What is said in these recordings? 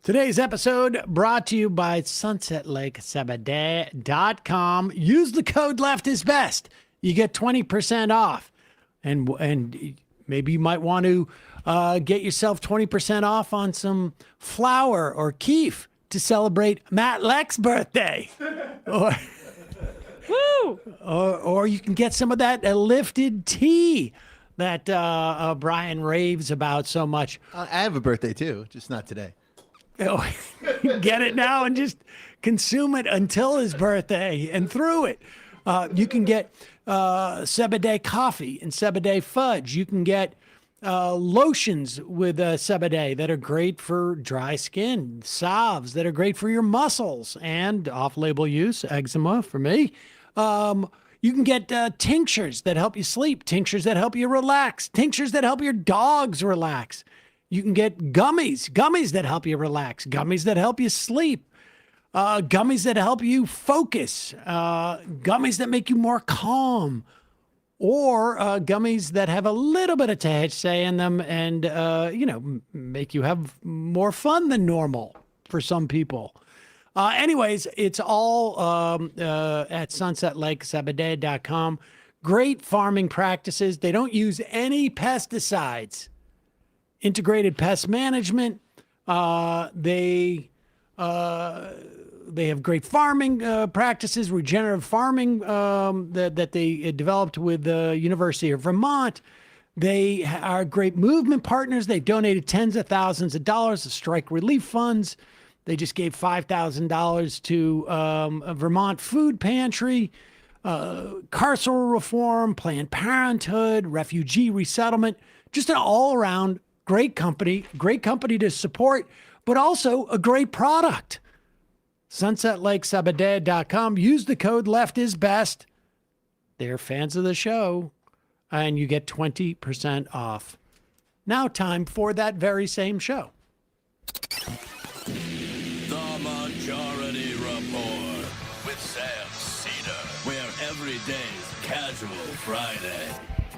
Today's episode brought to you by sunsetlakesabadee.com. Use the code Left is Best. You get 20% off. And maybe you might want to get yourself 20% off on some flour or keef to celebrate Matt Leck's birthday. Woo! Or you can get some of that lifted tea that Brian raves about so much. I have a birthday too, just not today. Get it now and just consume it until his birthday and through it. You can get Sebadee coffee and Sebadee fudge. You can get lotions with Sebadee that are great for dry skin, salves that are great for your muscles and off-label use, eczema for me. You can get tinctures that help you sleep, tinctures that help you relax, tinctures that help your dogs relax. You can get gummies that help you relax, gummies that help you sleep, gummies that help you focus, gummies that make you more calm, or gummies that have a little bit of THC in them and, make you have more fun than normal for some people. Anyways, it's all at sunsetlakesabadee.com. Great farming practices. They don't use any pesticides. Integrated pest management. They have great farming practices, regenerative farming that they developed with the University of Vermont. They are great movement partners. They've donated tens of thousands of dollars to strike relief funds. They just gave $5,000 to a Vermont food pantry, carceral reform, Planned Parenthood, refugee resettlement. Just an all-around great company to support, but also a great product. sunsetlakesabadee.com. Use the code LEFTISBEST. They're fans of the show, and you get 20% off. Now time for that very same show. The Majority Report with Sam Seder, where every day's Casual Friday.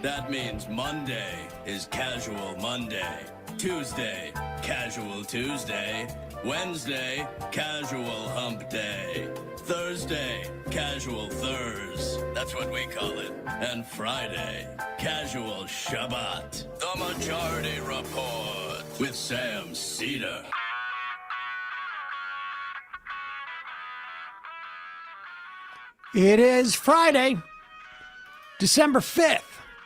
That means Monday is Casual Monday, Tuesday, Casual Tuesday, Wednesday, Casual Hump Day, Thursday, Casual Thurs, that's what we call it, and Friday, Casual Shabbat. The Majority Report with Sam Seder. It is Friday, December 5th.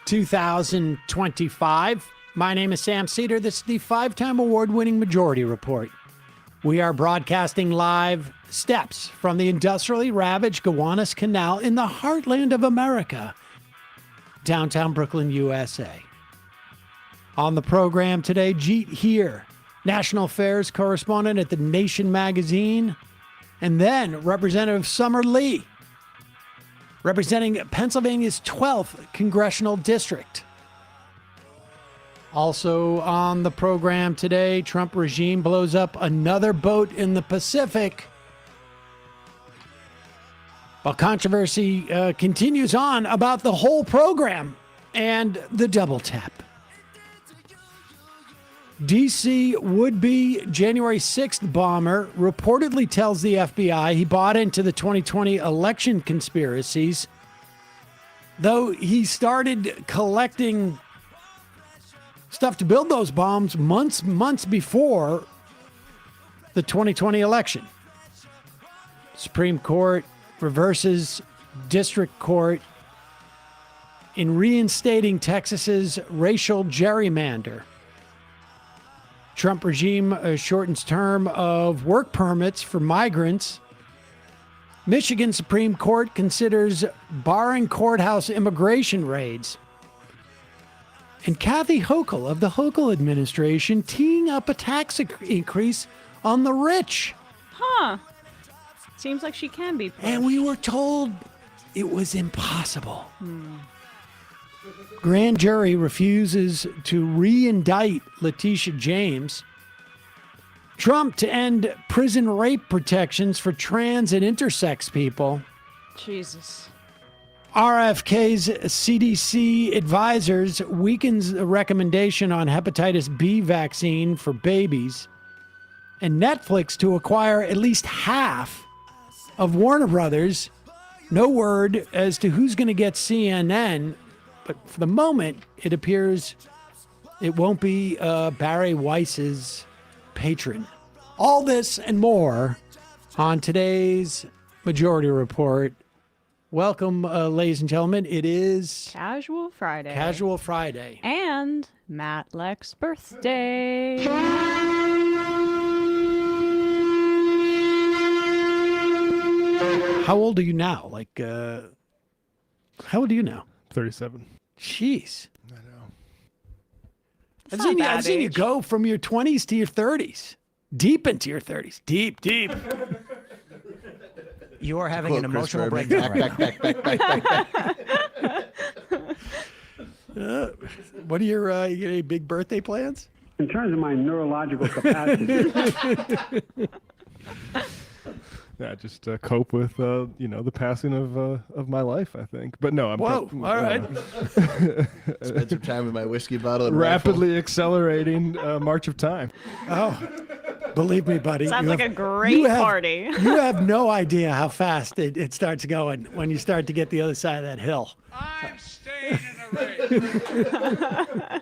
2025. My name is Sam Seder. This is the 5-time award-winning Majority Report. We are broadcasting live steps from the industrially ravaged Gowanus Canal in the heartland of America, downtown Brooklyn, USA. On the program today, Jeet Heer, National Affairs correspondent at The Nation magazine, and then Representative Summer Lee, representing Pennsylvania's 12th congressional district. Also on the program today, Trump regime blows up another boat in the Pacific. While controversy continues on about the whole program and the double tap. D.C. would-be January 6th bomber reportedly tells the FBI he bought into the 2020 election conspiracies, though he started collecting stuff to build those bombs months before the 2020 election. Supreme Court reverses district court in reinstating Texas's racial gerrymander. Trump regime shortens term of work permits for migrants. Michigan Supreme Court considers barring courthouse immigration raids. And Kathy Hochul of the Hochul administration teeing up a tax increase on the rich. Huh. Seems like she can be pushed. And we were told it was impossible. Grand jury refuses to re-indict Letitia James. Trump to end prison rape protections for trans and intersex people. Jesus. RFK's CDC advisors weakens the recommendation on hepatitis B vaccine for babies. and Netflix to acquire at least half of Warner Brothers. No word as to who's going to get CNN, but for the moment, it appears it won't be Barry Weiss's patron. All this and more on today's Majority Report. Welcome, ladies and gentlemen. It is Casual Friday. Casual Friday. And Matt Leck's birthday. How old are you now? How old are you now? 37. Jeez. I know. It's not I've bad seen you age. go from your 20s to your 30s. Deep into your 30s. Deep. You are having an Quote Chris emotional Berman. breakdown right now. What are your you got any big birthday plans? In terms of my neurological capacity, Yeah, just cope with the passing of my life, I think. But no, I'm Whoa, all right. Spend some time with my whiskey bottle and rapidly accelerating march of time. Oh, believe me, buddy. Sounds you like have- a great you have- party. You have no idea how fast it starts going when you start to get the other side of that hill. I'm staying in the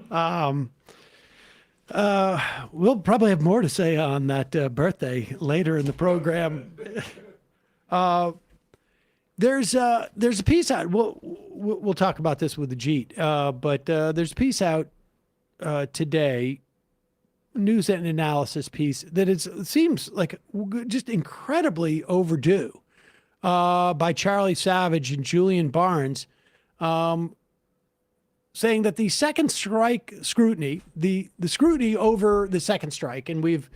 race. We'll probably have more to say on that birthday later in the program. There's a piece out. We'll talk about this with the Jeet. But there's a piece out today, news and analysis piece that it seems like just incredibly overdue, by Charlie Savage and Julian Barnes, saying that the second strike scrutiny, the scrutiny over the second strike, and we've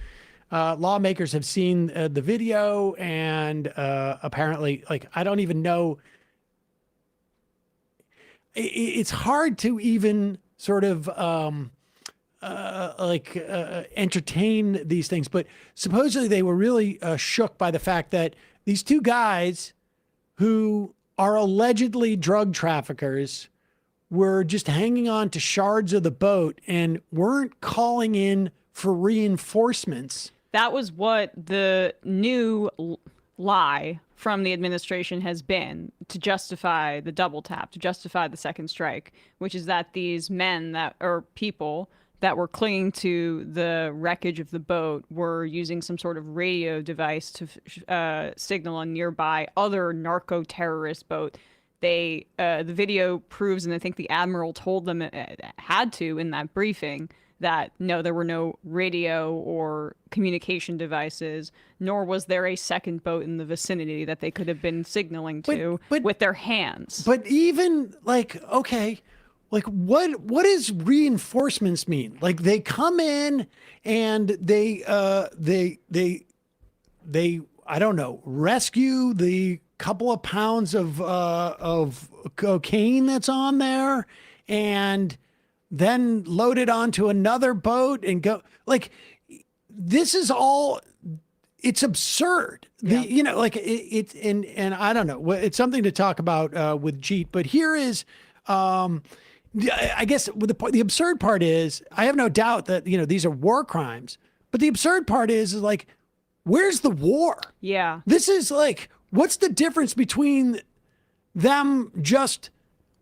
lawmakers have seen the video, and apparently, I don't even know. It's hard to even sort of entertain these things, but supposedly they were really shook by the fact that these two guys who are allegedly drug traffickers were just hanging on to shards of the boat and weren't calling in for reinforcements. That was what the new lie from the administration has been to justify the double tap, to justify the second strike, which is that these men people that were clinging to the wreckage of the boat were using some sort of radio device to signal a nearby other narco-terrorist boat. The video proves, and I think the admiral told them it had to in that briefing, that no, there were no radio or communication devices, nor was there a second boat in the vicinity that they could have been signaling to with their hands. But even okay, what does reinforcements mean? Like they come in and they I don't know, rescue the couple of pounds of cocaine that's on there and then load it onto another boat and go. This is all, it's absurd. Yeah. It's and I don't know, it's something to talk about with Jeet, but here is I guess the absurd part is, I have no doubt that these are war crimes, but the absurd part is where's the war? Yeah. This is what's the difference between them just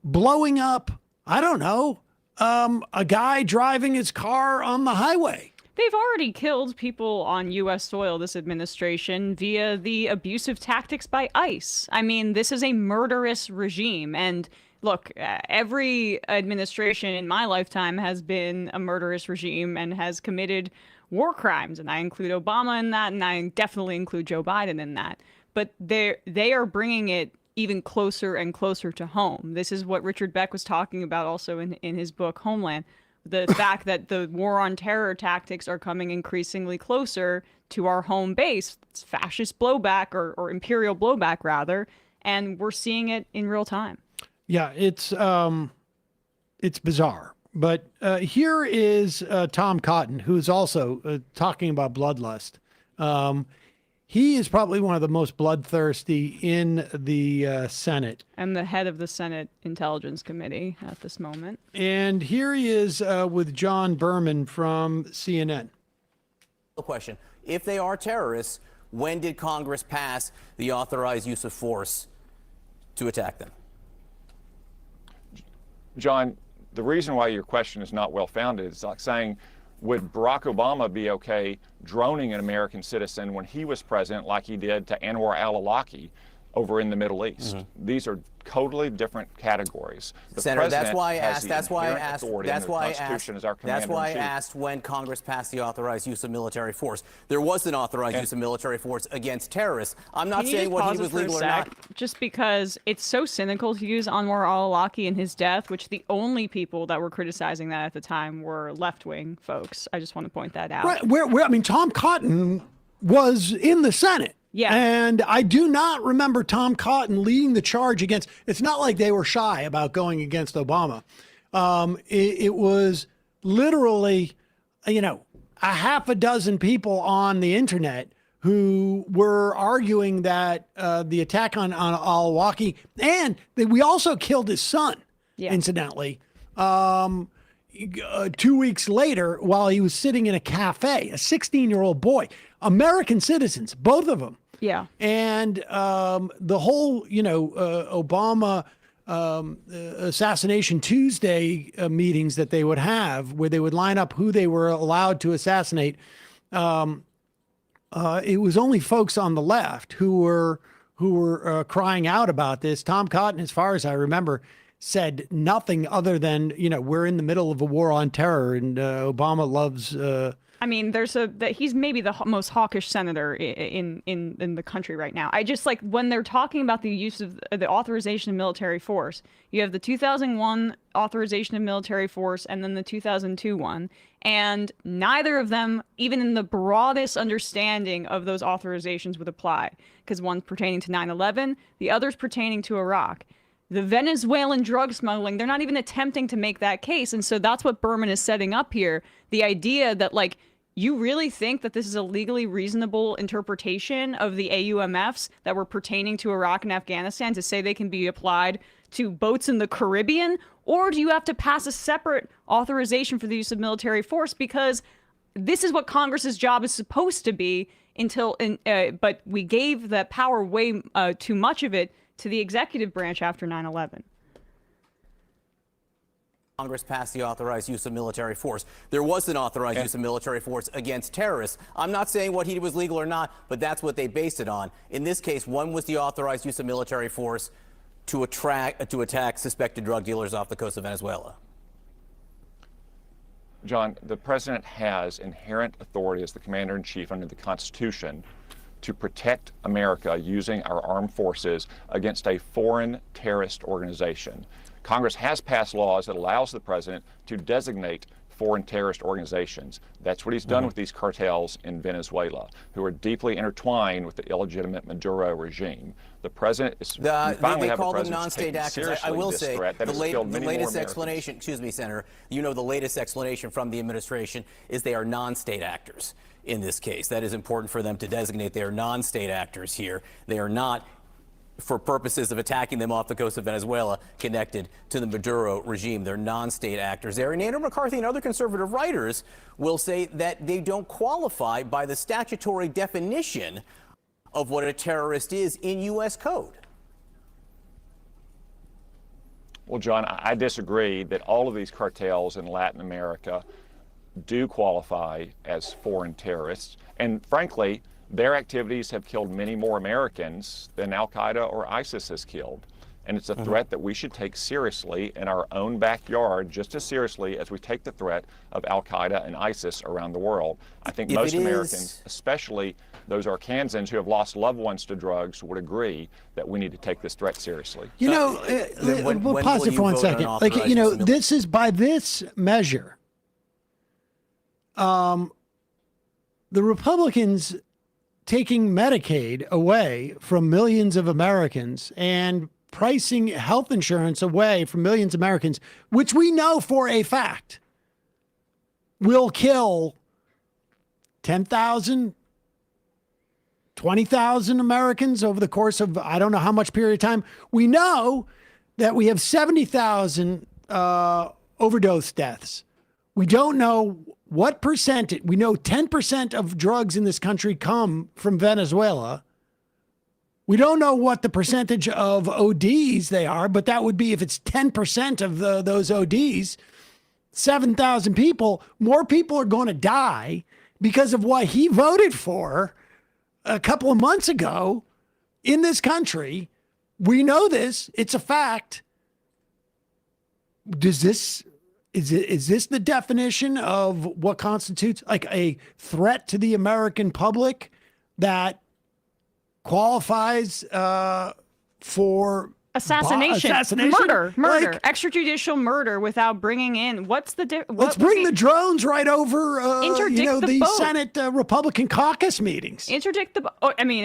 blowing up, I don't know, a guy driving his car on the highway? They've already killed people on U.S. soil, this administration, via the abusive tactics by ICE. I mean, this is a murderous regime. And look, every administration in my lifetime has been a murderous regime and has committed war crimes. And I include Obama in that, and I definitely include Joe Biden in that. But they are bringing it even closer and closer to home. This is what Richard Beck was talking about also in his book, Homeland. The fact that the war on terror tactics are coming increasingly closer to our home base. It's fascist blowback or imperial blowback, rather. And we're seeing it in real time. Yeah, it's bizarre. But here is Tom Cotton, who's also talking about bloodlust. He is probably one of the most bloodthirsty in the Senate. And the head of the Senate Intelligence Committee at this moment. And here he is with John Berman from CNN. question. If they are terrorists, when did Congress pass the authorized use of force to attack them? John, the reason why your question is not well-founded is like saying, would Barack Obama be okay droning an American citizen when he was president like he did to Anwar al-Awlaki over in the Middle East? These are totally different categories. The Senator, that's president why I has asked. the That's why I inherent asked. authority That's under the why I Constitution asked. as our That's why I commander-in-chief. asked when Congress passed the authorized use of military force. There was an authorized use of military force against terrorists. I'm not Can you saying just what pause he it was for a legal or sec? not. Just because it's so cynical to use Anwar al-Awlaki and his death, which the only people that were criticizing that at the time were left-wing folks. I just want to point that out. Right. I mean, Tom Cotton was in the Senate. Yeah. And I do not remember Tom Cotton leading the charge against, it's not like they were shy about going against Obama. It was literally, a half a dozen people on the internet who were arguing that the attack on al-Awlaki, and that we also killed his son, incidentally, 2 weeks later while he was sitting in a cafe, a 16-year-old boy, American citizens, both of them. Yeah. And the whole, Obama Assassination Tuesday meetings that they would have, where they would line up who they were allowed to assassinate. It was only folks on the left who were crying out about this. Tom Cotton, as far as I remember, said nothing other than, we're in the middle of a war on terror, and Obama loves. I mean, he's maybe the most hawkish senator in the country right now. I just like when they're talking about the use of the authorization of military force, you have the 2001 authorization of military force and then the 2002 one. And neither of them, even in the broadest understanding of those authorizations, would apply, because one's pertaining to 9/11, the other's pertaining to Iraq. The Venezuelan drug smuggling, they're not even attempting to make that case. And so that's what Berman is setting up here. The idea that, you really think that this is a legally reasonable interpretation of the AUMFs that were pertaining to Iraq and Afghanistan to say they can be applied to boats in the Caribbean? Or do you have to pass a separate authorization for the use of military force? Because this is what Congress's job is supposed to be but we gave the power way too much of it to the executive branch after 9/11. Congress passed the authorized use of military force. There was an authorized use of military force against terrorists. I'm not saying what he did was legal or not, but that's what they based it on. In this case, one was the authorized use of military force to attack suspected drug dealers off the coast of Venezuela. John, the president has inherent authority as the commander-in-chief under the Constitution to protect America using our armed forces against a foreign terrorist organization. Congress has passed laws that allows the president to designate foreign terrorist organizations. That's what he's done with these cartels in Venezuela, who are deeply intertwined with the illegitimate Maduro regime. The president is they call them non-state actors. I will say the latest explanation, excuse me, Senator, the latest explanation from the administration is they are non-state actors in this case. That is important for them to designate. They are non-state actors here. They are not, for purposes of attacking them off the coast of Venezuela, connected to the Maduro regime. They're non-state actors there. And Andrew McCarthy and other conservative writers will say that they don't qualify by the statutory definition of what a terrorist is in U.S. code. Well, John, I disagree that all of these cartels in Latin America do qualify as foreign terrorists. And frankly, their activities have killed many more Americans than Al-Qaeda or ISIS has killed. And it's a threat that we should take seriously in our own backyard, just as seriously as we take the threat of Al-Qaeda and ISIS around the world. I think most Americans, especially those Arkansans who have lost loved ones to drugs, would agree that we need to take this threat seriously. We'll pause it for 1 second. This is, by this measure, the Republicans taking Medicaid away from millions of Americans and pricing health insurance away from millions of Americans, which we know for a fact will kill 10,000, 20,000 Americans over the course of I don't know how much period of time. We know that we have 70,000 overdose deaths. We don't know what percentage. We know 10% of drugs in this country come from Venezuela. We don't know what the percentage of ODs they are, but that would be if it's 10% of those ODs, 7,000 people, more people are going to die because of what he voted for a couple of months ago in this country. We know this. It's a fact. Is this the definition of what constitutes like a threat to the American public that qualifies for assassination, murder, like, extrajudicial murder without bringing in let's bring the drones right over the Senate Republican caucus meetings. Interdict the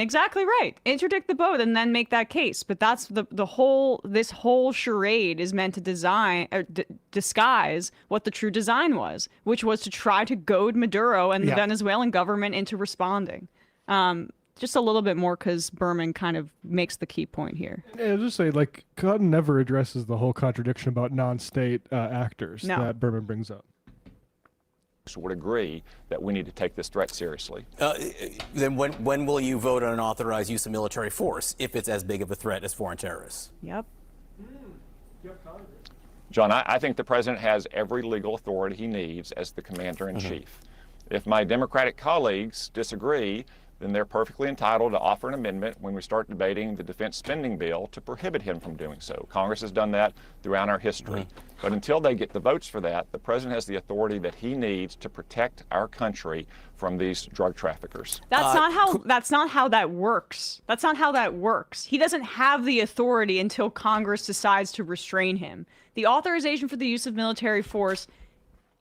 exactly right. Interdict the vote and then make that case. But that's this whole charade is meant to disguise what the true design was, which was to try to goad Maduro and the Venezuelan government into responding. Just a little bit more, because Berman kind of makes the key point here. Yeah, I'll just say, like, Cotton never addresses the whole contradiction about non-state actors that Berman brings up. Would agree that we need to take this threat seriously. Then when will you vote on an authorized use of military force if it's as big of a threat as foreign terrorists? Yep. John, I think the president has every legal authority he needs as the commander-in-chief. If my Democratic colleagues disagree, then they're perfectly entitled to offer an amendment when we start debating the defense spending bill to prohibit him from doing so. Congress has done that throughout our history. But until they get the votes for that, the president has the authority that he needs to protect our country from these drug traffickers. That's not how that works. That's not how that works. He doesn't have the authority until Congress decides to restrain him. The authorization for the use of military force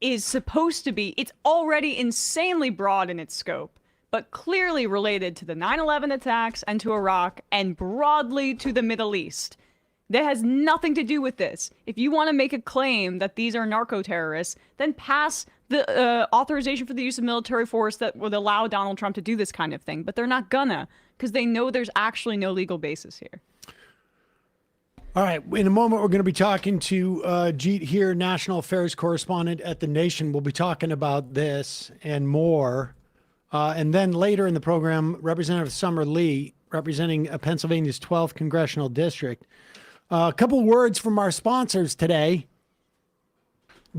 is supposed to be, it's already insanely broad in its scope, but clearly related to the 9/11 attacks and to Iraq and broadly to the Middle East. That has nothing to do with this. If you want to make a claim that these are narco-terrorists, then pass the authorization for the use of military force that would allow Donald Trump to do this kind of thing. But they're not gonna, because they know there's actually no legal basis here. All right. In a moment, we're going to be talking to Jeet Heer, national affairs correspondent at The Nation. We'll be talking about this and more. And then later in the program, Representative Summer Lee, representing Pennsylvania's 12th congressional district. A couple words from our sponsors today.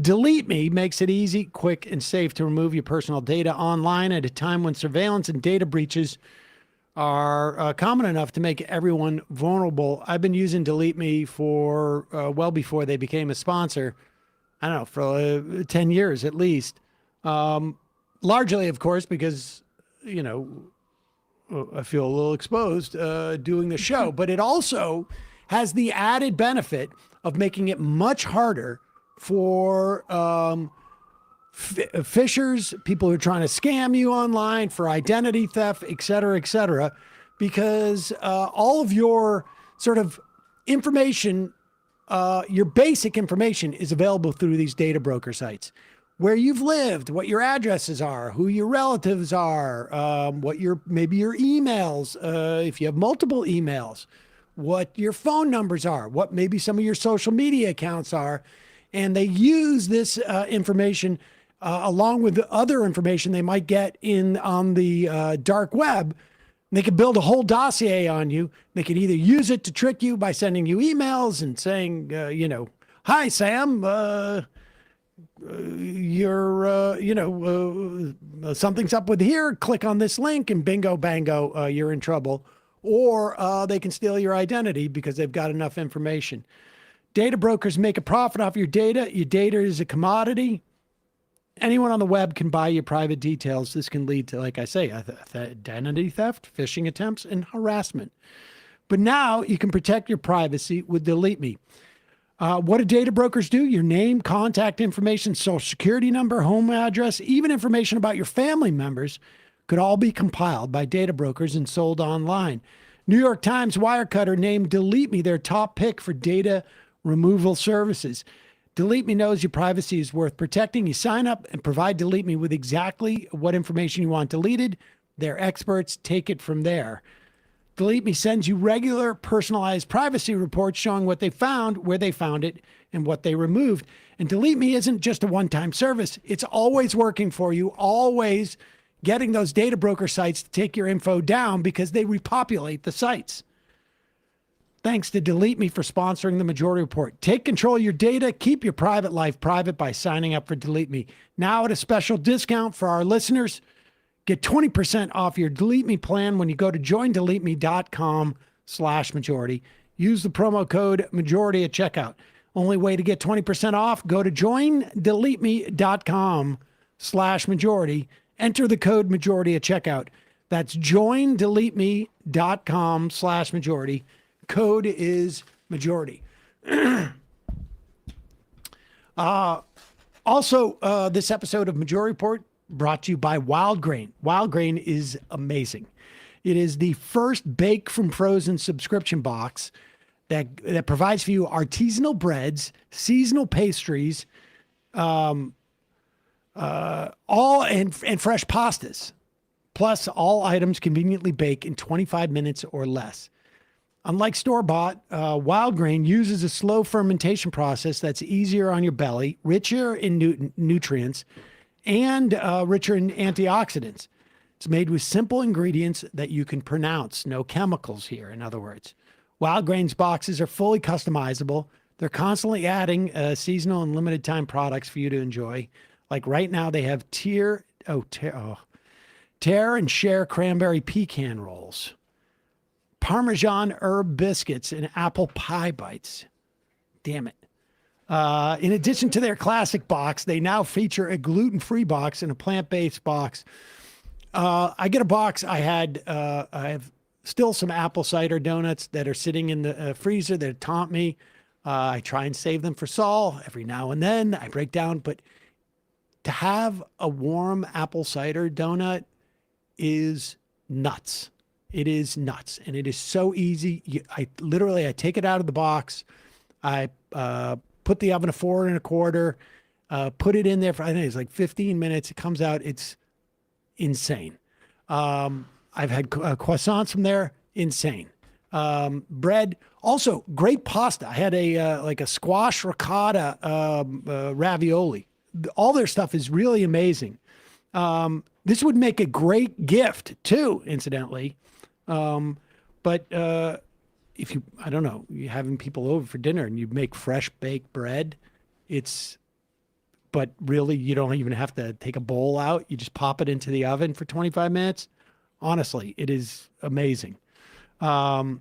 Delete Me makes it easy, quick, and safe to remove your personal data online at a time when surveillance and data breaches are common enough to make everyone vulnerable. I've been using Delete Me for well before they became a sponsor. I don't know, for 10 years at least. Largely, of course, because, I feel a little exposed doing the show, but it also has the added benefit of making it much harder for fishers, people who are trying to scam you online, for identity theft, et cetera, because all of your sort of information, your basic information is available through these data broker sites. Where you've lived, what your addresses are, who your relatives are, what maybe your emails, if you have multiple emails, what your phone numbers are, what maybe some of your social media accounts are. And they use this information along with the other information they might get on the dark web. They could build a whole dossier on you. They could either use it to trick you by sending you emails and saying, hi, Sam, something's up with here, click on this link and bingo, bango, you're in trouble. Or they can steal your identity because they've got enough information. Data brokers make a profit off your data. Your data is a commodity. Anyone on the web can buy your private details. This can lead to, like I say, identity theft, phishing attempts, and harassment. But now you can protect your privacy with Delete Me. What do data brokers do? Your name, contact information, social security number, home address, even information about your family members could all be compiled by data brokers and sold online. New York Times Wirecutter named Delete Me their top pick for data removal services. Delete Me knows your privacy is worth protecting. You sign up and provide Delete Me with exactly what information you want deleted. They're experts. Take it from there. Delete Me sends you regular personalized privacy reports showing what they found, where they found it, and what they removed. And Delete Me isn't just a one-time service. It's always working for you, always getting those data broker sites to take your info down because they repopulate the sites. Thanks to Delete Me for sponsoring the Majority Report. Take control of your data. Keep your private life private by signing up for Delete Me. Now at a special discount for our listeners. Get 20% off your Delete Me plan when you go to joindeleteme.com/majority. Use the promo code majority at checkout. Only way to get 20% off, go to joindeleteme.com/majority. Enter the code majority at checkout. That's joindeleteme.com/majority. Code is majority. Also, this episode of Majority Report brought to you by Wild Grain. Wild Grain is amazing. It is the first bake from frozen subscription box that provides for you artisanal breads, seasonal pastries, all and fresh pastas. Plus, all items conveniently bake in 25 minutes or less. Unlike store-bought, Wild Grain uses a slow fermentation process that's easier on your belly, richer in nutrients, and richer in antioxidants. It's made with simple ingredients that you can pronounce. No chemicals here, in other words. Wild Grain's boxes are fully customizable. They're constantly adding seasonal and limited time products for you to enjoy. Like right now, they have Tear and Share cranberry pecan rolls, Parmesan herb biscuits, and apple pie bites. Damn it. In addition to their classic box, they now feature a gluten-free box and a plant-based box. I get a box. I have still some apple cider donuts that are sitting in the freezer that taunt me. I try and save them for Saul every now and then. I break down, but to have a warm apple cider donut is nuts. It is nuts, and it is so easy. I take it out of the box. I put the oven to 4 1/4, put it in there for, I think it's like 15 minutes. It comes out. It's insane. I've had croissants from there. Insane. Bread. Also, great pasta. I had a squash ricotta ravioli. All their stuff is really amazing. This would make a great gift too, incidentally. But if you're having people over for dinner and you make fresh baked bread, but really you don't even have to take a bowl out. You just pop it into the oven for 25 minutes. Honestly, it is amazing. You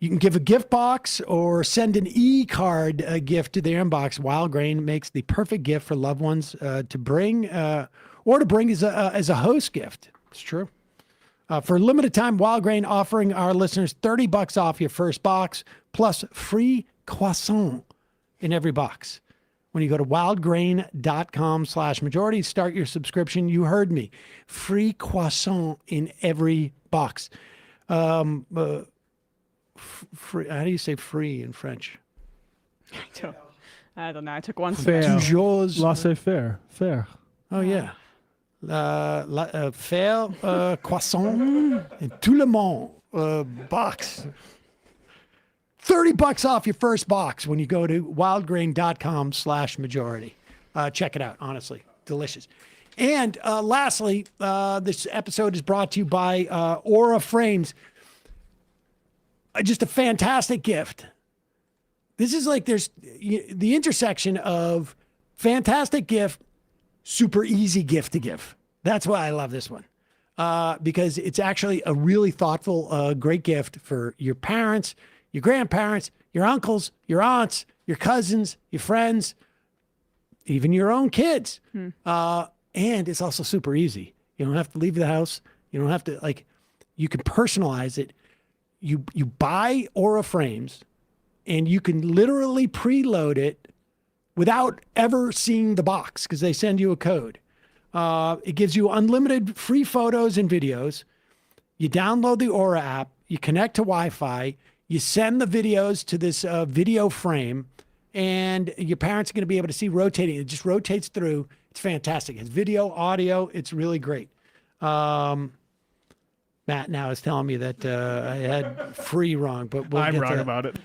can give a gift box or send an e-card gift to their inbox. Wild Grain makes the perfect gift for loved ones to bring as a host gift. It's true. For a limited time, Wild Grain offering our listeners $30 off your first box, plus free croissant in every box. When you go to wildgrain.com/majority, start your subscription. You heard me. Free croissant in every box. Free, how do you say free in French? I don't know. I took one. Toujours. Laissez-faire. Faire. Oh, yeah. Faire croissant and tout le monde box. $30 off your first box when you go to wildgrain.com/majority. Check it out. Honestly, delicious. And lastly, this episode is brought to you by Aura Frames. Just a fantastic gift. This is like there's the intersection of fantastic gift, super easy gift to give. That's why I love this one. Because it's actually a really thoughtful, great gift for your parents, your grandparents, your uncles, your aunts, your cousins, your friends, even your own kids. And it's also super easy. You don't have to leave the house. You don't have to, you can personalize it. You buy Aura Frames and you can literally preload it without ever seeing the box because they send you a code. It gives you unlimited free photos and videos. You download the Aura app, you connect to Wi-Fi, you send the videos to this video frame, and your parents are going to be able to see rotating. It just rotates through. It's fantastic. It's video, audio. It's really great. Matt now is telling me that I had free wrong, but we'll I'm get wrong to about it.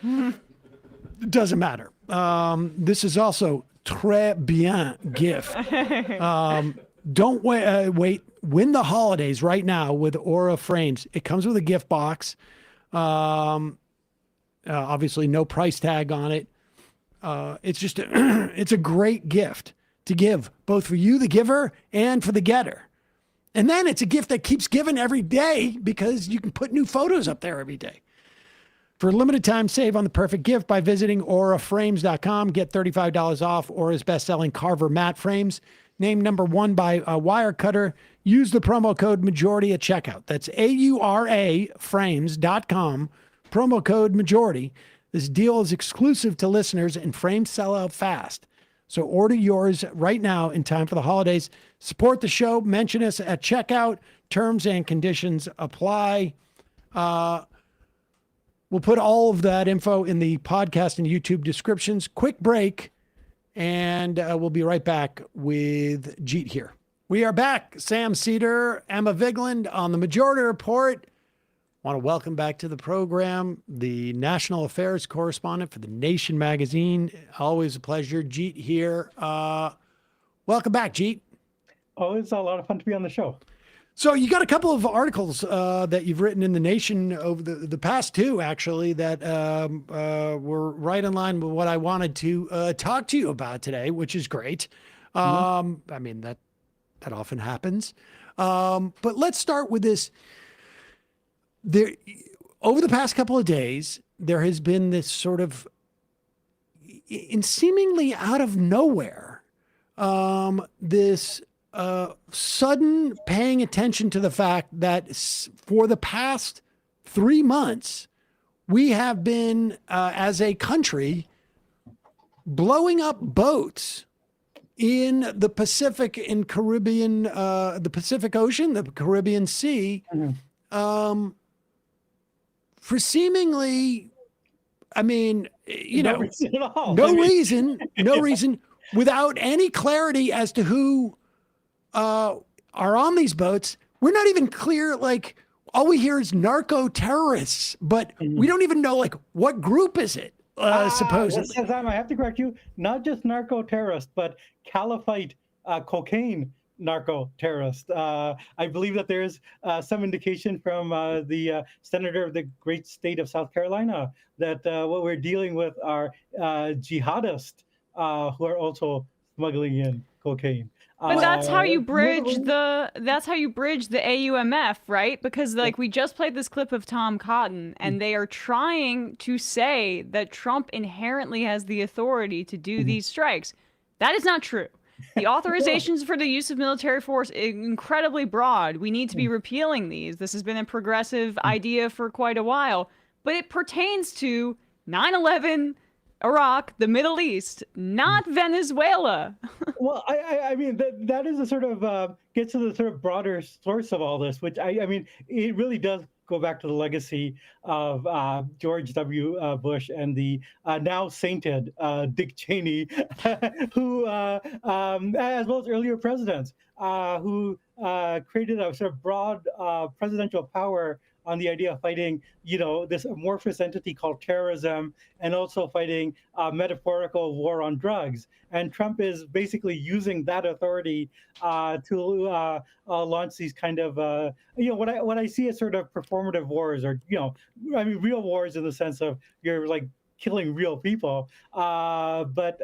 It doesn't matter. This is also très bien gift. Don't wait. Win the holidays right now with Aura Frames. It comes with a gift box. Obviously, no price tag on it. It's just it's a great gift to give, both for you, the giver, and for the getter. And then it's a gift that keeps giving every day because you can put new photos up there every day. For a limited time, save on the perfect gift by visiting auraframes.com. Get $35 off Aura's best-selling Carver matte frames. Named #1 by Wirecutter. Use the promo code majority at checkout. That's auraframes.com. Promo code majority. This deal is exclusive to listeners and frames sell out fast. So order yours right now in time for the holidays. Support the show. Mention us at checkout. Terms and conditions apply. We'll put all of that info in the podcast and YouTube descriptions. Quick break, and we'll be right back with Jeet Heer. We are back. Sam Seder, Emma Vigeland on the Majority Report. Want to welcome back to the program the national affairs correspondent for The Nation magazine. Always a pleasure. Jeet Heer. Welcome back, Jeet. Oh, it's a lot of fun to be on the show. So you got a couple of articles that you've written in The Nation over the past two, actually, that were right in line with what I wanted to talk to you about today, which is great. I mean, that often happens. But let's start with this. There, over the past couple of days, there has been this sort of, in seemingly out of nowhere, this sudden paying attention to the fact that for the past 3 months, we have been, as a country, blowing up boats in the Pacific and Caribbean, the Pacific Ocean, the Caribbean Sea, for seemingly, I mean, No reason at all. no reason, without any clarity as to who are on these boats. We're not even clear, like, all we hear is narco terrorists, but we don't even know, like, what group is it, supposedly. Sam, I have to correct you. Not just narco terrorists, but caliphate cocaine narco terrorist. I believe that there's some indication from the senator of the great state of South Carolina that what we're dealing with are jihadists who are also smuggling in cocaine. But that's how you bridge the AUMF, right? Because like we just played this clip of Tom Cotton, and they are trying to say that Trump inherently has the authority to do these strikes. That is not true. The authorizations for the use of military force are incredibly broad. We need to be repealing these. This has been a progressive idea for quite a while, but it pertains to 9/11, Iraq, the Middle East, not Venezuela. Well, I mean, that is a sort of gets to the sort of broader source of all this, which I mean, it really does go back to the legacy of George W. Bush and the now sainted Dick Cheney, who, as well as earlier presidents, who created a sort of broad presidential power on the idea of fighting, this amorphous entity called terrorism, and also fighting metaphorical war on drugs. And Trump is basically using that authority to launch these kind of, what I see as sort of performative wars, or I mean, real wars in the sense of you're like killing real people. But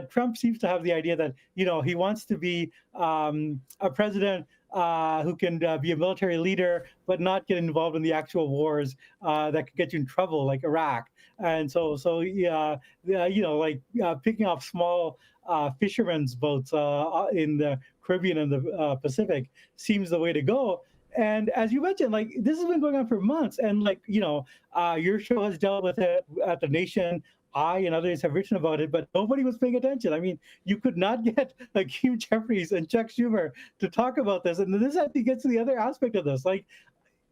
Trump seems to have the idea that he wants to be a president who can be a military leader, but not get involved in the actual wars that could get you in trouble, like Iraq. And so picking off small fishermen's boats in the Caribbean and the Pacific seems the way to go. And as you mentioned, like, this has been going on for months, and your show has dealt with it at The Nation. I and others have written about it, but nobody was paying attention. I mean, you could not get Hakeem Jeffries and Chuck Schumer to talk about this. And this, I think, gets to the other aspect of this. Like,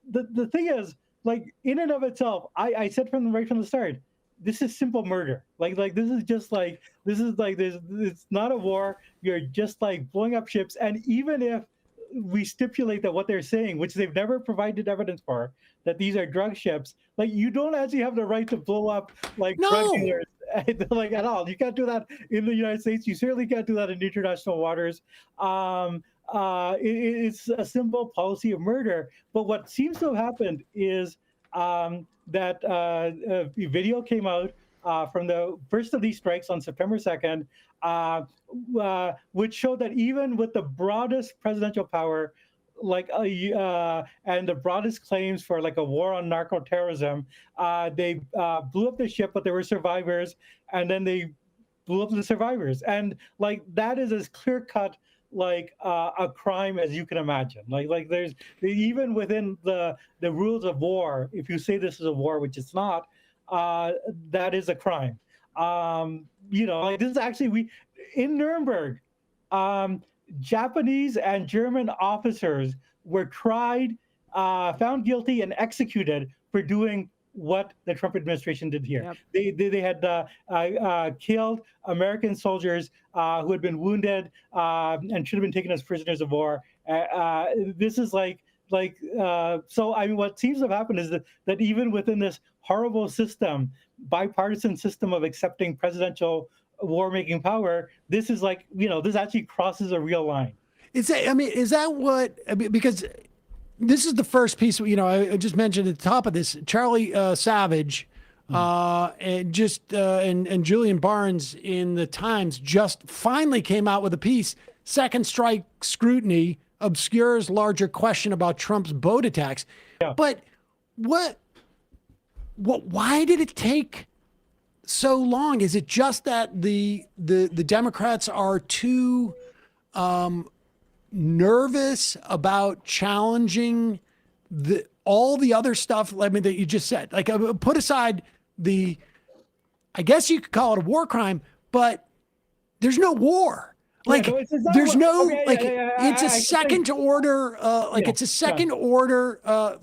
the thing is, like, in and of itself, I said right from the start, this is simple murder. This is it's not a war. You're just like blowing up ships. And even if we stipulate that what they're saying, which they've never provided evidence for, that these are drug ships, like you don't actually have the right to blow up like drug dealers like at all. You can't do that in the United States. You certainly can't do that in international waters. It's a simple policy of murder. But what seems to have happened is that a video came out from the first of these strikes on September 2nd, which showed that even with the broadest presidential power, like and the broadest claims for like a war on narco-terrorism, they blew up the ship, but there were survivors, and then they blew up the survivors, and like that is as clear-cut like a crime as you can imagine. Like there's even within the rules of war, if you say this is a war, which it's not, that is a crime. Like this is actually in Nuremberg, Japanese and German officers were tried, found guilty, and executed for doing what the Trump administration did here. Yep. They had killed American soldiers who had been wounded and should have been taken as prisoners of war. This is so I mean, what seems to have happened is that even within this horrible system, bipartisan system of accepting presidential war-making power, this is this actually crosses a real line. Is that what? Because this is the first piece. I just mentioned at the top of this, Charlie Savage, and Julian Barnes in the Times just finally came out with a piece. Second strike scrutiny obscures larger question about Trump's boat attacks. Yeah. But why did it take so long? Is it just that the Democrats are too nervous about challenging all the other stuff that you just said? Like, put aside I guess you could call it a war crime, but there's no war. It's a second order, it's a second order, a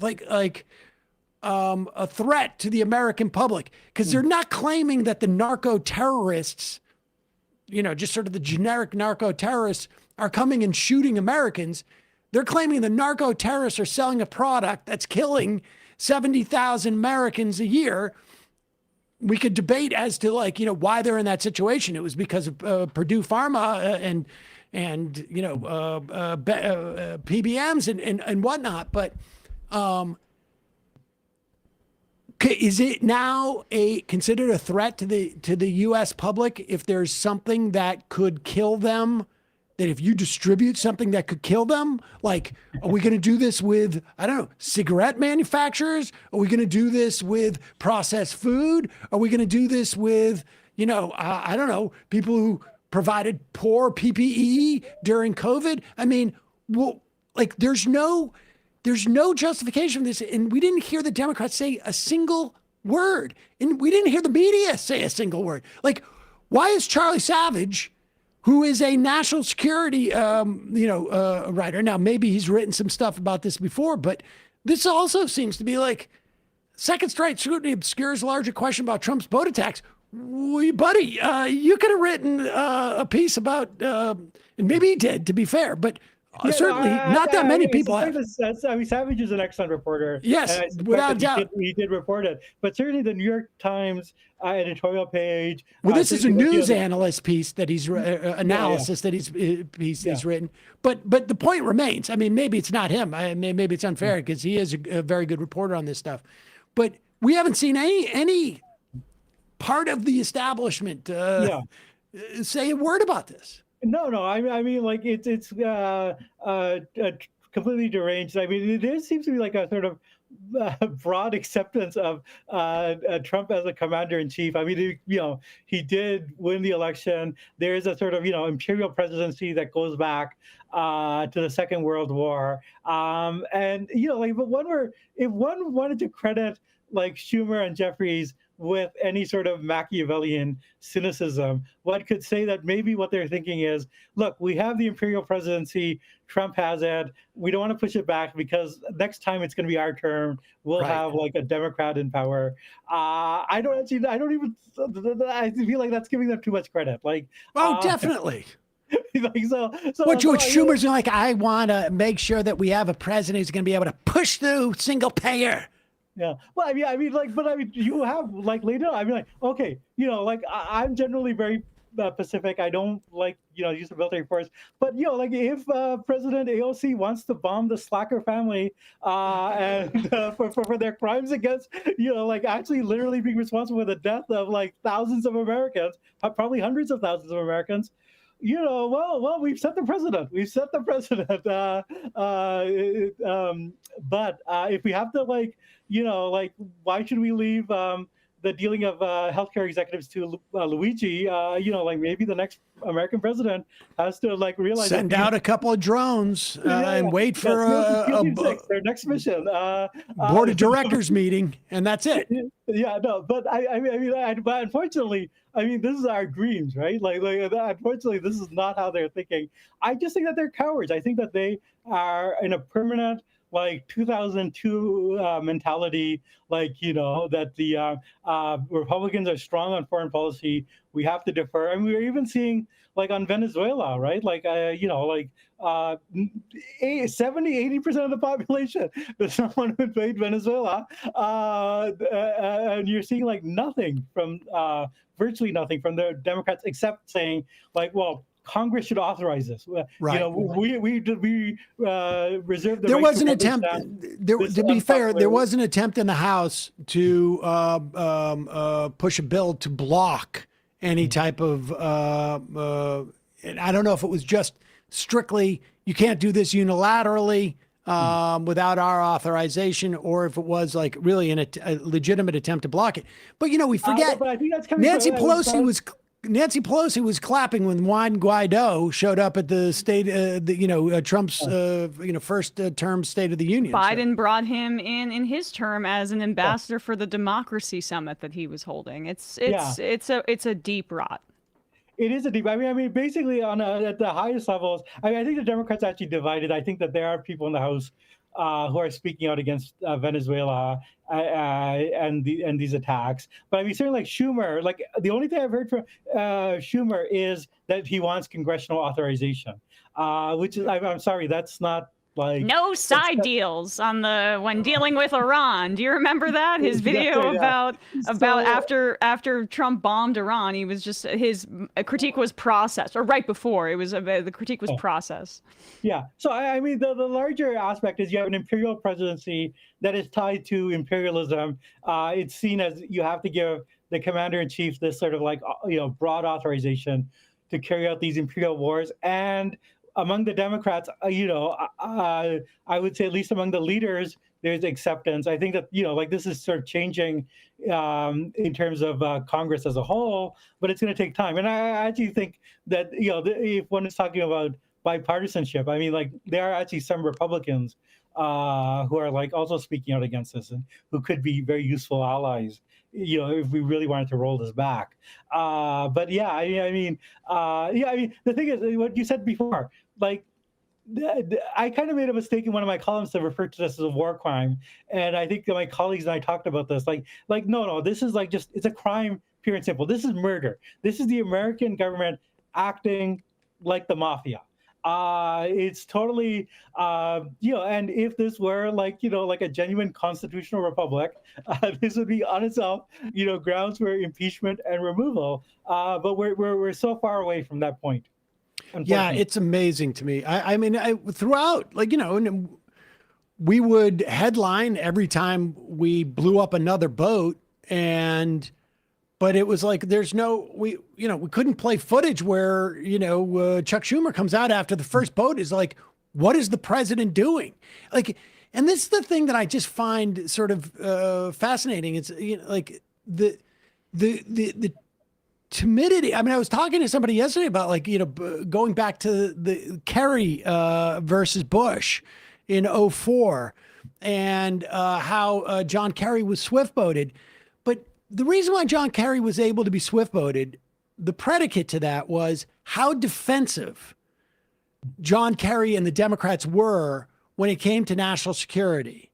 threat to the American public, because they're not claiming that the narco terrorists, just sort of the generic narco terrorists are coming and shooting Americans. They're claiming the narco terrorists are selling a product that's killing 70,000 Americans a year. We could debate as to why they're in that situation. It was because of Purdue Pharma and PBMs and whatnot. But is it now considered a threat to the U.S. public if there's something that could kill them? That if you distribute something that could kill them, are we going to do this with, I don't know, cigarette manufacturers? Are we going to do this with processed food? Are we going to do this with, I don't know, people who provided poor PPE during COVID? I mean, there's no justification for this. And we didn't hear the Democrats say a single word. And we didn't hear the media say a single word. Why is Charlie Savage, who is a national security, writer. Now, maybe he's written some stuff about this before, but this also seems to be second strike scrutiny obscures larger question about Trump's boat attacks. Buddy, you could have written a piece about, and maybe he did, to be fair, but certainly not that many people have. Savage is an excellent reporter. Yes, without doubt. He did report it. But certainly the New York Times editorial page. Well, this is a news analyst piece that he's he's written. But the point remains. I mean, maybe it's not him. Maybe it's unfair because he is a very good reporter on this stuff. But we haven't seen any part of the establishment say a word about this. No. I mean, it's completely deranged. I mean, there seems to be a sort of broad acceptance of Trump as a commander in chief. I mean, he did win the election. There is a sort of imperial presidency that goes back to the Second World War. But if one wanted to credit Schumer and Jeffries with any sort of Machiavellian cynicism, one could say that maybe what they're thinking is, look, we have the imperial presidency, Trump has it, we don't want to push it back because next time it's going to be our term, we'll have a Democrat in power. I feel like that's giving them too much credit. Oh, definitely. like so. What George Schumer's like, I want to make sure that we have a president who's going to be able to push through single payer. Yeah. Well, I mean, you have like later. I mean, like, okay, like I'm generally very Pacific. I don't like use of military force, but like if President AOC wants to bomb the Slacker family and for their crimes against like actually literally being responsible for the death of like thousands of Americans, probably hundreds of thousands of Americans. Well, we've set the precedent. We've set the precedent. But if we have to, like, why should we leave the dealing of healthcare executives to Luigi? Like maybe the next American president has to like realize send out a couple of drones and wait for their next mission. Board of directors meeting, and that's it. Yeah, no, but but unfortunately, this is our dreams, right? Like unfortunately, this is not how they're thinking. I just think that they're cowards. I think that they are in a permanent, like 2002 mentality, like, that the Republicans are strong on foreign policy. We have to defer. I mean, we're even seeing like on Venezuela, right? Like, 70-80% of the population does not want to invade Venezuela. And you're seeing like nothing from, virtually nothing from the Democrats, except saying like, well, Congress should authorize this. Right. We reserve the there right was to an attempt. To be fair, there was an attempt in the House to push a bill to block any type of. And I don't know if it was just strictly you can't do this unilaterally without our authorization, or if it was like really a legitimate attempt to block it. But we forget but I think that's coming Nancy from- Pelosi was clapping when Juan Guaido showed up at the state, Trump's, first term State of the Union. Biden brought him in his term as an ambassador for the democracy summit that he was holding. It's a deep rot. It is a deep. I mean, basically at the highest levels. I think the Democrats actually divided. I think that there are people in the House who are speaking out against Venezuela and these attacks. But certainly like Schumer, like the only thing I've heard from Schumer is that he wants congressional authorization, which is, I'm sorry, that's not like no side deals on when dealing with Iran. Do you remember that? His video about after Trump bombed Iran, he was just his critique was processed, or right before it was the critique was processed. Yeah. So the larger aspect is you have an imperial presidency that is tied to imperialism. It's seen as you have to give the commander in chief this sort of like broad authorization to carry out these imperial wars. And among the Democrats, I would say at least among the leaders, there's acceptance. I think that, like this is sort of changing in terms of Congress as a whole, but it's going to take time. And I actually think that, if one is talking about bipartisanship, there are actually some Republicans who are like also speaking out against this and who could be very useful allies, if we really wanted to roll this back. But yeah, the thing is what you said before, like I kind of made a mistake in one of my columns to refer to this as a war crime. And I think that my colleagues and I talked about this, no, this is like it's a crime, pure and simple. This is murder. This is the American government acting like the mafia. It's totally, and if this were like a genuine constitutional republic, this would be on itself, grounds for impeachment and removal. But we're so far away from that point. Yeah, it's amazing to me. Throughout, we would headline every time we blew up another boat, but it was like we couldn't play footage where Chuck Schumer comes out after the first boat is like, what is the president doing? And this is the thing that I just find sort of fascinating. It's the timidity. I was talking to somebody yesterday about going back to the Kerry versus Bush in 2004 and how John Kerry was swift-boated. But the reason why John Kerry was able to be swift-boated, the predicate to that was how defensive John Kerry and the Democrats were when it came to national security.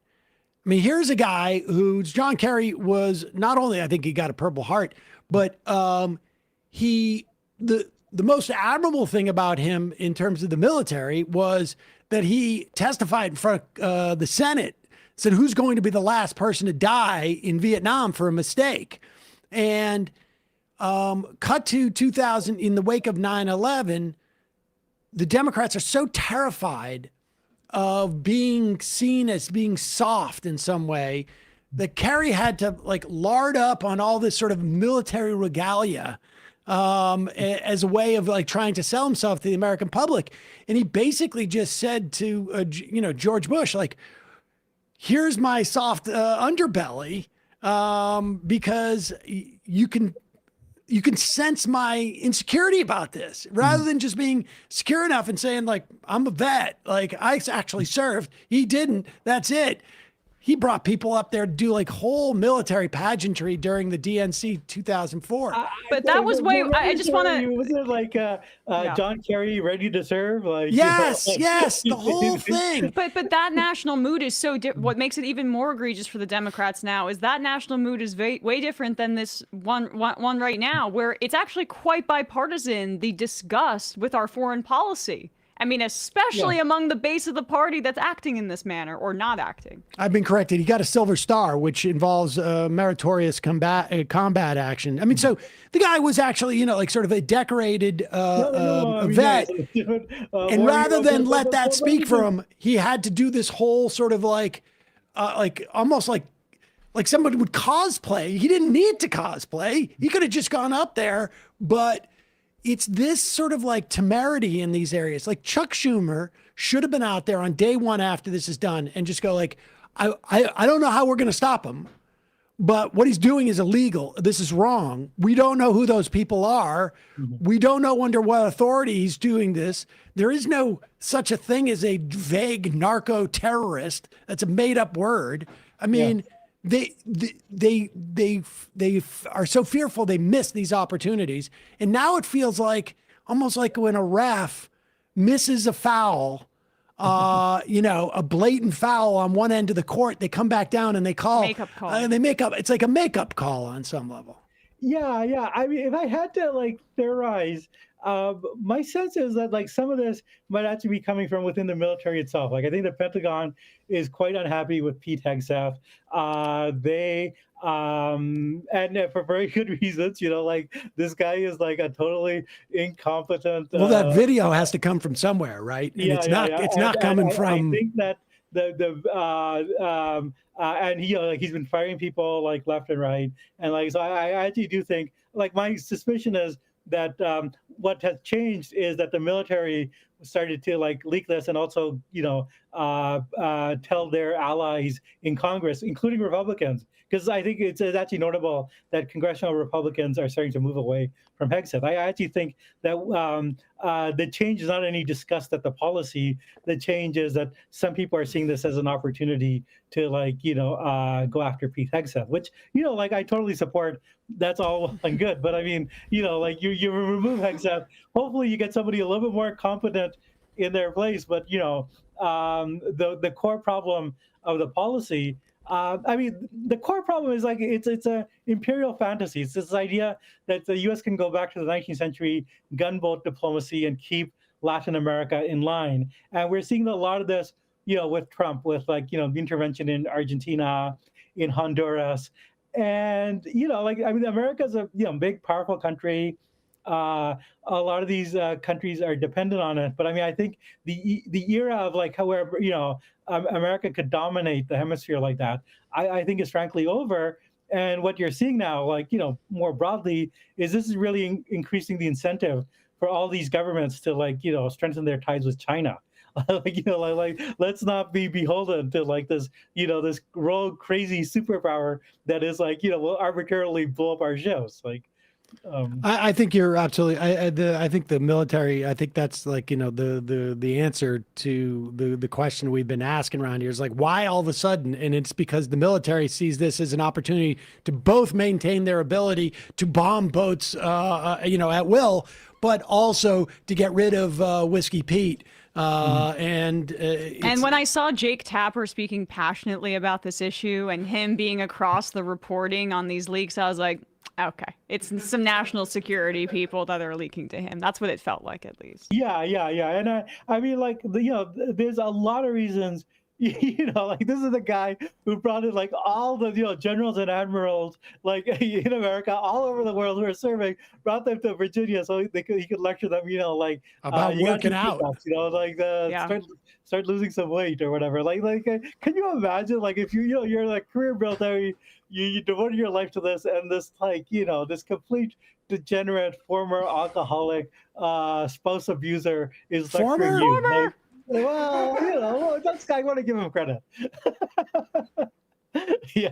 Here's a guy John Kerry was not only, I think he got a Purple Heart, but the the most admirable thing about him in terms of the military was that he testified in front of the Senate, said who's going to be the last person to die in Vietnam for a mistake. And cut to 2000, in the wake of 9/11, the Democrats are so terrified of being seen as being soft in some way that Kerry had to like lard up on all this sort of military regalia as a way of like trying to sell himself to the American public. And he basically just said to, George Bush, like, here's my soft underbelly because you can sense my insecurity about this rather than just being secure enough and saying like, I'm a vet, like I actually served. He didn't. That's it. He brought people up there to do like whole military pageantry during the DNC 2004. But that was way. I just want to. Was it like John Kerry ready to serve? Like yes, yes, the whole thing. But that national mood is so. What makes it even more egregious for the Democrats now is that national mood is way different than this one right now, where it's actually quite bipartisan. The disgust with our foreign policy. I mean, especially among the base of the party that's acting in this manner or not acting. I've been corrected. He got a Silver Star, which involves meritorious combat action. I mean, so the guy was actually, like sort of a decorated vet. And rather than let that speak for him, he had to do this whole sort of like almost like somebody would cosplay. He didn't need to cosplay. He could have just gone up there, but it's this sort of like temerity in these areas. Like Chuck Schumer should have been out there on day one after this is done and just go like, I don't know how we're going to stop him, but what he's doing is illegal. This is wrong. We don't know who those people are. We don't know under what authority he's doing this. There is no such a thing as a vague narco terrorist. That's a made up word. I mean, They are so fearful they miss these opportunities. And now it feels like almost like when a ref misses a foul, a blatant foul on one end of the court, they come back down and they call. Makeup call. And they make up. It's like a makeup call on some level. Yeah. I mean, if I had to like theorize, my sense is that like some of this might actually be coming from within the military itself. Like I think the Pentagon is quite unhappy with Pete Hegseth. They and for very good reasons, like this guy is like a totally incompetent. Well, that video has to come from somewhere, right? And it's not coming from. I think that and he's been firing people like left and right, and like so I actually do think like my suspicion is that what has changed is that the military started to like leak this and also tell their allies in Congress, including Republicans, because I think it's actually notable that congressional Republicans are starting to move away from Hegseth. I actually think that the change is not any disgust at the policy. The change is that some people are seeing this as an opportunity to go after Pete Hegseth, which like I totally support. That's all well and good, but I mean like you remove Hegseth, hopefully you get somebody a little bit more competent in their place. But the core problem of the policy. I mean, the core problem is like it's a imperial fantasy. It's this idea that the U.S. can go back to the 19th century gunboat diplomacy and keep Latin America in line. And we're seeing a lot of this, with Trump, with the intervention in Argentina, in Honduras, and America's a big, powerful country. A lot of these countries are dependent on it, but I mean, I think the era of like however America could dominate the hemisphere like that, I think is frankly over. And what you're seeing now, more broadly, is this is really increasing the incentive for all these governments to strengthen their ties with China. Let's not be beholden to this this rogue crazy superpower that is will arbitrarily blow up our ships. I think you're absolutely. I think the military. I think that's the answer to the question we've been asking around here is why all of a sudden, and it's because the military sees this as an opportunity to both maintain their ability to bomb boats, at will, but also to get rid of Whiskey Pete. And when I saw Jake Tapper speaking passionately about this issue and him being across the reporting on these leaks, I was like, Okay. It's some national security people that are leaking to him. That's what it felt like, at least. Yeah. And I mean, like, there's a lot of reasons, like this is the guy who brought in like all the, generals and admirals, like in America, all over the world who are serving, brought them to Virginia so he could lecture them, like about working out, like start losing some weight or whatever. Like, can you imagine, like, if you're like career military, you devoted your life to this, and this, like, this complete degenerate former alcoholic spouse abuser is lecturing you. Like, well, that's guy. I want to give him credit. Yeah.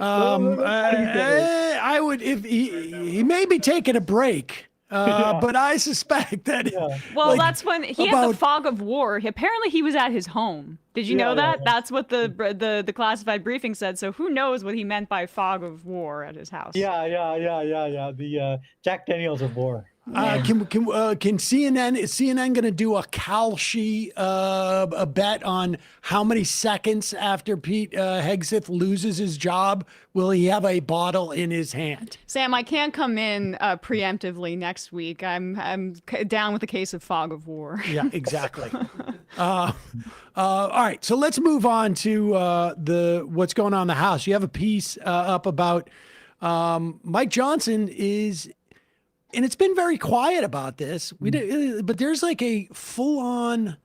I would, if he may be taking a break. But I suspect that. Yeah. Well, like, that's when he had the fog of war. Apparently, he was at his home. Did you know that? That's what the classified briefing said. So who knows what he meant by fog of war at his house? Yeah. The Jack Daniels of war. Can CNN, is CNN going to do a Kalshi a bet on how many seconds after Pete Hegseth loses his job will he have a bottle in his hand? Sam, I can't come in preemptively next week. I'm down with a case of fog of war. Yeah, exactly. All right, so let's move on to what's going on in the House. You have a piece up about Mike Johnson is. And it's been very quiet about this. But there's like a full-on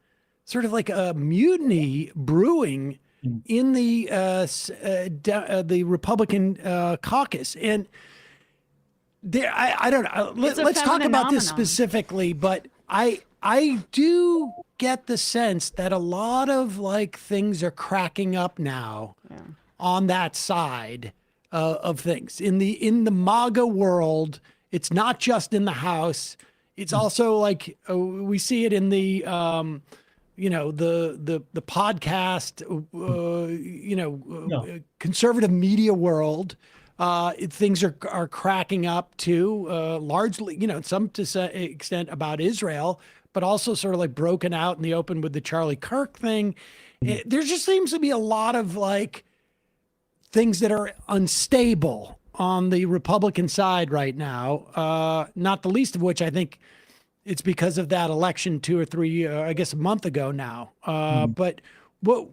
sort of like a mutiny brewing in the Republican caucus. And there, I don't know. Let's talk about this specifically. But I do get the sense that a lot of like things are cracking up now on that side of things in the MAGA world. It's not just in the House. It's also like we see it in the, the podcast, conservative media world. Things are cracking up too, largely, some to some extent about Israel, but also sort of like broken out in the open with the Charlie Kirk thing. There just seems to be a lot of like things that are unstable on the Republican side right now, not the least of which I think it's because of that election 2 or 3, I guess a month ago now. But what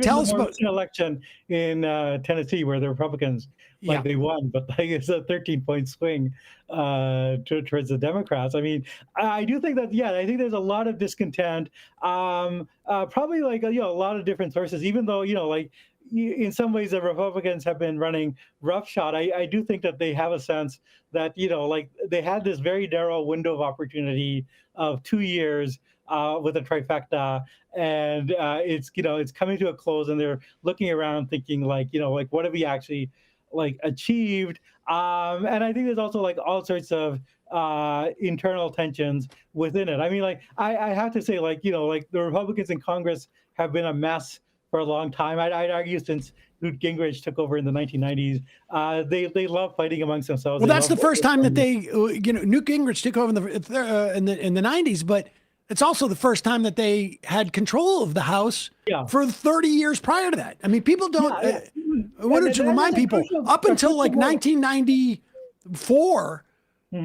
tell us about an election in Tennessee where the Republicans they won, but like it's a 13-point swing towards the Democrats. I mean, I do think that I think there's a lot of discontent. Probably like a lot of different sources, even though in some ways the Republicans have been running roughshod. I do think that they have a sense that, they had this very narrow window of opportunity of 2 years with a trifecta, and it's coming to a close, and they're looking around thinking what have we actually achieved? And I think there's also all sorts of internal tensions within it. I mean, I have to say, the Republicans in Congress have been a mess for a long time. I'd argue since Newt Gingrich took over in the 1990s, they love fighting amongst themselves. Well, that's the first time that they, Newt Gingrich took over in the 90s, but it's also the first time that they had control of the House for 30 years prior to that. I mean, people don't. I wanted to remind people, up until 1994,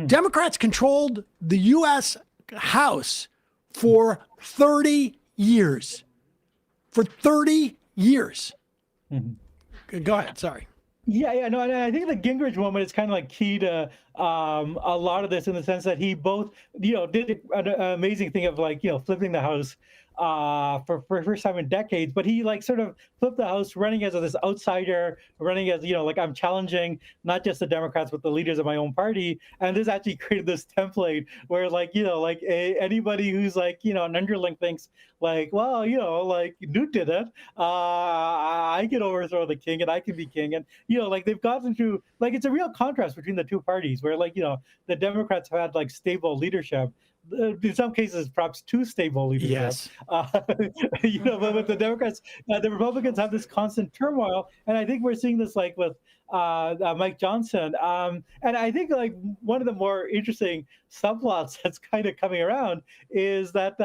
Democrats controlled the U.S. House for 30 years. For 30 years. Go ahead. Sorry. No, and I think the Gingrich moment is kind of key to a lot of this, in the sense that he both, did an amazing thing of flipping the House for first time in decades, but he sort of flipped the House, running as this outsider, running as I'm challenging not just the Democrats but the leaders of my own party, and this actually created this template where anybody who's an underling thinks Newt did it, I can overthrow the king and I can be king, and they've gotten to it's a real contrast between the two parties where the Democrats have had stable leadership. In some cases, perhaps too stable leadership. Yes. But the Democrats, the Republicans have this constant turmoil, and I think we're seeing this with Mike Johnson. And I think one of the more interesting subplots that's kind of coming around is that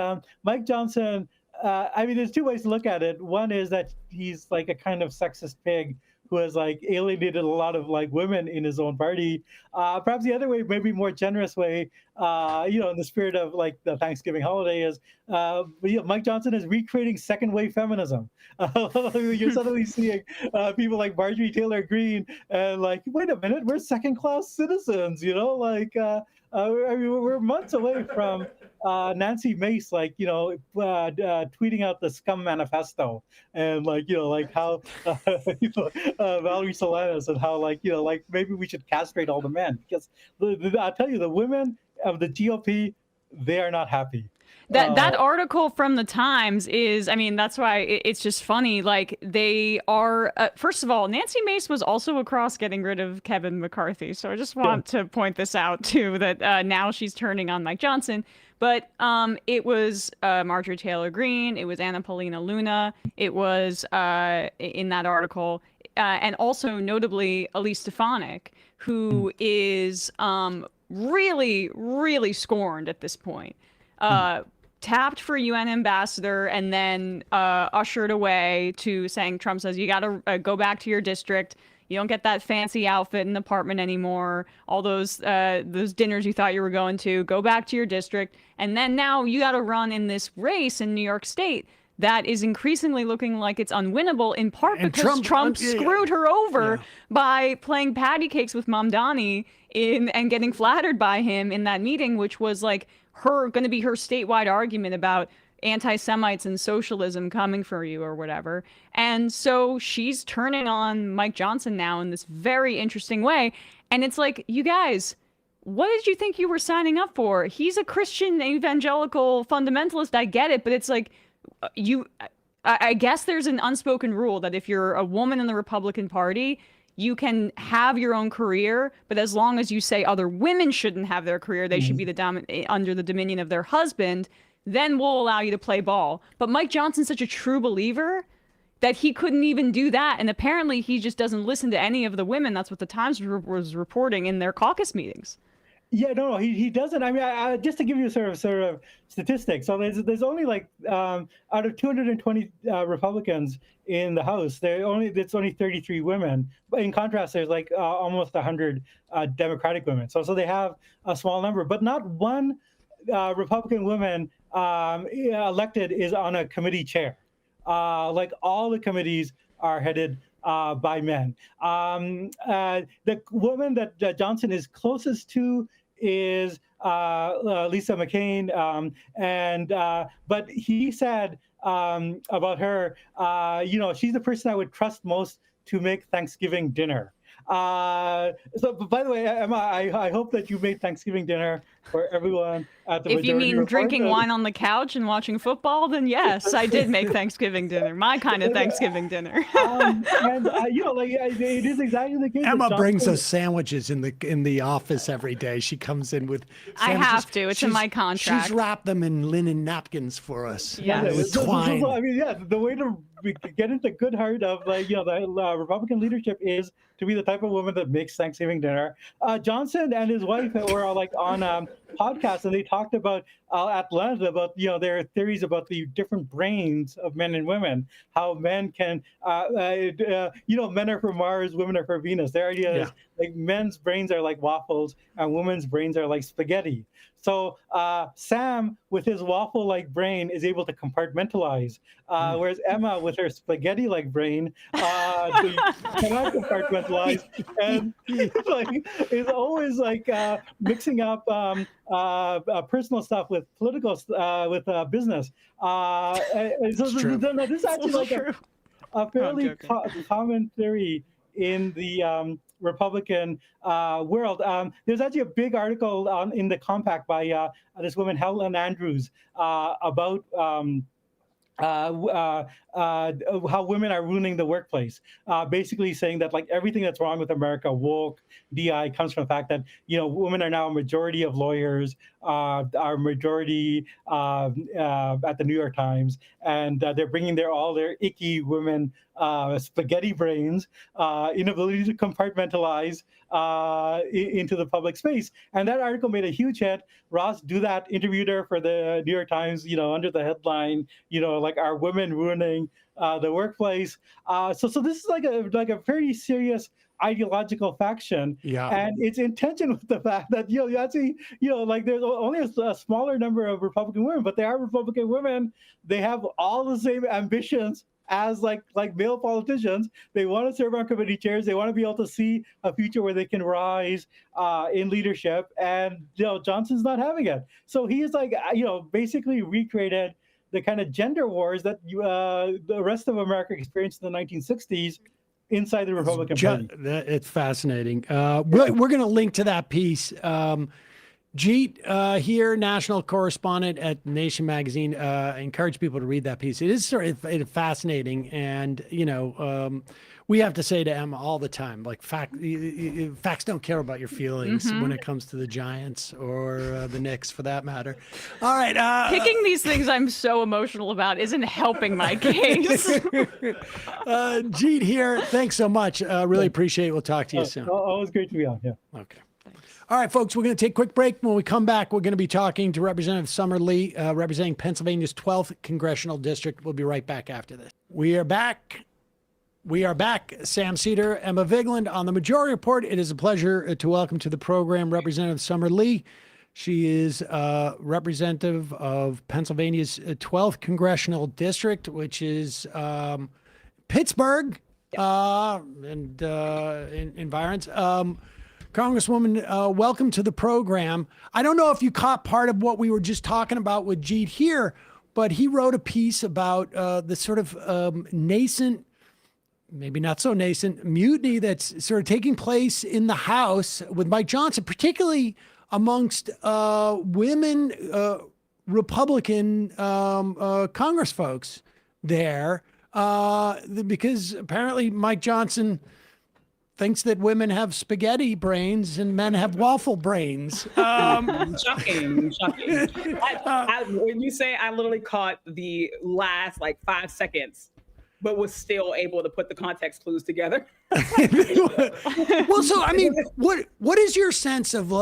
Mike Johnson. I mean, there's two ways to look at it. One is that he's a kind of sexist pig who has like alienated a lot of like women in his own party. Perhaps the other way, maybe more generous way, in the spirit of like the Thanksgiving holiday, is Mike Johnson is recreating second wave feminism. You're suddenly seeing people like Marjorie Taylor Greene and like, wait a minute, we're second class citizens, I mean, we're months away from Nancy Mace, tweeting out the scum manifesto, and how Valerie Solanas, and how maybe we should castrate all the men, because I tell you, the women of the GOP, they are not happy. That article from the Times is, I mean, that's why it's just funny. Like, they are, first of all, Nancy Mace was also across getting rid of Kevin McCarthy. So I just want to point this out, too, that now she's turning on Mike Johnson. But it was Marjorie Taylor Greene. It was Anna Paulina Luna. It was in that article. And also, notably, Elise Stefanik, who is really, really scorned at this point. Tapped for UN ambassador and then ushered away to saying, Trump says, you got to go back to your district. You don't get that fancy outfit and apartment anymore. All those dinners you thought you were going to, go back to your district. And then now you got to run in this race in New York State that is increasingly looking like it's unwinnable, in part because Trump screwed her over by playing patty cakes with Mamdani and getting flattered by him in that meeting, which was like going to be her statewide argument about anti-Semites and socialism coming for you or whatever. And so she's turning on Mike Johnson now in this very interesting way. And it's like, you guys, what did you think you were signing up for? He's a Christian evangelical fundamentalist. I get it. But it's like, I guess there's an unspoken rule that if you're a woman in the Republican Party, you can have your own career, but as long as you say other women shouldn't have their career, they should be under the dominion of their husband, then we'll allow you to play ball. But Mike Johnson's such a true believer that he couldn't even do that. And apparently he just doesn't listen to any of the women. That's what the Times was reporting in their caucus meetings. Yeah, no, he doesn't. I mean, just to give you sort of statistics. So there's only like out of 220 Republicans in the House, it's only 33 women. But in contrast, there's like almost 100 Democratic women. So they have a small number, but not one Republican woman elected is on a committee chair. Like all the committees are headed by men. The woman that Johnson is closest to is Lisa McCain, but he said about her, she's the person I would trust most to make Thanksgiving dinner. So, by the way, Emma, I hope that you made Thanksgiving dinner for everyone at the If you mean drinking wine on the couch and watching football, then yes, I did make Thanksgiving dinner. My kind of Thanksgiving dinner. It is exactly the case. Emma brings us sandwiches in the office every day. She comes in with sandwiches. I have to. It's in my contract. She's wrapped them in linen napkins for us. Yes. With twine. I mean, the way to get into the good heart of the Republican leadership is to be the type of woman that makes Thanksgiving dinner. Johnson and his wife were on podcasts, and they talked about at length about their theories about the different brains of men and women. How men can, men are for Mars, women are for Venus. Their idea is like men's brains are like waffles, and women's brains are like spaghetti. So Sam, with his waffle-like brain, is able to compartmentalize, whereas Emma, with her spaghetti-like brain, cannot compartmentalize, and is always mixing up personal stuff with political, with business. So this is actually like a fairly common theory in the Republican world. There's actually a big article in the Compact by this woman, Helen Andrews, about how women are ruining the workplace, basically saying that like everything that's wrong with America, woke, DI, comes from the fact that women are now a majority of lawyers, are majority at the New York Times, and they're bringing all their icky women spaghetti brains, inability to compartmentalize into the public space. And that article made a huge hit. Ross Douthat interviewed her for the New York Times, under the headline, like, "Are women ruining the workplace?" So this is like a pretty serious ideological faction, and it's in tension with the fact that you actually like there's only a smaller number of Republican women, but they are Republican women. They have all the same ambitions as like male politicians. They want to serve on committee chairs. They want to be able to see a future where they can rise in leadership, and Johnson's not having it. So he is basically recreated the kind of gender wars that the rest of America experienced in the 1960s inside the Republican Party. It's fascinating. We're going to link to that piece. Jeet Heer, national correspondent at Nation magazine. I encourage people to read that piece. It is sort of fascinating, and we have to say to Emma all the time, like, facts don't care about your feelings when it comes to the Giants or the Knicks, for that matter. All right, picking these things I'm so emotional about isn't helping my case. Jeet Heer, thanks so much. Really appreciate it. We'll talk to you soon. Always great to be on. Yeah. Okay. All right, folks, we're going to take a quick break. When we come back, we're going to be talking to Representative Summer Lee, representing Pennsylvania's 12th congressional district. We'll be right back after this. We are back. Sam Seder, Emma Vigeland on the Majority Report. It is a pleasure to welcome to the program Representative Summer Lee. She is representative of Pennsylvania's 12th congressional district, which is Pittsburgh and environs. Congresswoman, welcome to the program. I don't know if you caught part of what we were just talking about with Jeet Heer, but he wrote a piece about the sort of nascent, maybe not so nascent, mutiny that's sort of taking place in the House with Mike Johnson, particularly amongst women Republican Congress folks there, because apparently Mike Johnson thinks that women have spaghetti brains and men have waffle brains. Shocking. When you say, I literally caught the last 5 seconds, but was still able to put the context clues together. Well, so I mean, what is your sense of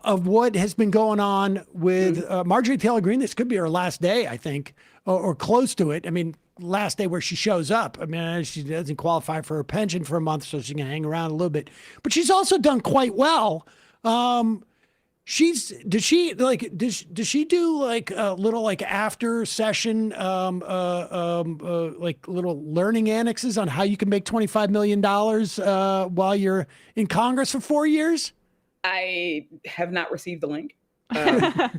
of what has been going on with Marjorie Taylor Greene? This could be her last day, I think, or close to it. I mean, last day where she shows up. I mean, she doesn't qualify for her pension for a month, so she can hang around a little bit. But she's also done quite well. Does she do a little after session little learning annexes on how you can make $25 million while you're in Congress for 4 years? I have not received the link. But I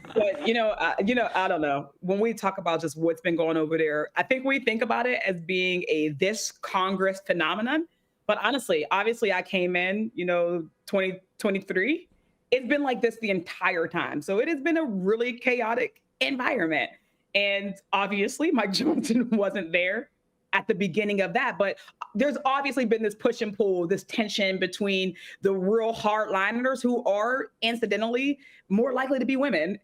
don't know. When we talk about just what's been going over there, I think we think about it as being this Congress phenomenon. But honestly, obviously, I came in, 2023. It's been like this the entire time. So it has been a really chaotic environment. And obviously, Mike Johnson wasn't there at the beginning of that. But there's obviously been this push and pull, this tension between the real hardliners who are incidentally more likely to be women,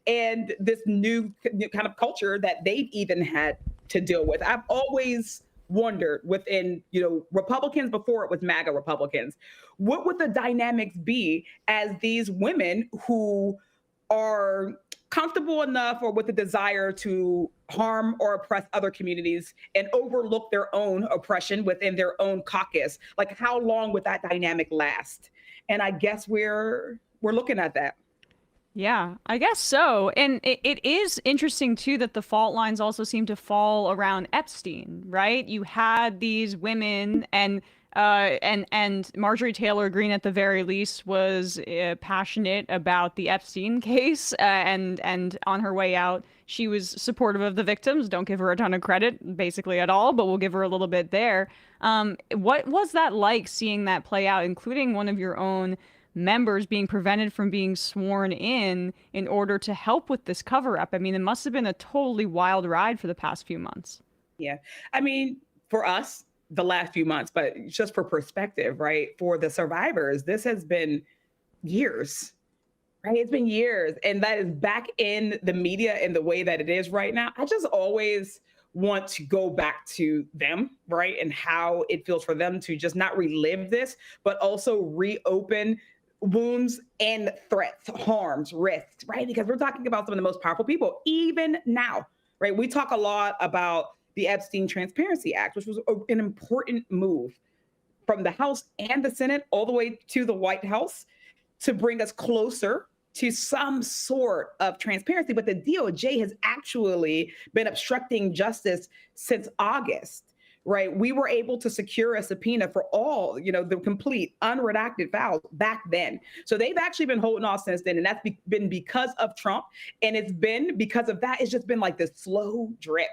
and this new kind of culture that they've even had to deal with. I've always wondered within, Republicans before it was MAGA Republicans, what would the dynamics be as these women who are comfortable enough or with the desire to harm or oppress other communities and overlook their own oppression within their own caucus? Like, how long would that dynamic last? And I guess we're looking at that. Yeah, I guess so. And it is interesting, too, that the fault lines also seem to fall around Epstein, right? You had these women and Marjorie Taylor Greene, at the very least, was passionate about the Epstein case. And on her way out, she was supportive of the victims. Don't give her a ton of credit, basically at all, but we'll give her a little bit there. What was that like, seeing that play out, including one of your own members being prevented from being sworn in order to help with this cover-up? I mean, it must have been a totally wild ride for the past few months. Yeah. I mean, for us, the last few months, but just for perspective, right? For the survivors, this has been years, right? It's been years. And that is back in the media in the way that it is right now. I just always want to go back to them, right? And how it feels for them to just not relive this, but also reopen wounds and threats, harms, risks, right? Because we're talking about some of the most powerful people, even now, right? We talk a lot about the Epstein Transparency Act, which was an important move from the House and the Senate all the way to the White House to bring us closer to some sort of transparency. But the DOJ has actually been obstructing justice since August, right? We were able to secure a subpoena for all, the complete unredacted files back then. So they've actually been holding off since then. And that's been because of Trump. And it's been because of that. It's just been like this slow drip.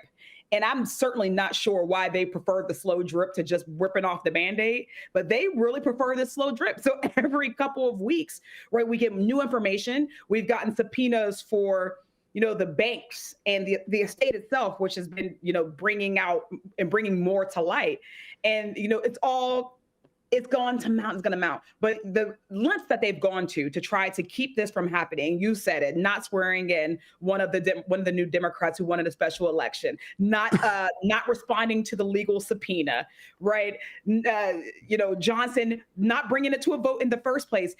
And I'm certainly not sure why they prefer the slow drip to just ripping off the Band-Aid, but they really prefer the slow drip. So every couple of weeks, right, we get new information. We've gotten subpoenas for, the banks and the estate itself, which has been, bringing out and bringing more to light. And, it's gone to mount, it's going to mount. But the lengths that they've gone to try to keep this from happening, you said it, not swearing in one of the new Democrats who wanted a special election, not responding to the legal subpoena, right? Johnson not bringing it to a vote in the first place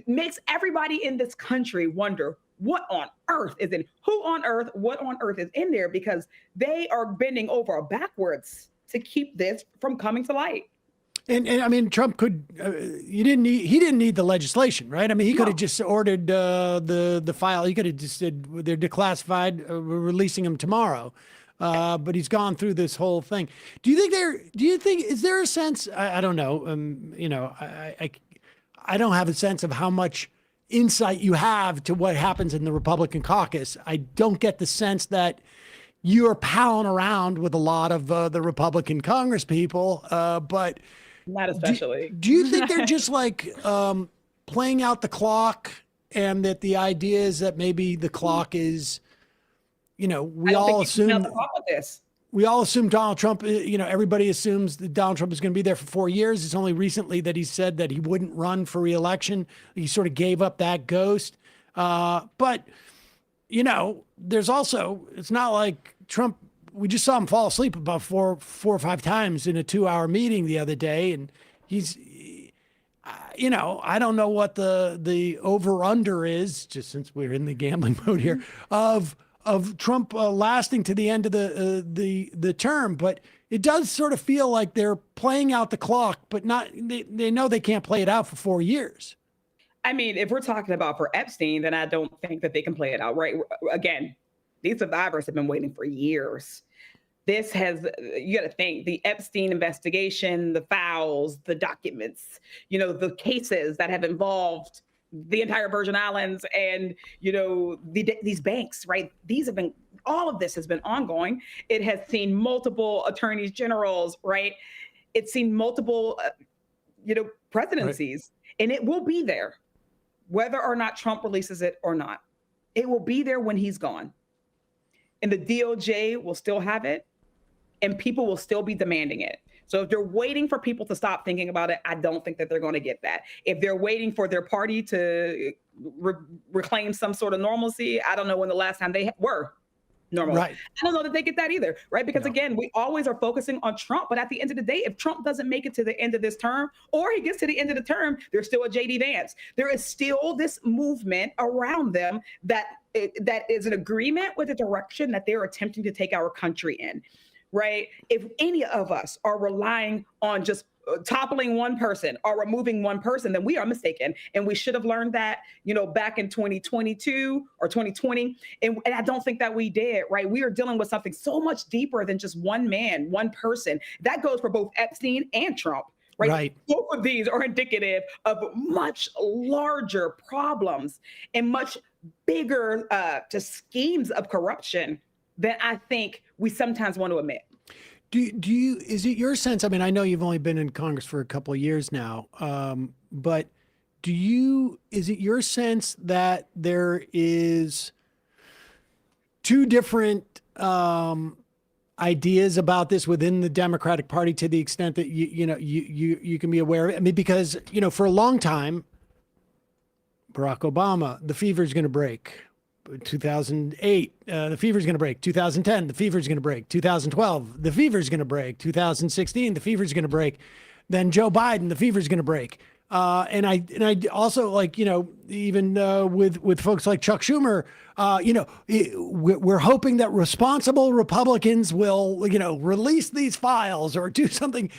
makes everybody in this country wonder what on earth is what on earth is in there, because they are bending over backwards to keep this from coming to light. And I mean, Trump could, he didn't need the legislation, right? I mean, he could have just ordered the file. He could have just said they're declassified, we're releasing them tomorrow. But he's gone through this whole thing. Is there a sense, I don't know, I don't have a sense of how much insight you have to what happens in the Republican caucus. I don't get the sense that you're palling around with a lot of the Republican Congress people, but not especially. Do you think they're just like playing out the clock, and that the idea is that maybe the clock is, we all assume Donald Trump, everybody assumes that Donald Trump is going to be there for 4 years. It's only recently that he said that he wouldn't run for re-election. He sort of gave up that ghost. But, there's also, it's not like Trump, we just saw him fall asleep about four or five times in a 2-hour meeting the other day. And he's, I don't know what the over under is, just since we're in the gambling mode here, of Trump lasting to the end of the term. But it does sort of feel like they're playing out the clock, but they know they can't play it out for 4 years. I mean, if we're talking about for Epstein, then I don't think that they can play it out, right? Again, these survivors have been waiting for years. You got to think, the Epstein investigation, the files, the documents, the cases that have involved the entire Virgin Islands and, these banks, right? All of this has been ongoing. It has seen multiple attorneys generals, right? It's seen multiple, presidencies, right. And it will be there, whether or not Trump releases it or not. It will be there when he's gone. And the DOJ will still have it, and people will still be demanding it. So if they're waiting for people to stop thinking about it, I don't think that they're going to get that. If they're waiting for their party to reclaim some sort of normalcy, I don't know when the last time they were normal. Right. I don't know that they get that either, right? Because again, we always are focusing on Trump, but at the end of the day, if Trump doesn't make it to the end of this term, or he gets to the end of the term, there's still a JD Vance. There is still this movement around them that is an agreement with the direction that they're attempting to take our country in. Right? If any of us are relying on just toppling one person or removing one person, then we are mistaken. And we should have learned that, back in 2022 or 2020. And I don't think that we did, right? We are dealing with something so much deeper than just one man, one person. That goes for both Epstein and Trump. Right? Both of these are indicative of much larger problems and much bigger schemes of corruption that I think we sometimes want to admit. Is it your sense, I mean, I know you've only been in Congress for a couple of years now, but is it your sense that there is two different ideas about this within the Democratic Party, to the extent that you can be aware of it? I mean, because, for a long time, Barack Obama, the fever is going to break. 2008, the fever's going to break. 2010, the fever's going to break. 2012, the fever's going to break. 2016, the fever's going to break. Then Joe Biden, the fever's going to break. And I also, like, you know, even with folks like Chuck Schumer, you know, we're hoping that responsible Republicans will, you know, release these files or do something.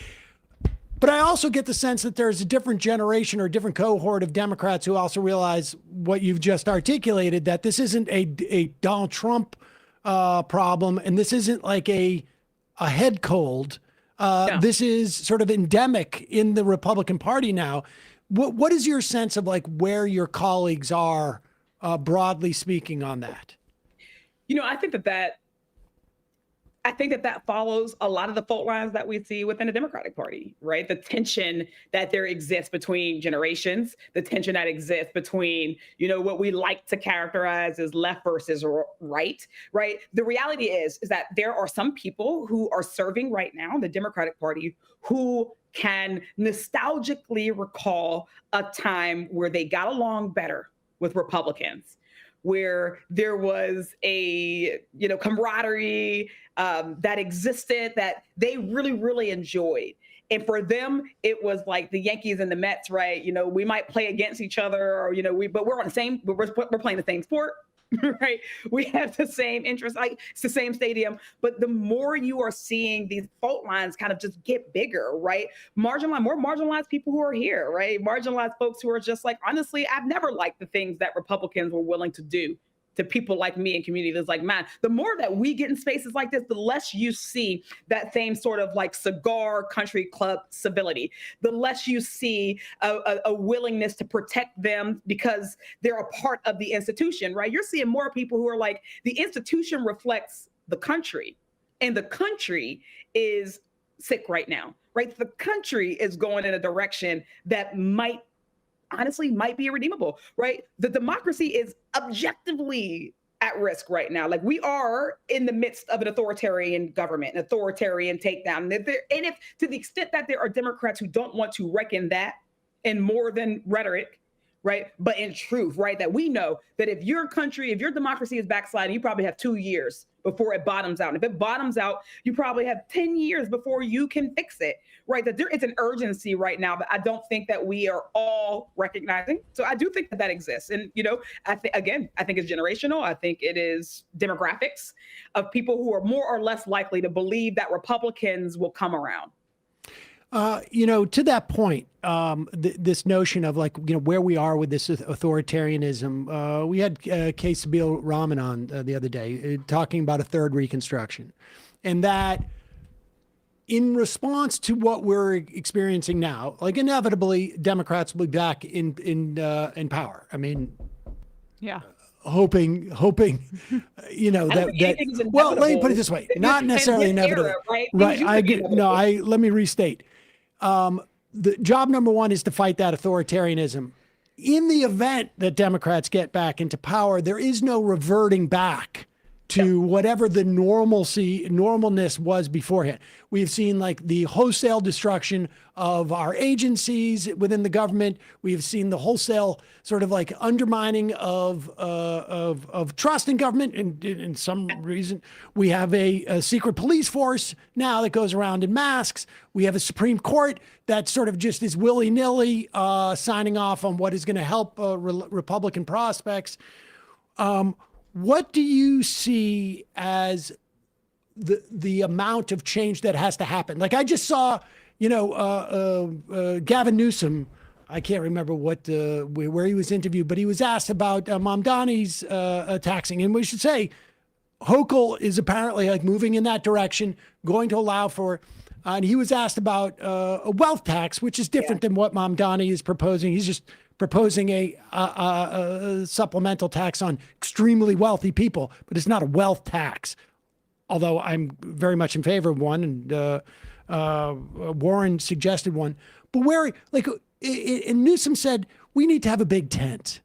But I also get the sense that there's a different generation or a different cohort of Democrats who also realize what you've just articulated, that this isn't a Donald Trump problem, and this isn't like a head cold. This is sort of endemic in the Republican Party now. What is your sense of like where your colleagues are, broadly speaking, on that? You know, I think that follows a lot of the fault lines that we see within the Democratic Party, right? The tension that there exists between generations, the tension that exists between, you know, what we like to characterize as left versus right, right? The reality is that there are some people who are serving right now in the Democratic Party who can nostalgically recall a time where they got along better with Republicans, where there was a, you know, camaraderie that existed that they really, really enjoyed. And for them, it was like the Yankees and the Mets, right? You know, we might play against each other, or, you know, but we're on the same, we're playing the same sport, right? We have the same interests, like it's the same stadium. But the more you are seeing these fault lines kind of just get bigger, right? More marginalized people who are here, right? Marginalized folks who are just like, honestly, I've never liked the things that Republicans were willing to do to people like me in communities like mine. The more that we get in spaces like this, the less you see that same sort of like cigar country club civility, the less you see a willingness to protect them because they're a part of the institution, right? You're seeing more people who are like, the institution reflects the country, and the country is sick right now, right? The country is going in a direction that honestly might be irredeemable, right? The democracy is objectively at risk right now. Like, we are in the midst of an authoritarian government, an authoritarian takedown. And if to the extent that there are Democrats who don't want to reckon that in more than rhetoric, right, but in truth, right, that we know that if your democracy is backsliding, you probably have 2 years before it bottoms out. And if it bottoms out, you probably have 10 years before you can fix it, right? That there is an urgency right now that I don't think that we are all recognizing. So I do think that exists. And, you know, I think it's generational. I think it is demographics of people who are more or less likely to believe that Republicans will come around. You know, to that point, this notion of like, you know, where we are with this authoritarianism, we had K. Sabeel Rahman on the other day talking about a third Reconstruction, and that in response to what we're experiencing now, like inevitably Democrats will be back in power. I mean, yeah. Hoping, you know, well, let me put it this way, not necessarily inevitable, right? Let me restate. The job number one is to fight that authoritarianism. In the event that Democrats get back into power, there is no reverting back to whatever the normalness was beforehand. We've seen like the wholesale destruction of our agencies within the government. We've seen the wholesale sort of like undermining of trust in government. And in some reason, we have a secret police force now that goes around in masks. We have a Supreme Court that sort of just is willy-nilly signing off on what is going to help Republican prospects. What do you see as the amount of change that has to happen? Like I just saw, you know, Gavin Newsom. I can't remember where he was interviewed, but he was asked about Mamdani's taxing, and we should say, Hochul is apparently like moving in that direction, going to allow for. And he was asked about a wealth tax, which is different than what Mamdani is proposing. He's just proposing a supplemental tax on extremely wealthy people, but it's not a wealth tax. Although I'm very much in favor of one, and Warren suggested one. But where, like, and Newsom said, we need to have a big tent.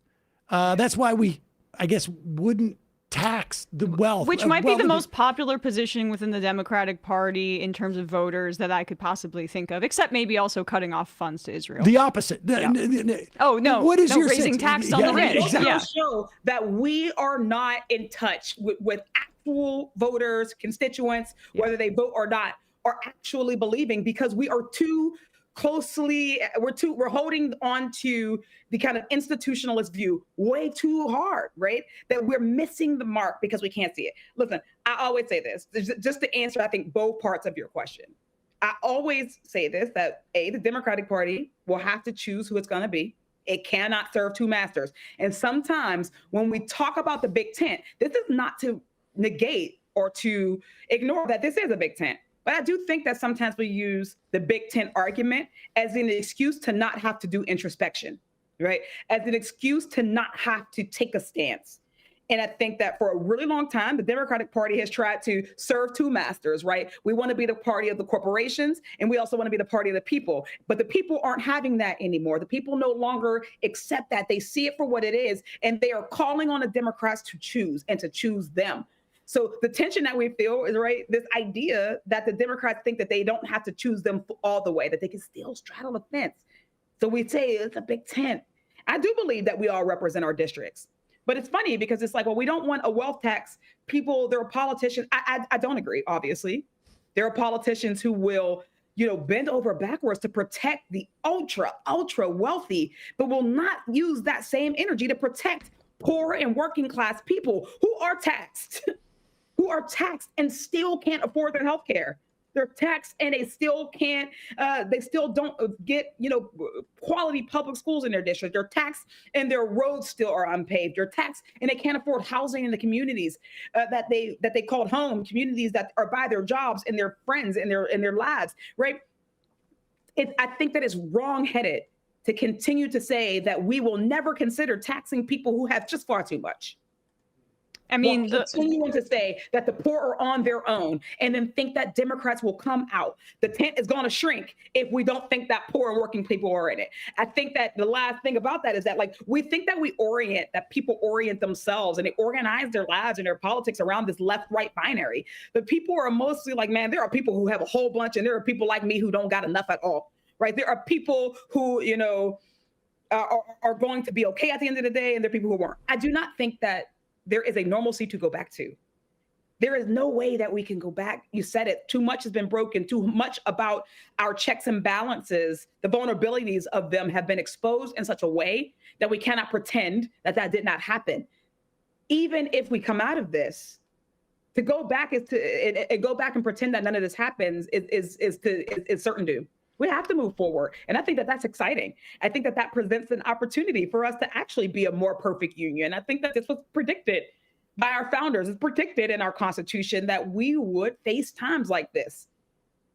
That's why we, I guess, wouldn't tax the wealth. Which might be the most popular position within the Democratic Party in terms of voters that I could possibly think of, except maybe also cutting off funds to Israel. The opposite. Oh, no. What is your raising sense? tax on the rich. Exactly. Show that we are not in touch with actual voters, constituents, whether they vote or not, are actually believing, because we are too closely, we're holding on to the kind of institutionalist view way too hard, right? That we're missing the mark because we can't see it. Listen, I always say this, just to answer, I think, both parts of your question. I always say this, that the Democratic Party will have to choose who it's going to be. It cannot serve two masters. And sometimes when we talk about the big tent, this is not to negate or to ignore that this is a big tent. But I do think that sometimes we use the big tent argument as an excuse to not have to do introspection, right? As an excuse to not have to take a stance. And I think that for a really long time, the Democratic Party has tried to serve two masters, right? We want to be the party of the corporations, and we also want to be the party of the people. But the people aren't having that anymore. The people no longer accept that. They see it for what it is, and they are calling on the Democrats to choose and to choose them. So the tension that we feel is, right, this idea that the Democrats think that they don't have to choose them all the way, that they can still straddle the fence. So we say it's a big tent. I do believe that we all represent our districts. But it's funny because it's like, well, we don't want a wealth tax. People, there are politicians. I don't agree, obviously. There are politicians who will, bend over backwards to protect the ultra wealthy, but will not use that same energy to protect poor and working class people who are taxed, and still can't afford their health care. They're taxed and they still can't, they still don't get, quality public schools in their district. They're taxed and their roads still are unpaved. They're taxed and they can't afford housing in the communities that they called home, communities that are by their jobs and their friends and their lives, right? I think that it's wrong-headed to continue to say that we will never consider taxing people who have just far too much. I mean, continuing to say that the poor are on their own and then think that Democrats will come out. The tent is going to shrink if we don't think that poor and working people are in it. I think that the last thing about that is that, we think that people orient themselves and they organize their lives and their politics around this left-right binary. But people are mostly like, man, there are people who have a whole bunch and there are people like me who don't got enough at all, right? There are people who, are going to be okay at the end of the day, and there are people who weren't. I do not think that there is a normalcy to go back to. There is no way that we can go back. You said it, too much has been broken, too much about our checks and balances, the vulnerabilities of them have been exposed in such a way that we cannot pretend that did not happen. Even if we come out of this, to go back and pretend that none of this happens is certain doom. We have to move forward. And I think that that's exciting. I think that presents an opportunity for us to actually be a more perfect union. I think that this was predicted by our founders. It's predicted in our Constitution that we would face times like this.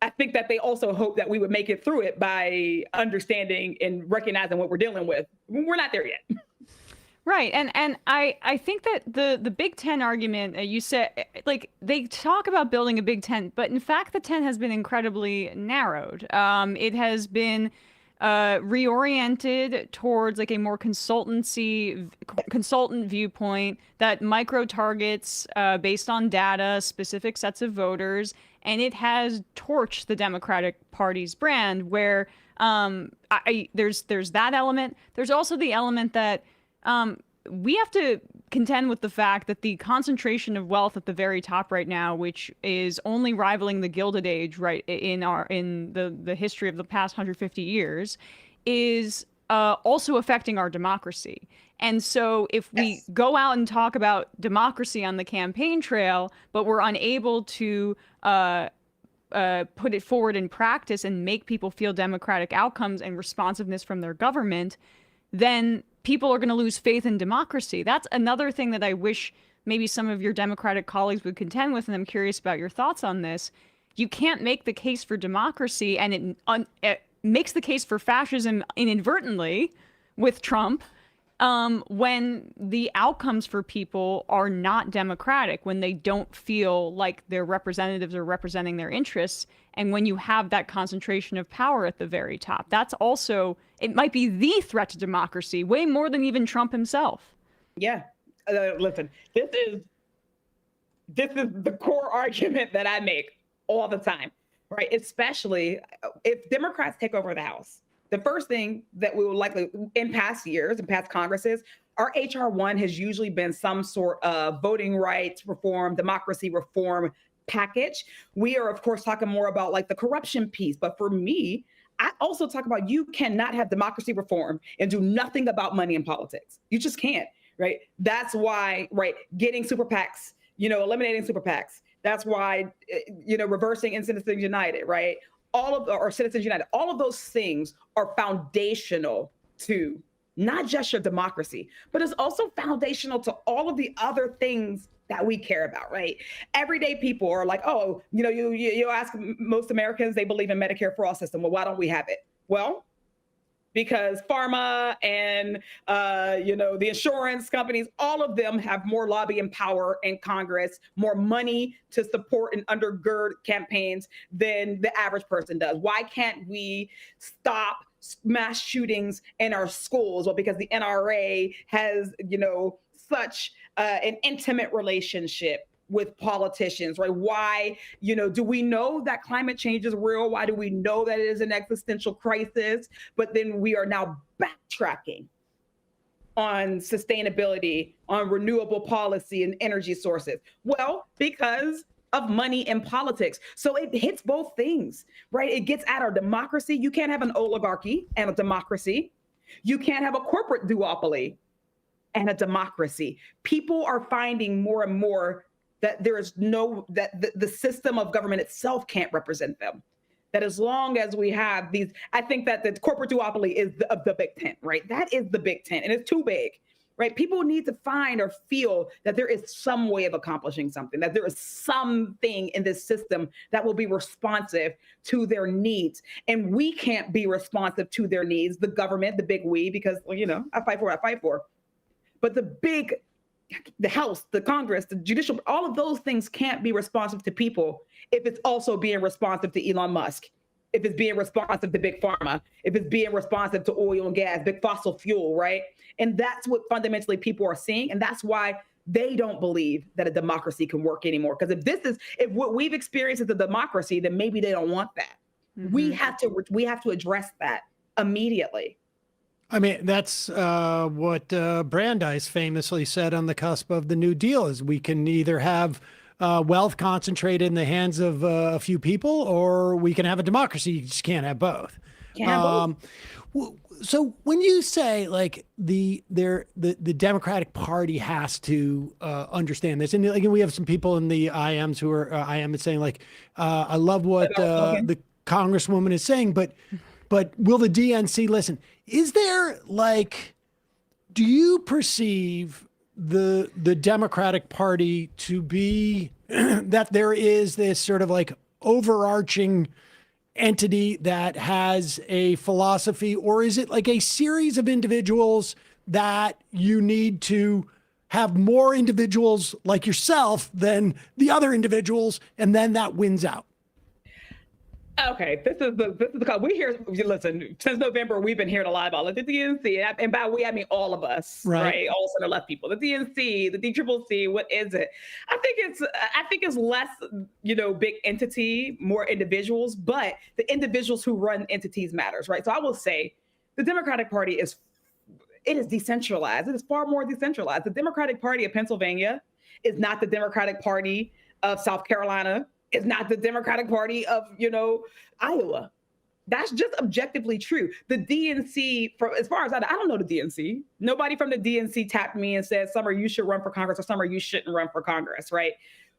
I think that they also hope that we would make it through it by understanding and recognizing what we're dealing with. We're not there yet. Right. And I think that the Big Tent argument, you said, they talk about building a Big Tent, but in fact, the tent has been incredibly narrowed. It has been reoriented towards a more consultant viewpoint that micro targets based on data, specific sets of voters, and it has torched the Democratic Party's brand where there's that element. There's also the element that we have to contend with the fact that the concentration of wealth at the very top right now, which is only rivaling the Gilded Age, right, in the history of the past 150 years, is also affecting our democracy. And so if we go out and talk about democracy on the campaign trail, but we're unable to put it forward in practice and make people feel democratic outcomes and responsiveness from their government, then people are going to lose faith in democracy. That's another thing that I wish maybe some of your Democratic colleagues would contend with, and I'm curious about your thoughts on this. You can't make the case for democracy, and it makes the case for fascism inadvertently with Trump when the outcomes for people are not democratic, when they don't feel like their representatives are representing their interests, and when you have that concentration of power at the very top. That's also, it might be the threat to democracy, way more than even Trump himself. Yeah. Listen, this is this is the core argument that I make all the time, right? Especially if Democrats take over the House. The first thing that we will likely, in past years, in past Congresses, our HR 1 has usually been some sort of voting rights reform, democracy reform package. We are, of course, talking more about like the corruption piece. But for me, I also talk about you cannot have democracy reform and do nothing about money in politics. You just can't, right? That's why, right, getting super PACs, eliminating super PACs. That's why, reversing Citizens United, right? Or Citizens United, all of those things are foundational to not just your democracy, but it's also foundational to all of the other things that we care about, right? Everyday people are like, oh, you ask most Americans, they believe in Medicare for all system. Well, why don't we have it? Well, because pharma and, the insurance companies, all of them have more lobbying power in Congress, more money to support and undergird campaigns than the average person does. Why can't we stop mass shootings in our schools? Well, because the NRA has, such an intimate relationship with politicians, right? Why, do we know that climate change is real? Why do we know that it is an existential crisis? But then we are now backtracking on sustainability, on renewable policy and energy sources. Well, because of money in politics. So it hits both things, right? It gets at our democracy. You can't have an oligarchy and a democracy. You can't have a corporate duopoly and a democracy. People are finding more and more that the system of government itself can't represent them. That as long as we have these, I think that the corporate duopoly is the big tent, right? That is the big tent, and it's too big, right? People need to find or feel that there is some way of accomplishing something, that there is something in this system that will be responsive to their needs. And we can't be responsive to their needs, the government, the big we, because, I fight for what I fight for. But the House, the Congress, the judicial, all of those things can't be responsive to people if it's also being responsive to Elon Musk, if it's being responsive to big pharma, if it's being responsive to oil and gas, big fossil fuel, right? And that's what fundamentally people are seeing. And that's why they don't believe that a democracy can work anymore. Because if what we've experienced is a democracy, then maybe they don't want that. Mm-hmm. We have to address that immediately. I mean, that's what Brandeis famously said on the cusp of the New Deal, is we can either have wealth concentrated in the hands of a few people, or we can have a democracy. You just can't have both. Can't have both. So when you say like the Democratic Party has to understand this, and like we have some people in the IMs who are IM is saying like, I love what the Congresswoman is saying, but will the DNC listen? Is there do you perceive the Democratic Party to be that there is this sort of like overarching entity that has a philosophy, or is it like a series of individuals that you need to have more individuals like yourself than the other individuals, and then that wins out? Okay, this is the we hear. Listen, since November, we've been hearing a lot about the DNC, and by we I mean all of us, right? All center left people. The DNC, the DCCC. What is it? I think it's less, big entity, more individuals, but the individuals who run entities matters, right? So I will say, the Democratic Party is decentralized. It is far more decentralized. The Democratic Party of Pennsylvania is not the Democratic Party of South Carolina. It's not the Democratic Party of, Iowa. That's just objectively true. The DNC, as far as I don't know the DNC. Nobody from the DNC tapped me and said, Summer, you should run for Congress, or Summer, you shouldn't run for Congress, right?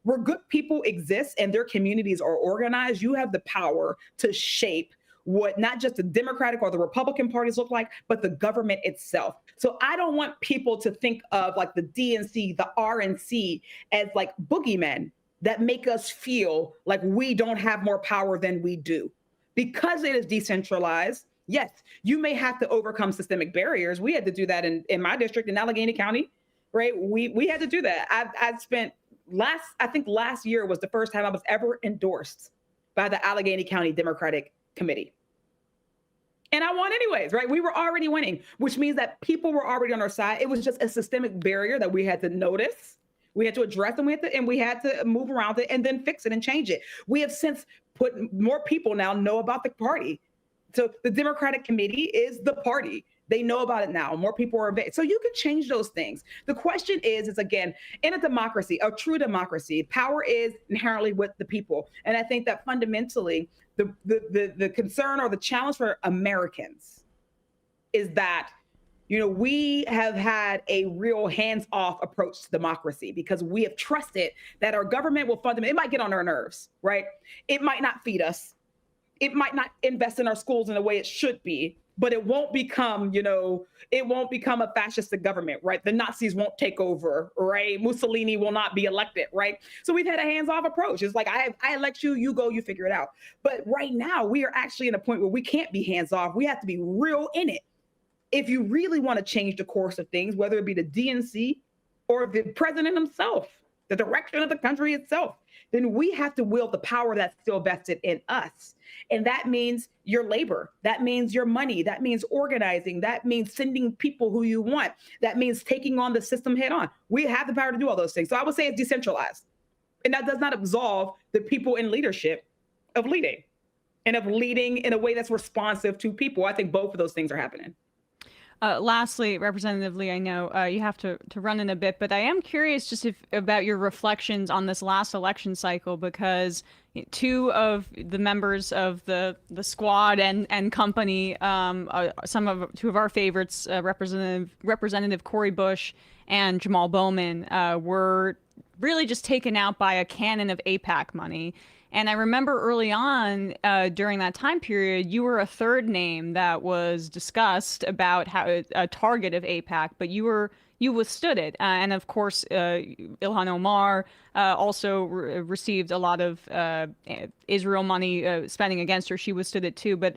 Where good people exist and their communities are organized, you have the power to shape what not just the Democratic or the Republican parties look like, but the government itself. So I don't want people to think of like the DNC, the RNC as like boogeymen that make us feel like we don't have more power than we do. Because it is decentralized, yes, you may have to overcome systemic barriers. We had to do that in my district in Allegheny County, right? We had to do that. I spent last year was the first time I was ever endorsed by the Allegheny County Democratic Committee. And I won anyways, right? We were already winning, which means that people were already on our side. It was just a systemic barrier that we had to notice. We had to address them, and we had to move around it and then fix it and change it. We have since put more people now know about the party. So the Democratic Committee is the party. They know about it now. More people are so you can change those things. The question is again, in a democracy, a true democracy, power is inherently with the people. And I think that fundamentally the concern or the challenge for Americans is that, we have had a real hands-off approach to democracy because we have trusted that our government will fundamentally, it might get on our nerves, right? It might not feed us. It might not invest in our schools in a way it should be, but it won't become, it won't become a fascist government, right? The Nazis won't take over, right? Mussolini will not be elected, right? So we've had a hands-off approach. It's like, I elect you, you go, you figure it out. But right now, we are actually in a point where we can't be hands-off. We have to be real in it. If you really want to change the course of things, whether it be the DNC or the president himself, the direction of the country itself, then we have to wield the power that's still vested in us. And that means your labor. That means your money. That means organizing. That means sending people who you want. That means taking on the system head on. We have the power to do all those things. So I would say it's decentralized. And that does not absolve the people in leadership of leading and of leading in a way that's responsive to people. I think both of those things are happening. Lastly, Representative Lee, I know you have to run in a bit, but I am curious just about your reflections on this last election cycle, because two of the members of the squad and company, two of our favorites, Representative Cori Bush and Jamal Bowman, were really just taken out by a cannon of AIPAC money. And I remember early on during that time period, you were a third name that was discussed about how a target of AIPAC, but you withstood it. And of course, Ilhan Omar also received a lot of Israel money spending against her. She withstood it too. But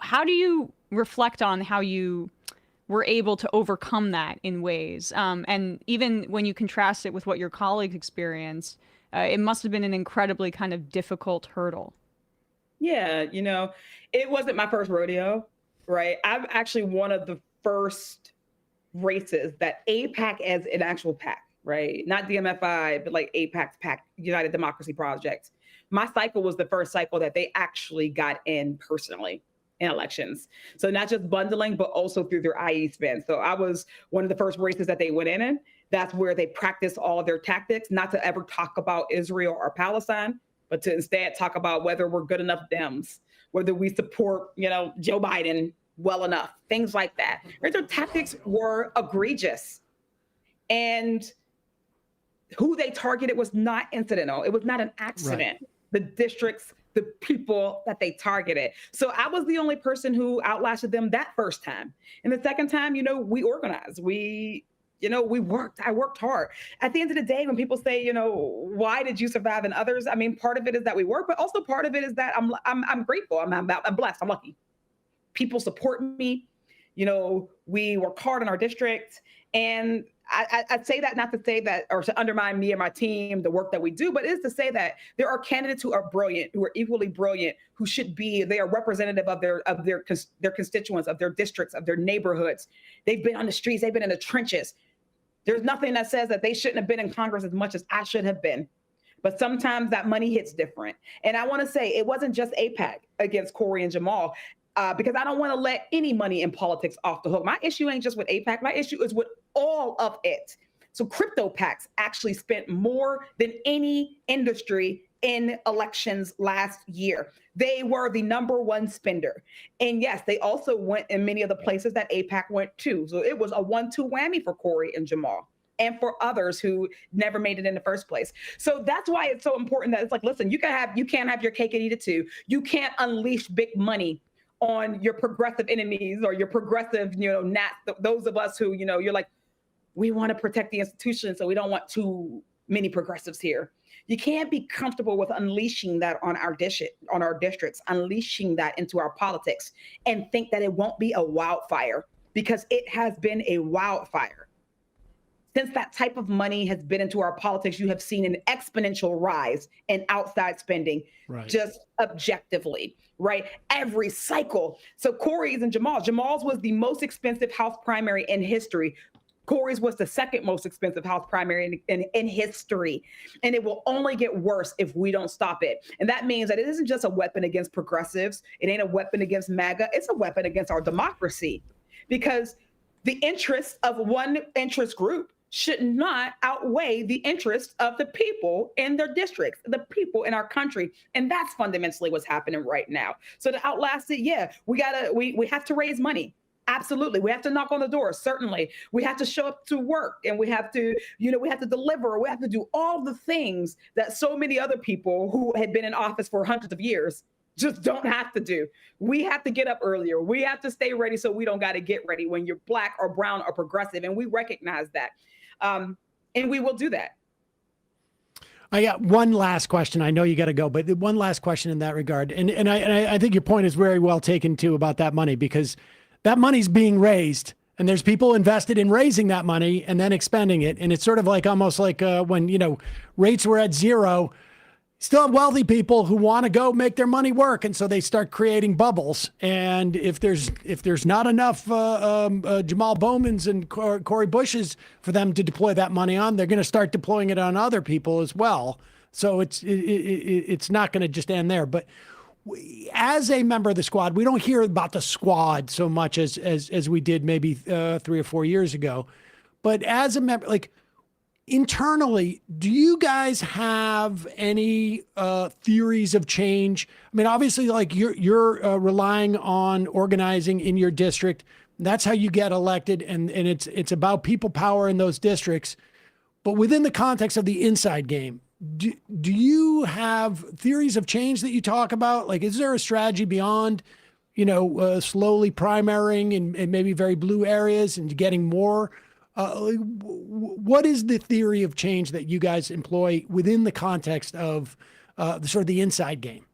how do you reflect on how you were able to overcome that in ways? And even when you contrast it with what your colleagues experienced, it must have been an incredibly kind of difficult hurdle. Yeah, it wasn't my first rodeo, right? I'm actually one of the first races that AIPAC as an actual PAC, right? Not DMFI, but like AIPAC's PAC, United Democracy Project. My cycle was the first cycle that they actually got in personally in elections. So not just bundling, but also through their IE spend. So I was one of the first races that they went in. That's where they practice all of their tactics, not to ever talk about Israel or Palestine, but to instead talk about whether we're good enough Dems, whether we support, Joe Biden well enough, things like that. Their tactics were egregious. And who they targeted was not incidental. It was not an accident. Right. The districts, the people that they targeted. So I was the only person who outlasted them that first time. And the second time, we organized. We worked. I worked hard. At the end of the day, when people say, why did you survive and others? I mean, part of it is that we work, but also part of it is that I'm grateful. I'm blessed. I'm lucky. People support me. We work hard in our district. And I'd say that not to say that or to undermine me and my team, the work that we do, but it is to say that there are candidates who are brilliant, who are equally brilliant, who should be, they are representative of their constituents, of their districts, of their neighborhoods. They've been on the streets. They've been in the trenches. There's nothing that says that they shouldn't have been in Congress as much as I should have been. But sometimes that money hits different. And I want to say it wasn't just AIPAC against Cori and Jamal, because I don't want to let any money in politics off the hook. My issue ain't just with AIPAC. My issue is with all of it. So crypto PACs actually spent more than any industry in elections last year. They were the number one spender. And yes, they also went in many of the places that AIPAC went to. So it was a 1-2 whammy for Cori and Jamal and for others who never made it in the first place. So that's why it's so important that it's like, listen, you can't have your cake and eat it too. You can't unleash big money on your progressive enemies or your progressive, those of us who, you're like, we want to protect the institution, so we don't want too many progressives here. You can't be comfortable with unleashing that on our districts, unleashing that into our politics, and think that it won't be a wildfire, because it has been a wildfire. Since that type of money has been into our politics, you have seen an exponential rise in outside spending, right, just objectively, right? Every cycle. So Cori's and Jamal's was the most expensive House primary in history. Corey's was the second most expensive House primary in history. And it will only get worse if we don't stop it. And that means that it isn't just a weapon against progressives. It ain't a weapon against MAGA. It's a weapon against our democracy, because the interests of one interest group should not outweigh the interests of the people in their districts, the people in our country. And that's fundamentally what's happening right now. So to outlast it, yeah, we have to raise money. Absolutely. We have to knock on the door. Certainly. We have to show up to work, and we have to, we have to deliver. We have to do all the things that so many other people who had been in office for hundreds of years just don't have to do. We have to get up earlier. We have to stay ready, so we don't got to get ready when you're Black or brown or progressive. And we recognize that. And we will do that. I got one last question. I know you got to go, but one last question in that regard. And I think your point is very well taken too about that money, because that money's being raised and there's people invested in raising that money and then expending it. And it's sort of like almost like when, rates were at zero, still have wealthy people who want to go make their money work. And so they start creating bubbles. And if there's not enough Jamal Bowmans and Cori Bushes for them to deploy that money on, they're going to start deploying it on other people as well. So it's not going to just end there. But as a member of the squad, we don't hear about the squad so much as we did maybe 3 or 4 years ago. But as a member, like internally, do you guys have any theories of change? I mean, obviously, like you're relying on organizing in your district. That's how you get elected, and it's about people power in those districts. But within the context of the inside game, do you have theories of change that you talk about? Like, is there a strategy beyond, slowly primarying in maybe very blue areas and getting more? What is the theory of change that you guys employ within the context of the inside game?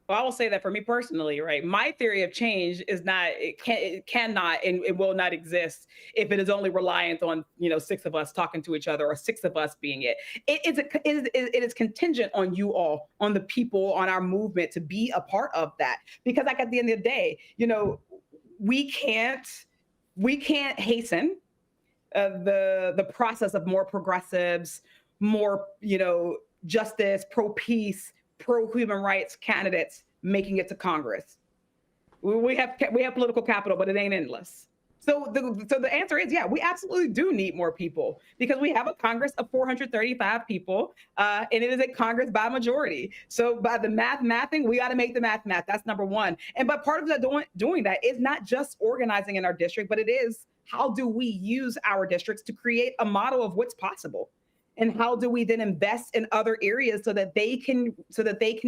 Well, I will say that for me personally, right, my theory of change is not, it cannot, and it will not exist if it is only reliant on, 6 of us talking to each other or 6 of us being it. It is contingent on you all, on the people, on our movement to be a part of that. Because like at the end of the day, we can't hasten the process of more progressives, more, justice, pro-peace, pro-human rights candidates making it to Congress. We have political capital, but it ain't endless. So the answer is, yeah, we absolutely do need more people, because we have a Congress of 435 people, and it is a Congress by majority. So by the mathing, we got to make the math. That's number one. But part of that doing that is not just organizing in our district, but it is how do we use our districts to create a model of what's possible? And how do we then invest in other areas so that they can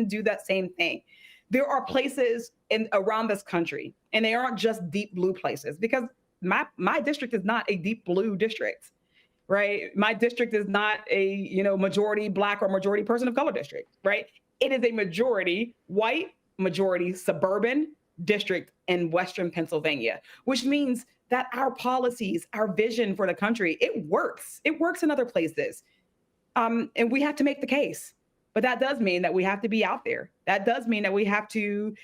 do that same thing? There are places around this country, and they aren't just deep blue places, because my district is not a deep blue district, right? My district is not a majority Black or majority person of color district, right? It is a majority white, majority suburban district in Western Pennsylvania, which means that our policies, our vision for the country, it works. It works in other places. And we have to make the case. But that does mean that we have to be out there. That does mean that we have to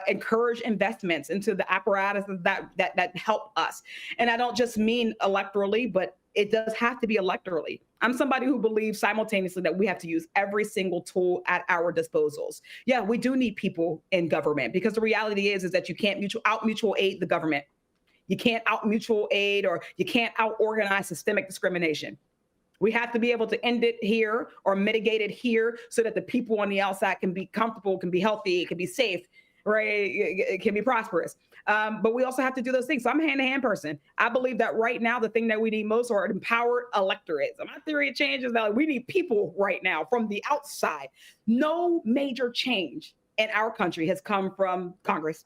encourage investments into the apparatuses that help us. And I don't just mean electorally, but it does have to be electorally. I'm somebody who believes simultaneously that we have to use every single tool at our disposals. Yeah, we do need people in government, because the reality is that you can't mutual aid the government. You can't out mutual aid, or you can't out organize systemic discrimination. We have to be able to end it here or mitigate it here so that the people on the outside can be comfortable, can be healthy, can be safe, right? It can be prosperous. But we also have to do those things. So I'm a hand-to-hand person. I believe that right now, the thing that we need most are empowered electorates. So my theory of change is that we need people right now from the outside. No major change in our country has come from Congress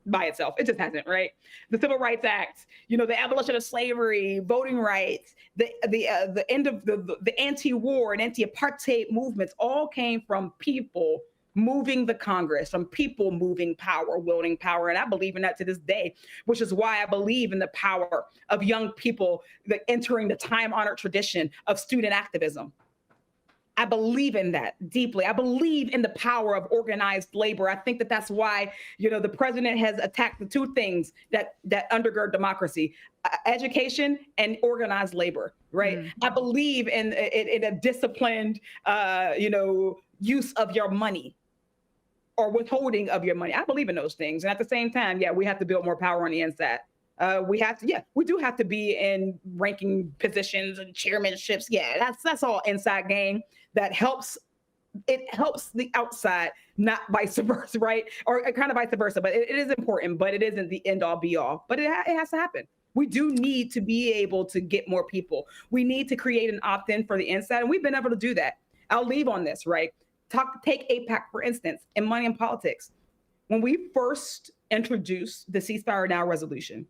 by itself. It just hasn't, right? The Civil Rights Act, the abolition of slavery, voting rights, the end of the anti-war and anti-apartheid movements all came from people moving the Congress, from people moving power, wielding power. And I believe in that to this day, which is why I believe in the power of young people entering the time-honored tradition of student activism. I believe in that deeply. I believe in the power of organized labor. I think that that's why, the president has attacked the two things that undergird democracy: education and organized labor, right? I believe in a disciplined, use of your money or withholding of your money. I believe in those things. And at the same time, we have to build more power on the inside. We do have to be in ranking positions and chairmanships. Yeah, that's all inside game. That helps. It helps the outside, not vice versa, right? Or kind of vice versa. But it is important, but it isn't the end all be all. But it has to happen. We do need to be able to get more people. We need to create an opt-in for the inside, and we've been able to do that. I'll leave on this, right? Take AIPAC, for instance, in Money in Politics. When we first introduced the Ceasefire Now resolution,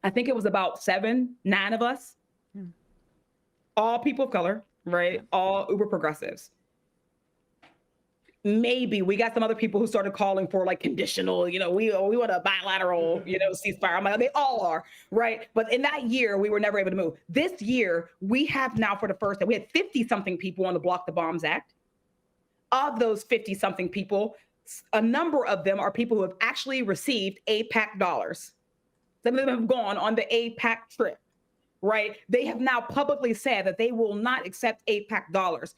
I think it was about 9 of us, all people of color, right? All uber progressives. Maybe we got some other people who started calling for like conditional, we want a bilateral, ceasefire. I'm like, they all are, right? But in that year, we were never able to move. This year, we have now for the first time, we had 50-something people on the Block the Bombs Act. Of those 50-something people, a number of them are people who have actually received AIPAC dollars. Some of them have gone on the AIPAC trip, right? They have now publicly said that they will not accept AIPAC dollars.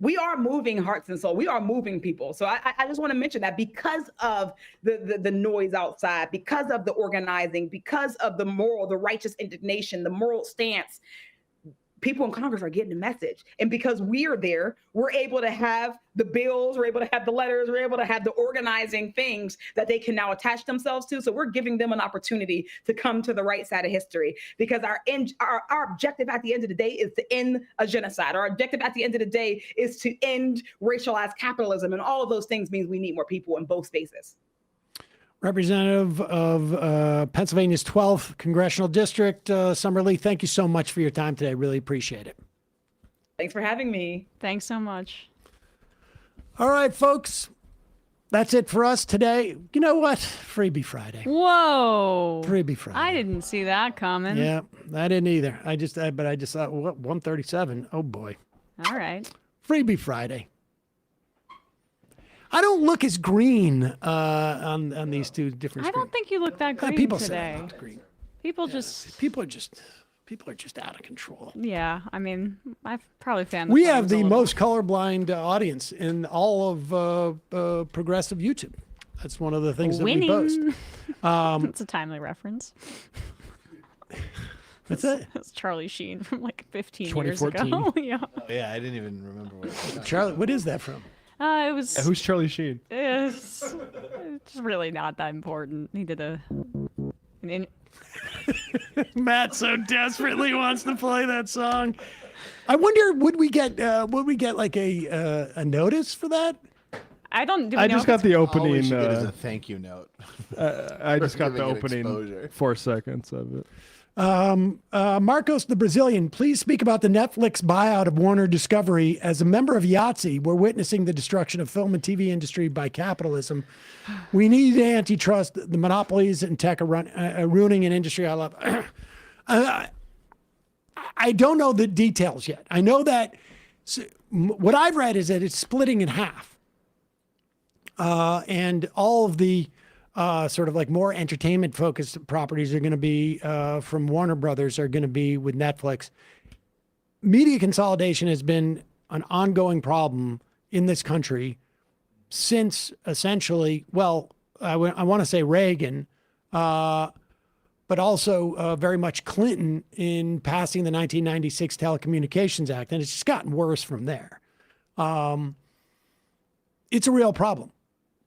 We are moving hearts and soul. We are moving people. So I just want to mention that because of the noise outside, because of the organizing, because of the righteous indignation, the moral stance, people in Congress are getting the message. And because we are there, we're able to have the bills, we're able to have the letters, we're able to have the organizing things that they can now attach themselves to. So we're giving them an opportunity to come to the right side of history, because our objective at the end of the day is to end a genocide. Our objective at the end of the day is to end racialized capitalism. And all of those things means we need more people in both spaces. Representative of Pennsylvania's 12th Congressional District, Summer Lee, thank you so much for your time today. Really appreciate it. Thanks for having me. Thanks so much. All right, folks. That's it for us today. You know what? Freebie Friday. Whoa. Freebie Friday. I didn't see that coming. Yeah, I didn't either. I just thought, what, 137? Oh, boy. All right. Freebie Friday. I don't look as green on these two different screens. I don't think you look that green people today. say I look green. People are just out of control. Yeah, I mean, I've probably found we have the most colorblind audience in all of progressive YouTube. That's one of the things that we boast. It's a timely reference. What's that? It's Charlie Sheen from like 15 years 2014. ago. Yeah. Oh, yeah, I didn't even remember what it was. Charlie, what is that from? It was. Who's Charlie Sheen? It's really not that important. He did Matt so desperately wants to play that song. I wonder, would we get like a notice for that? I don't. I just got the All opening. we should get is a thank you note. I just got the giving it opening exposure. 4 seconds of it. Marcos the Brazilian, please speak about the Netflix buyout of Warner Discovery. As a member of Yahtzee, we're witnessing the destruction of film and TV industry by capitalism. We need antitrust. The monopolies and tech are ruining an industry I love. I don't know the details yet. I know that what I've read is that it's splitting in half. And all of the sort of like more entertainment focused properties are going to be from Warner Brothers are going to be with Netflix. Media consolidation has been an ongoing problem in this country since essentially, well, I want to say Reagan, but also very much Clinton in passing the 1996 Telecommunications Act. And it's just gotten worse from there. It's a real problem.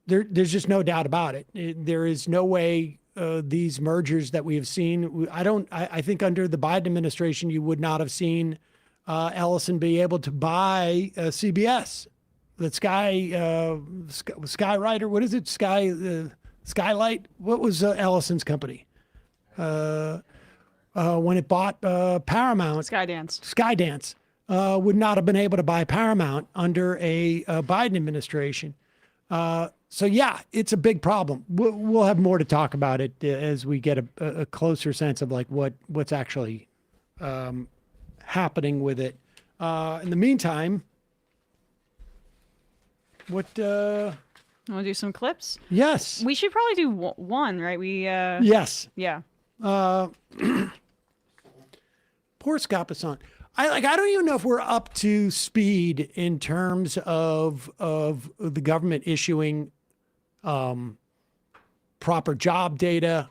There's just no doubt about it. There is no way these mergers that we have seen. I think under the Biden administration, you would not have seen Ellison be able to buy CBS, that Skywriter. What is it? Skylight. What was Ellison's company? When it bought Paramount, Skydance would not have been able to buy Paramount under a Biden administration. So yeah, it's a big problem. We'll have more to talk about it as we get a closer sense of like what's actually happening with it. In the meantime, what? Want to do some clips? Yes. We should probably do one, right? Yes. Yeah. Poor Scott Besson. I don't even know if we're up to speed in terms of the government issuing proper job data,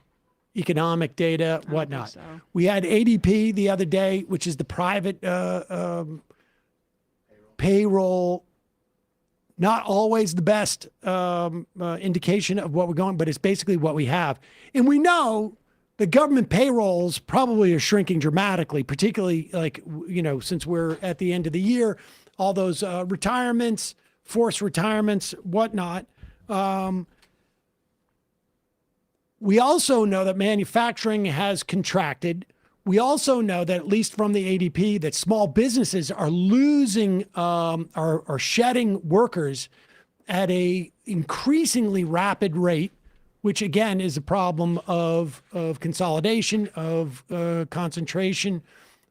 economic data, whatnot. so. We had ADP the other day, which is the private payroll. Not always the best indication of what we're going, but it's basically what we have. And we know the government payrolls probably are shrinking dramatically, particularly since we're at the end of the year, all those retirements, forced retirements, whatnot. We also know that manufacturing has contracted. We also know that, at least from the ADP, that small businesses are losing, are shedding workers at a increasingly rapid rate, which again is a problem of consolidation, of concentration,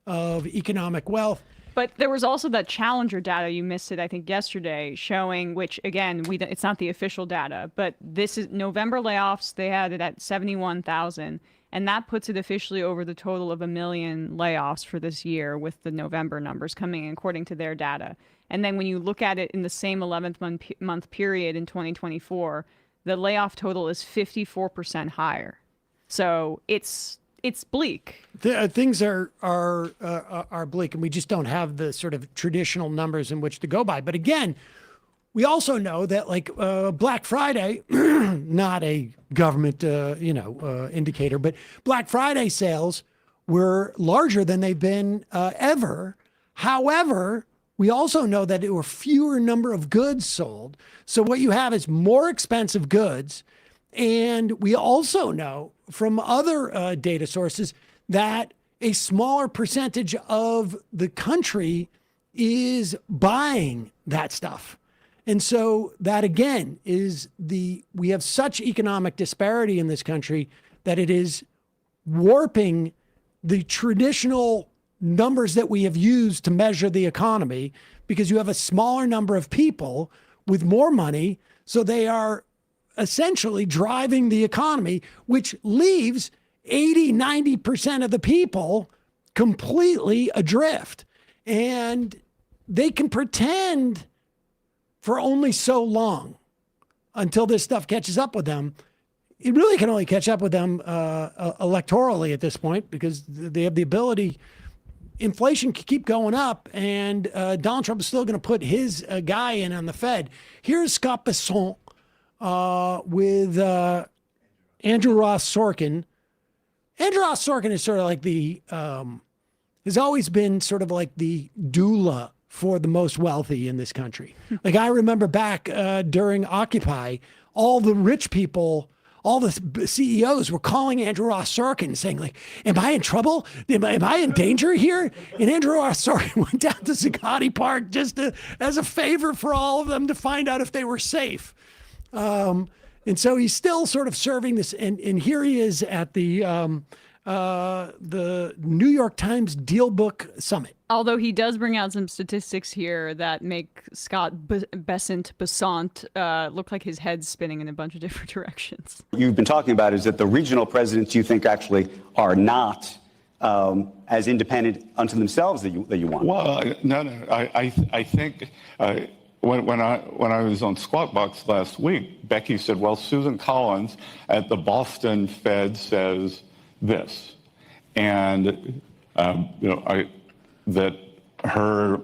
of economic wealth. But there was also that Challenger data, you missed it, I think, yesterday, showing, which again, it's not the official data, but this is November layoffs. They had it at 71,000. And that puts it officially over the total of 1 million layoffs for this year, with the November numbers coming in according to their data. And then when you look at it in the same 11th month period in 2024, the layoff total is 54% higher. So it's bleak. Things are bleak, and we just don't have the sort of traditional numbers in which to go by. But again, we also know that Black Friday, not a government indicator, but Black Friday sales were larger than they've been ever. However, we also know that there were fewer number of goods sold. So what you have is more expensive goods. And we also know from other data sources that a smaller percentage of the country is buying that stuff. And so that, again, is we have such economic disparity in this country that it is warping the traditional numbers that we have used to measure the economy, because you have a smaller number of people with more money. So they are essentially driving the economy, which leaves 80-90% of the people completely adrift. And they can pretend for only so long until this stuff catches up with them. It really can only catch up with them electorally at this point, because they have the ability. Inflation can keep going up, and Donald Trump is still going to put his guy in on the Fed. Here's Scott Besson with Andrew Ross Sorkin. Andrew Ross Sorkin is sort of like has always been sort of like the doula for the most wealthy in this country. Like, I remember back during Occupy, all the rich people, all the CEOs were calling Andrew Ross Sorkin saying, like, am I in trouble? Am I in danger here? And Andrew Ross Sorkin went down to Zuccotti Park just as a favor for all of them to find out if they were safe. And so he's still sort of serving this. And here he is at the New York Times Deal Book Summit. Although he does bring out some statistics here that make Scott Besant look like his head's spinning in a bunch of different directions. You've been talking about is that the regional presidents you think actually are not as independent unto themselves that you want. Well, no. I think when I was on Squawk Box last week, Becky said, well, Susan Collins at the Boston Fed says this. And, that her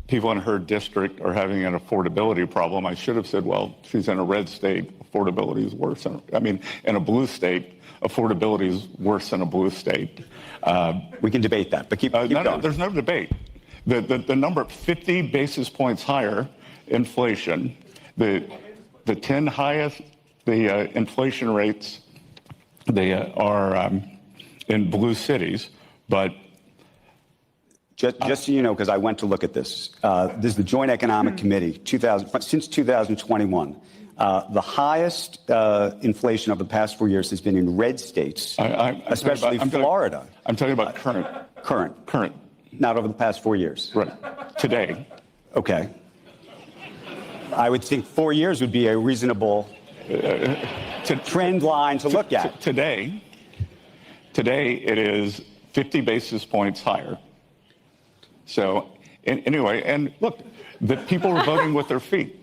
people in her district are having an affordability problem. I should have said, well, she's in a red state, affordability is worse. In a blue state, affordability is worse than a blue state. We can debate that, but keep going. No, there's no debate. The number 50 basis points higher inflation, the 10 highest, the inflation rates, they are in blue cities, but Just so you know, because I went to look at this, this is the Joint Economic Committee, since 2021. The highest inflation of the past 4 years has been in red states, especially Florida. I'm talking about current. Not over the past 4 years. Right. Today. Okay. I would think 4 years would be a reasonable trend line to look at. Today it is 50 basis points higher. So anyway, and look, the people are voting with their feet.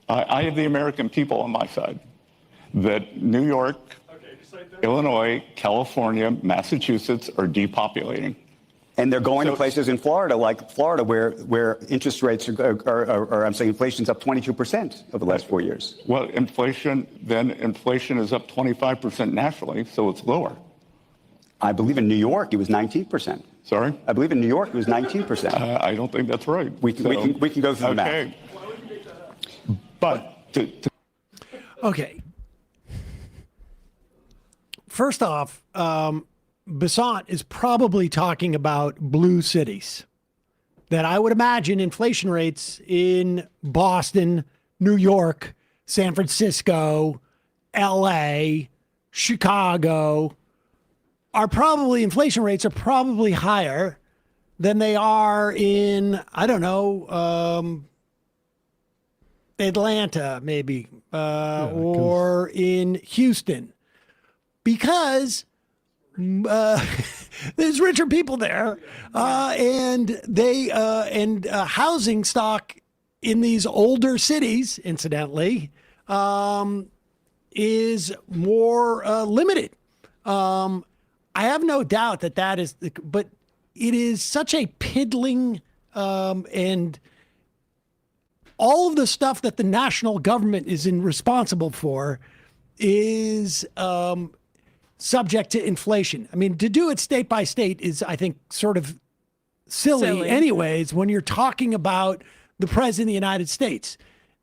I have the American people on my side. That New York, Illinois, California, Massachusetts are depopulating. And they're going to places in Florida, like Florida, where interest rates are I'm saying inflation's up 22% over the last 4 years. Well, inflation is up 25% nationally, so it's lower. I believe in New York it was 19%. Sorry? I believe in New York it was 19%. I don't think that's right. We can go through the math. Okay. But Okay. First off, Besant is probably talking about blue cities. That I would imagine inflation rates in Boston, New York, San Francisco, LA, Chicago inflation rates are probably higher than they are in, I don't know, Atlanta maybe, or in Houston, because there's richer people there, and they housing stock in these older cities, incidentally, is more limited. I have no doubt that is, but it is such a piddling, and all of the stuff that the national government is responsible for is subject to inflation. I mean, to do it state by state is, I think, sort of silly anyways, when you're talking about the president of the United States.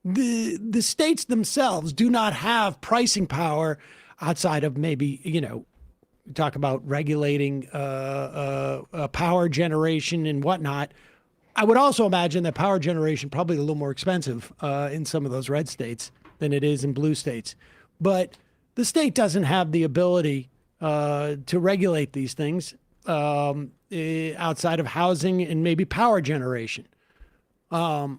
The states themselves do not have pricing power outside of maybe, talk about regulating power generation and whatnot. I would also imagine that power generation probably a little more expensive in some of those red states than it is in blue states. But the state doesn't have the ability to regulate these things outside of housing and maybe power generation. But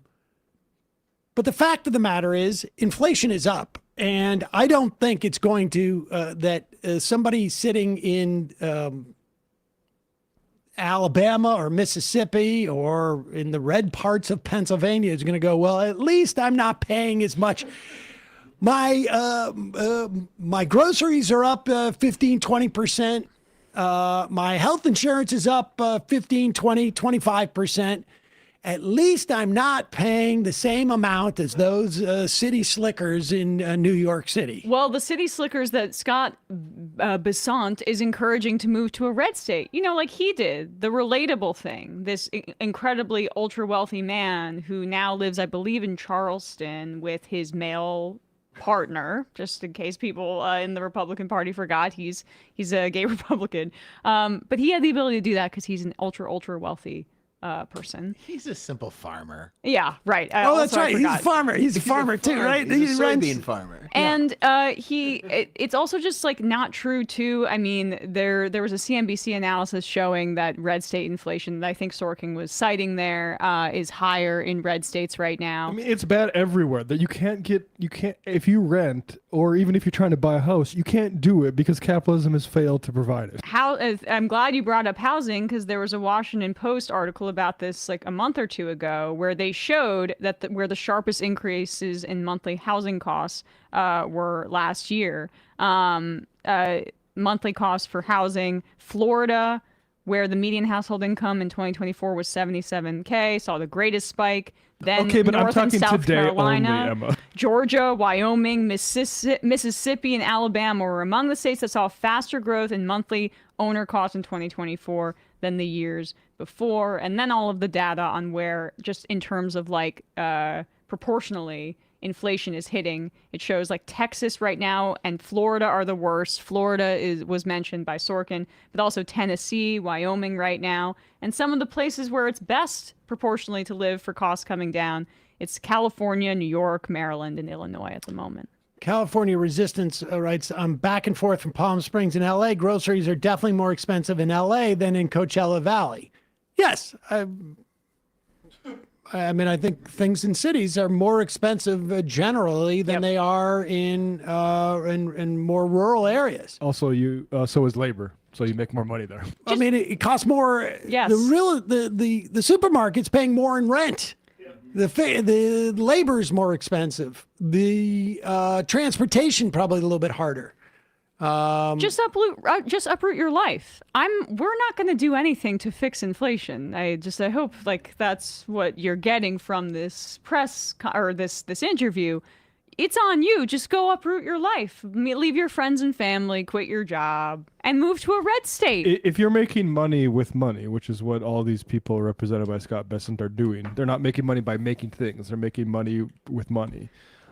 the fact of the matter is inflation is up. And I don't think it's going to, that somebody sitting in Alabama or Mississippi or in the red parts of Pennsylvania is going to go, well, at least I'm not paying as much. My groceries are up 15, 20%. My health insurance is up 15, 20, 25%. At least I'm not paying the same amount as those city slickers in New York City. Well, the city slickers that Scott Besant is encouraging to move to a red state, like he did, the relatable thing, this incredibly ultra wealthy man who now lives, I believe, in Charleston with his male partner, just in case people in the Republican Party forgot, he's a gay Republican. But he had the ability to do that because he's an ultra wealthy person. He's a simple farmer. Yeah, right. That's right. He's a farmer. He's a farmer too, right? He's a soybean farmer. And it's also just like not true too. I mean, there was a CNBC analysis showing that red state inflation that I think Sorkin was citing there is higher in red states right now. I mean, it's bad everywhere. That you can't if you rent or even if you're trying to buy a house, you can't do it because capitalism has failed to provide it. I'm glad you brought up housing because there was a Washington Post article about this like a month or two ago where they showed that where the sharpest increases in monthly housing costs were last year. Monthly costs for housing, Florida, where the median household income in 2024 was $77K, saw the greatest spike. Then okay, but North I'm and talking South today Carolina, only, Emma. Georgia, Wyoming, Mississippi, and Alabama were among the states that saw faster growth in monthly owner costs in 2024 than the years before. And then all of the data on where, just in terms of like proportionally, inflation is hitting. It shows like Texas right now and Florida are the worst. Florida was mentioned by Sorkin, but also Tennessee, Wyoming right now. And some of the places where it's best proportionally to live for costs coming down, it's California, New York, Maryland, and Illinois at the moment. California Resistance writes, I'm back and forth from Palm Springs and LA. Groceries are definitely more expensive in LA than in Coachella Valley. Yes, I mean, I think things in cities are more expensive generally than they are in more rural areas. Also, so is labor, so you make more money there. I mean, it costs more. Yes. The supermarket's paying more in rent. The labor is more expensive. The transportation probably a little bit harder. Just uproot your life. We're not going to do anything to fix inflation. I hope like that's what you're getting from this or this interview. It's on you. Just go uproot your life. Leave your friends and family, quit your job, and move to a red state. If you're making money with money, which is what all these people represented by Scott Bessent are doing, they're not making money by making things. They're making money with money.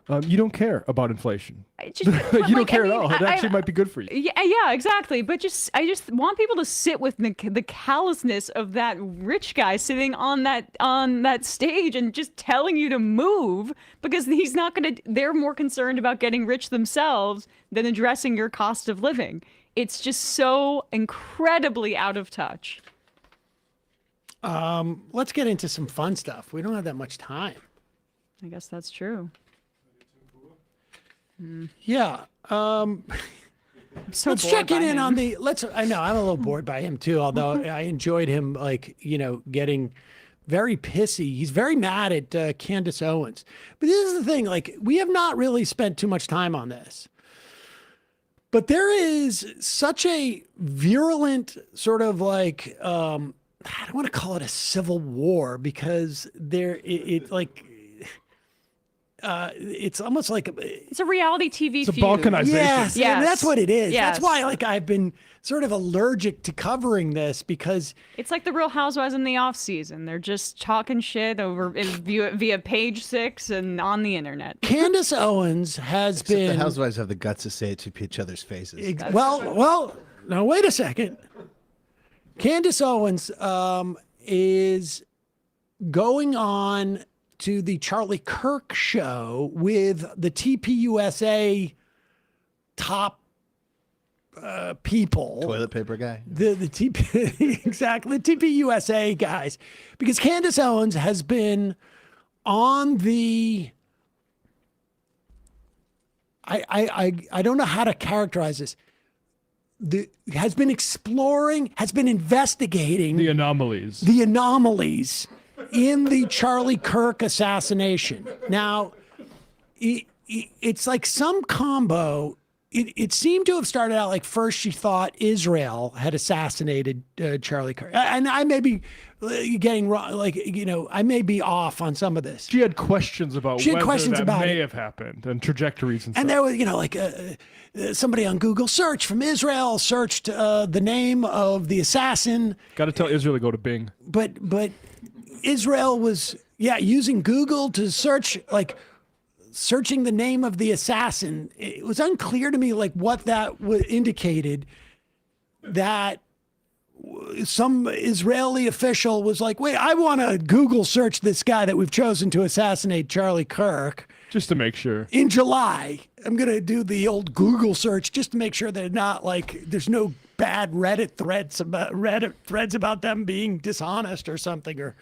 You don't care about inflation. You don't care at all. It actually might be good for you. Yeah, exactly. But I just want people to sit with the callousness of that rich guy sitting on that stage and just telling you to move because he's not going to. They're more concerned about getting rich themselves than addressing your cost of living. It's just so incredibly out of touch. Let's get into some fun stuff. We don't have that much time. I guess that's true. Yeah. So let's check in on the. I know I'm a little bored by him too. Although I enjoyed him, getting very pissy. He's very mad at Candace Owens. But this is the thing. Like, we have not really spent too much time on this. But there is such a virulent sort of like I don't want to call it a civil war because it's almost like it's a reality TV feud. It's a balkanization. Yes, that's what it is. Yes. That's why I've been sort of allergic to covering this because it's like the Real Housewives in the off season. They're just talking shit over via Page 6 and on the internet. Candace Owens has been. The housewives have the guts to say it to each other's faces. Well, now wait a second. Candace Owens is going on to the Charlie Kirk show with the TPUSA top people. Toilet paper guy. The TP exactly the TPUSA guys, because Candace Owens has been on the. I don't know how to characterize this. Has been investigating the anomalies. In the Charlie Kirk assassination. Now, it's like some combo. It seemed to have started out like first she thought Israel had assassinated Charlie Kirk. And I may be getting wrong, I may be off on some of this. She had questions about that may have happened and trajectories and stuff. And there was, somebody on Google search from Israel searched the name of the assassin. Got to tell Israel to go to Bing. But Israel was, using Google to searching the name of the assassin. It was unclear to me, what that indicated, that some Israeli official was like, wait, I want to Google search this guy that we've chosen to assassinate Charlie Kirk. Just to make sure. In July, I'm going to do the old Google search just to make sure they're not there's no bad Reddit threads about them being dishonest or something, or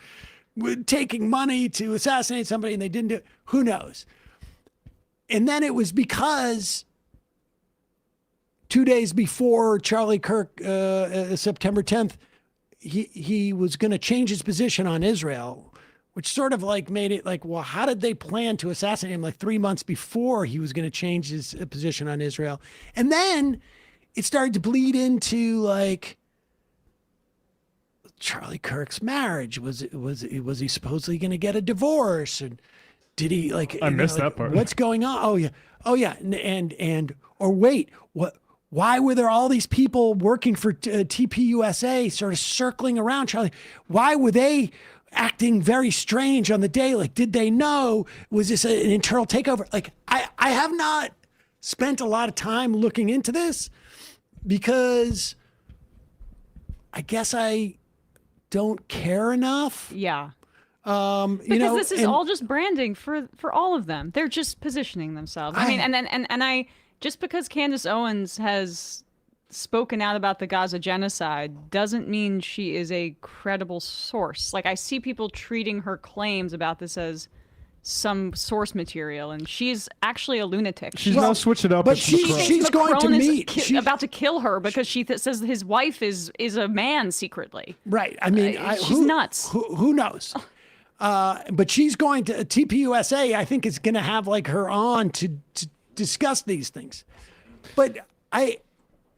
taking money to assassinate somebody and they didn't do it. Who knows? And then it was because 2 days before Charlie Kirk, September 10th, he was going to change his position on Israel, which sort of made it well, how did they plan to assassinate him 3 months before he was going to change his position on Israel? And then it started to bleed into Charlie Kirk's marriage. Was he supposedly going to get a divorce? And did he I missed that part. What's going on? Oh yeah. And or wait, what? Why were there all these people working for TPUSA sort of circling around Charlie? Why were they acting very strange on the day? Did they know? Was this an internal takeover? I have not spent a lot of time looking into this because I guess I don't care enough. Yeah. Because this is all just branding for all of them. They're just positioning themselves. I mean, and just because Candace Owens has spoken out about the Gaza genocide doesn't mean she is a credible source. Like, I see people treating her claims about this as some source material, and she's actually a lunatic. She's now switched it up. But she's going to meet. About to kill her because she says his wife is a man secretly. Right. I mean, she's nuts. Who knows? But she's going to TPUSA. I think is going to have like her on to discuss these things. But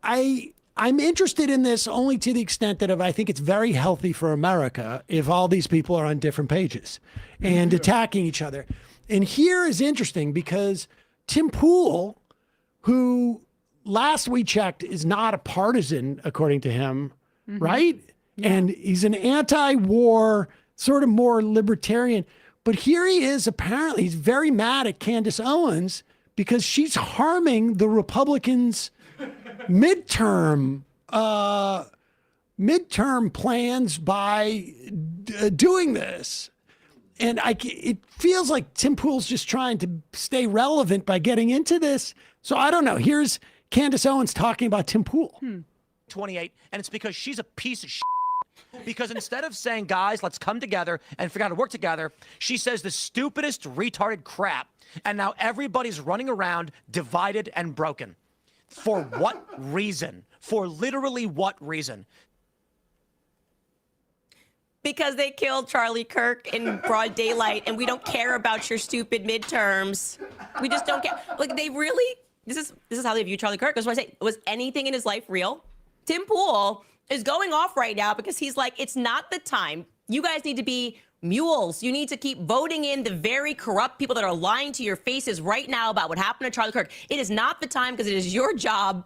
I'm interested in this only to the extent that I think it's very healthy for America if all these people are on different pages and attacking each other. And here is interesting because Tim Pool, who last we checked is not a partisan, according to him, right? Yeah. And he's an anti-war, sort of more libertarian. But here he is, apparently, he's very mad at Candace Owens because she's harming the Republicans' midterm plans by doing this. And it feels like Tim Pool's just trying to stay relevant by getting into this. So I don't know. Here's Candace Owens talking about Tim Pool. 28, and it's because she's a piece of shit. Because instead of saying, guys, let's come together and figure out how to work together, she says the stupidest retarded crap. And now everybody's running around divided and broken. For what reason? For literally what reason? Because they killed Charlie Kirk in broad daylight, and we don't care about your stupid midterms. We just don't care. Like, they really, this is how they view Charlie Kirk. That's why I say, was anything in his life real? Tim Pool is going off right now because he's like, it's not the time. You guys need to be mules. You need to keep voting in the very corrupt people that are lying to your faces right now about what happened to Charlie Kirk. It is not the time because it is your job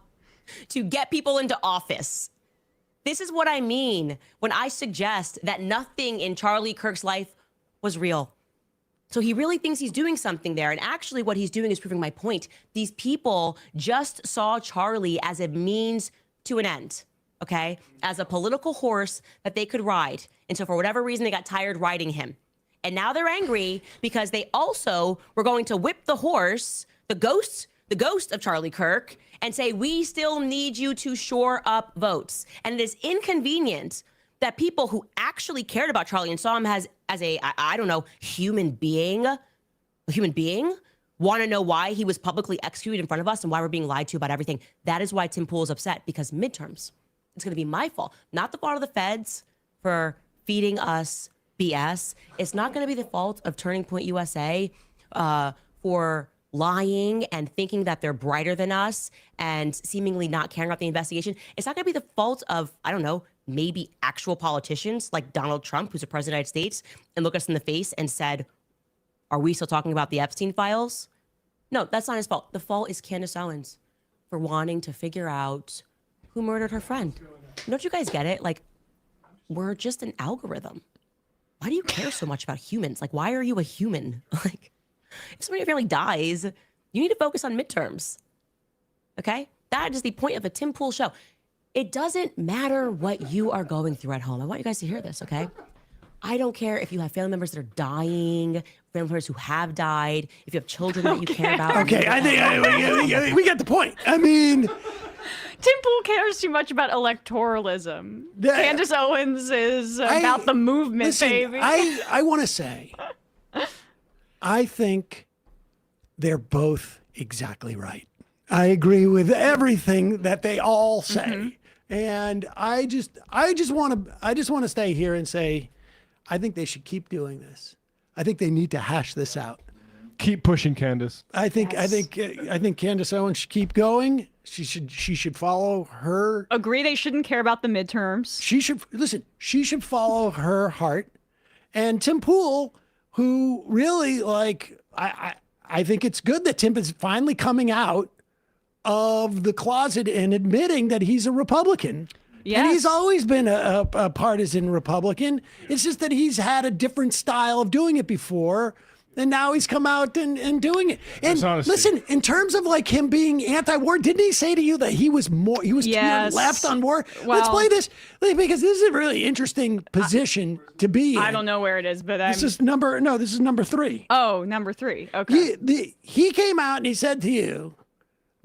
to get people into office. This is what I mean when I suggest that nothing in Charlie Kirk's life was real. So he really thinks he's doing something there. And actually what he's doing is proving my point. These people just saw Charlie as a means to an end, okay? As a political horse that they could ride. And so for whatever reason, they got tired riding him. And now they're angry because they also were going to whip the horse, the ghost of Charlie Kirk, and say, we still need you to shore up votes. And it is inconvenient that people who actually cared about Charlie and saw him as a, I don't know, human being, want to know why he was publicly executed in front of us and why we're being lied to about everything. That is why Tim Pool is upset, because midterms, it's going to be my fault, not the fault of the feds for feeding us BS. It's not going to be the fault of Turning Point USA for lying and thinking that they're brighter than us and seemingly not caring about the investigation. It's not going to be the fault of, I don't know, maybe actual politicians like Donald Trump, who's a president of the United States, and look us in the face and said, are we still talking about the Epstein files? No, that's not his fault. The fault is Candace Owens for wanting to figure out who murdered her friend. Don't you guys get it? Like, we're just an algorithm. Why do you care so much about humans? Like, why are you a human? Like, if somebody in your family dies, you need to focus on midterms. Okay? That is the point of a Tim Pool show. It doesn't matter what you are going through at home. I want you guys to hear this, okay? I don't care if you have family members that are dying, family members who have died, if you have children that you care about. Okay, I think we get the point. I mean, Tim Pool cares too much about electoralism. Candace Owens is about the movement, listen, baby. I want to say, I think they're both exactly right. I agree with everything that they all say. And I just want to stay here and say, I think they should keep doing this. I think they need to hash this out. Keep pushing, Candace. I think Candace Owens should keep going. She should follow her. Agree they shouldn't care about the midterms. She should follow her heart. And Tim Pool, who really, like, I think it's good that Tim is finally coming out of the closet and admitting that he's a Republican. Yes. And he's always been a partisan Republican. It's just that he's had a different style of doing it before. And now he's come out and doing it. And listen, in terms of like him being anti-war, didn't he say to you that he was to your left on war? Well, let's play this because this is a really interesting position to be in. I don't know where it is, but this is number 3. Oh, number 3. Okay. He came out and he said to you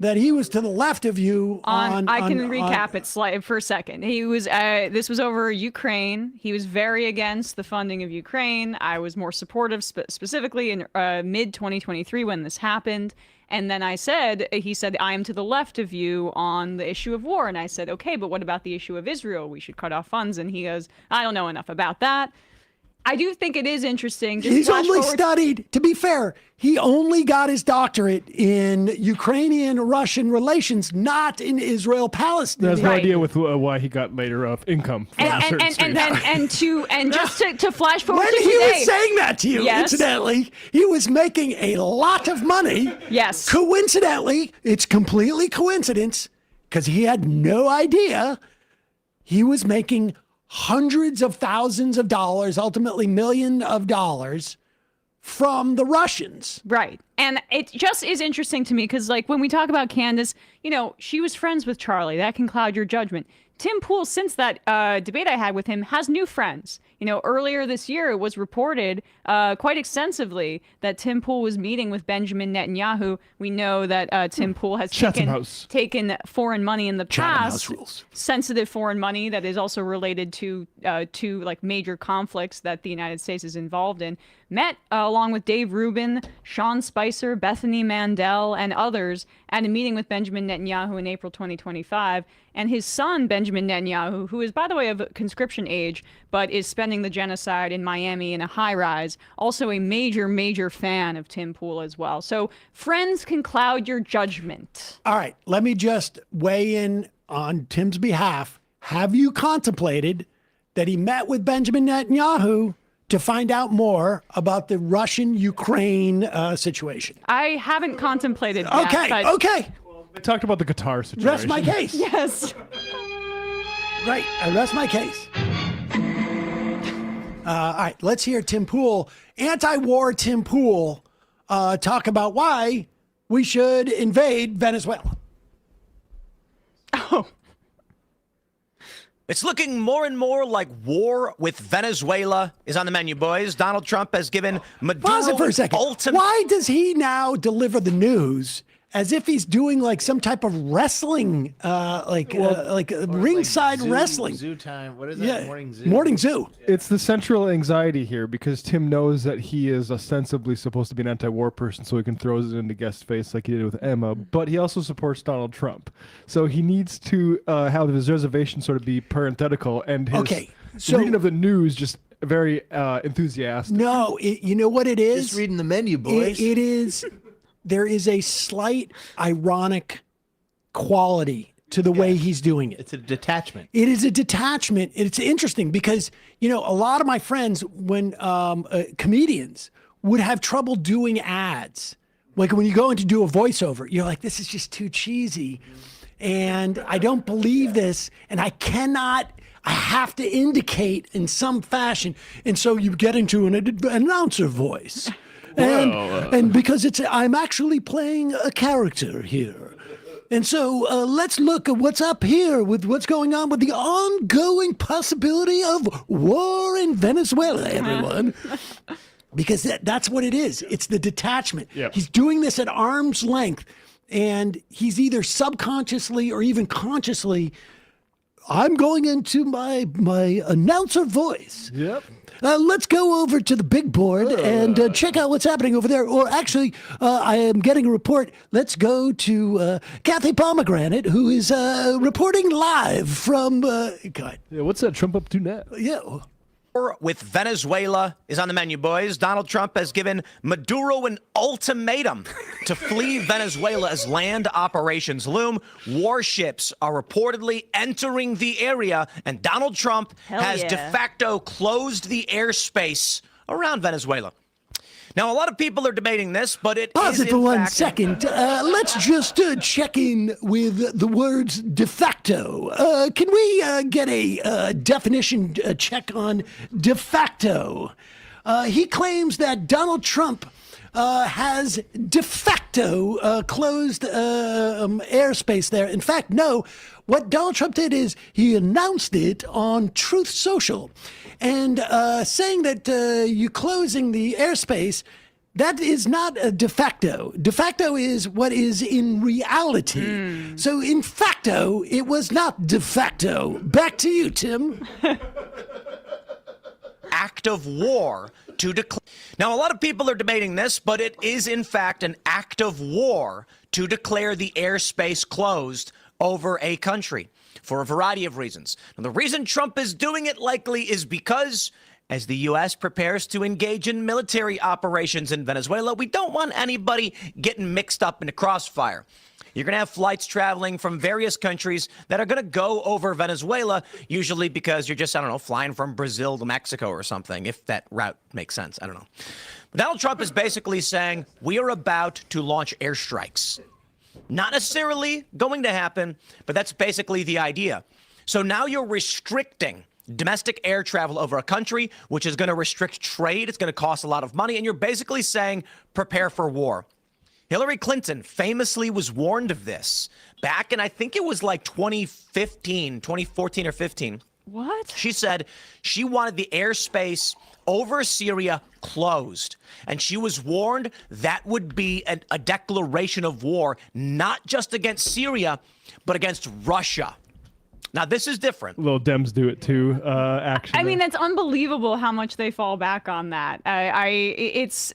that he was to the left of you I can recap it for a second. He was this was over Ukraine. He was very against the funding of Ukraine. I was more supportive, specifically in mid 2023 when this happened. And then he said, I am to the left of you on the issue of war. And I said, okay, but what about the issue of Israel? We should cut off funds. And he goes, I don't know enough about that. I do think it is interesting. He's only studied, to be fair, he only got his doctorate in Ukrainian-Russian relations, not in Israel-Palestine. There's no idea with why he got later of income. And just to flash forward when to he today, was saying that to you, yes. Incidentally, he was making a lot of money. Yes. Coincidentally, it's completely coincidence, because he had no idea he was making hundreds of thousands of dollars, ultimately millions of dollars from the Russians. Right. And it just is interesting to me because, like, when we talk about Candace, she was friends with Charlie. That can cloud your judgment. Tim Pool, since that debate I had with him, has new friends. Earlier this year, it was reported quite extensively that Tim Pool was meeting with Benjamin Netanyahu. We know that Tim Pool has taken foreign money in the past, sensitive foreign money that is also related to major conflicts that the United States is involved in. Met along with Dave Rubin, Sean Spicer, Bethany Mandel, and others at a meeting with Benjamin Netanyahu in April 2025. And his son, Benjamin Netanyahu, who is, by the way, of conscription age, but is spending the genocide in Miami in a high-rise, also a major, major fan of Tim Pool as well. So friends can cloud your judgment. All right, let me just weigh in on Tim's behalf. Have you contemplated that he met with Benjamin Netanyahu to find out more about the Russian-Ukraine situation? I haven't contemplated that. Okay, okay. They talked about the Qatar situation. Rest my case. Yes. Right, I rest my case. All right, let's hear Tim Pool, anti-war Tim Pool, talk about why we should invade Venezuela. Oh. It's looking more and more like war with Venezuela is on the menu, boys. Donald Trump has given Maduro Pause it for a second. Why does he now deliver the news as if he's doing like some type of wrestling, ringside wrestling? Zoo time. What is that? Yeah, Morning zoo. Morning zoo. It's the central anxiety here because Tim knows that he is ostensibly supposed to be an anti-war person, so he can throw it into guest's face like he did with Emma. But he also supports Donald Trump, so he needs to have his reservation sort of be parenthetical and his reading of the news just very enthusiastic. No, you know what it is? Just reading the menu, boys. It is. There is a slight ironic quality to the way he's doing it. It's a detachment. It is a detachment. It's interesting because, a lot of my friends, when comedians would have trouble doing ads, like when you go in to do a voiceover, you're like, this is just too cheesy. And I don't believe this. And I have to indicate in some fashion. And so you get into an announcer voice. And because I'm actually playing a character here. And so let's look at what's up here with what's going on with the ongoing possibility of war in Venezuela, everyone. Because that's what it is. It's the detachment. Yep. He's doing this at arm's length. And he's either subconsciously or even consciously, I'm going into my announcer voice. Yep. Let's go over to the big board and check out what's happening over there. Or actually, I am getting a report. Let's go to Kathy Pomegranate, who is reporting live from... God. Yeah, what's that Trump up to now? Yeah. War with Venezuela is on the menu, boys. Donald Trump has given Maduro an ultimatum to flee Venezuela as land operations loom. Warships are reportedly entering the area, and Donald Trump has de facto closed the airspace around Venezuela. Now, a lot of people are debating this, but it Pause is it for in 1 fact second. Let's just check in with the words de facto. Can we get a definition check on de facto? He claims that Donald Trump has de facto closed airspace there. In fact, no. What Donald Trump did is he announced it on Truth Social and saying that you closing the airspace That is not a de facto. De facto is what is in reality. So in facto, it was not de facto. Back to you, Tim. Act of war to declare. Now, a lot of people are debating this, but it is in fact an act of war to declare the airspace closed over a country for a variety of reasons. Now, the reason Trump is doing it likely is because as the U.S. prepares to engage in military operations in Venezuela, we don't want anybody getting mixed up in the crossfire. You're going to have flights traveling from various countries that are going to go over Venezuela, usually because you're just, I don't know, flying from Brazil to Mexico or something, if that route makes sense. I don't know. Donald Trump is basically saying we are about to launch airstrikes. Not necessarily going to happen, but that's basically the idea. So now you're restricting domestic air travel over a country, which is going to restrict trade. It's going to cost a lot of money. And you're basically saying prepare for war. Hillary Clinton famously was warned of this back in, I think it was like 2014 or 15. What? She said she wanted the airspace over Syria closed. And she was warned that would be a declaration of war, not just against Syria, but against Russia. Now, this is different. Little Dems do it too, actually. I mean, that's unbelievable how much they fall back on that. It's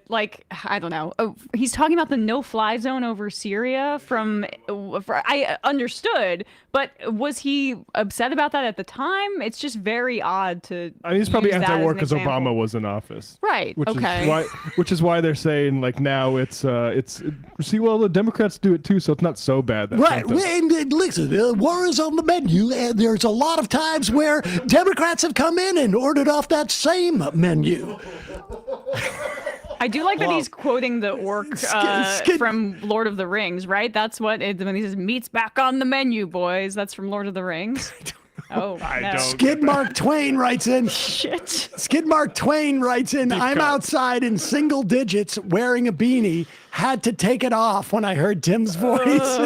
like, I don't know. He's talking about the no-fly zone over Syria I understood, but was he upset about that at the time? It's just very odd to I mean, he's probably use that anti-war as an because example. Obama was in office. Right, okay. Which is why they're saying, like, now see, well, the Democrats do it too, so it's not so bad. That Right. Trump does. And listen, war is on the menu, and there's a lot of times where Democrats have come in and ordered off that same menu. I do like that he's quoting the orc from Lord of the Rings, right? That's what when he says meat's back on the menu, boys. That's from Lord of the Rings. Oh, no. Skid Mark Twain writes in. Shit. Skid Mark Twain writes in, I'm outside in single digits wearing a beanie. Had to take it off when I heard Tim's voice.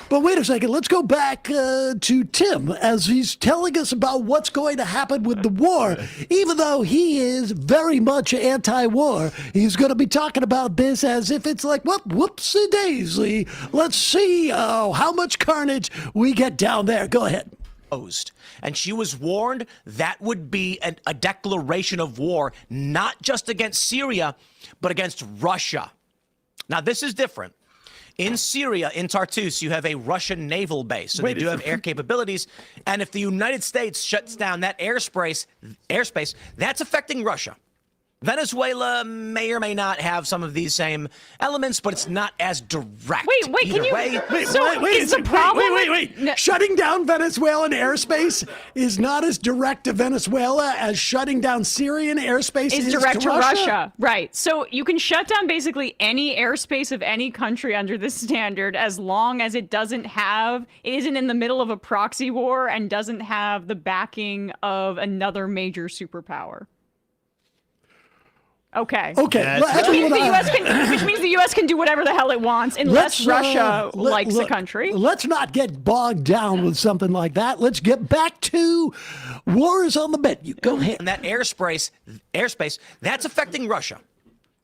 But wait a second. Let's go back to Tim as he's telling us about what's going to happen with the war. Even though he is very much anti-war, he's going to be talking about this as if it's like, whoopsie daisy. Let's see how much carnage we get down there. Go ahead. And she was warned that would be a declaration of war, not just against Syria, but against Russia. Now, this is different. In Syria, in Tartus, you have a Russian naval base, so they do have air capabilities. And if the United States shuts down that airspace, that's affecting Russia. Venezuela may or may not have some of these same elements, but it's not as direct. Wait, Either can you? way, Wait. Shutting down Venezuelan airspace is not as direct to Venezuela as shutting down Syrian airspace is direct to Russia. Right. So you can shut down basically any airspace of any country under this standard as long as it isn't in the middle of a proxy war and doesn't have the backing of another major superpower. Okay. Which means the U.S. can do whatever the hell it wants unless Russia likes the country. Let's not get bogged down with something like that. Let's get back to wars on the menu. Go ahead. And that airspace, that's affecting Russia.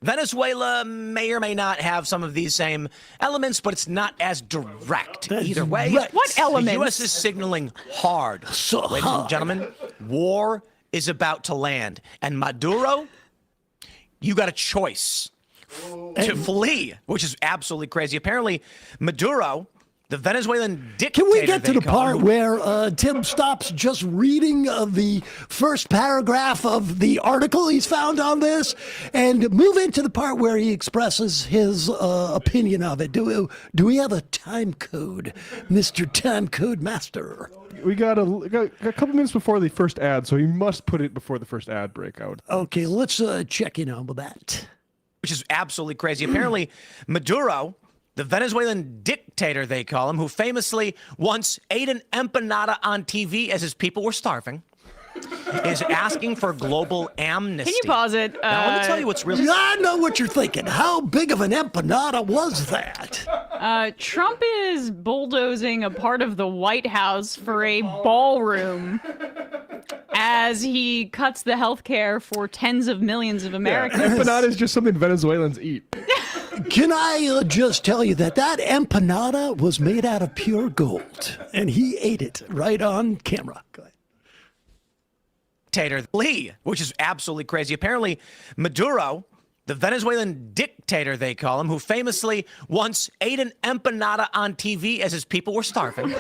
Venezuela may or may not have some of these same elements, but it's not as direct. Either way, what elements? The U.S. is signaling hard. Ladies and gentlemen, war is about to land. And Maduro, you got a choice to flee, which is absolutely crazy. Apparently, Maduro, the Venezuelan dictator. Can we get to the part where Tim stops just reading the first paragraph of the article he's found on this and move into the part where he expresses his opinion of it? Do we have a time code, Mr. Time Code Master? We got a couple minutes before the first ad, so you must put it before the first ad break out. Okay, let's check in on with that. Which is absolutely crazy. Apparently, Maduro, the Venezuelan dictator, they call him, who famously once ate an empanada on TV as his people were starving, is asking for global amnesty. Can you pause it? Now, let me tell you what's really... I know what you're thinking. How big of an empanada was that? Trump is bulldozing a part of the White House for a ballroom as he cuts the health care for tens of millions of Americans. Empanada is just something Venezuelans eat. Can I just tell you that empanada was made out of pure gold, and he ate it right on camera. Go ahead. Dictator Lee, which is absolutely crazy. Apparently, Maduro, the Venezuelan dictator, they call him, who famously once ate an empanada on TV as his people were starving,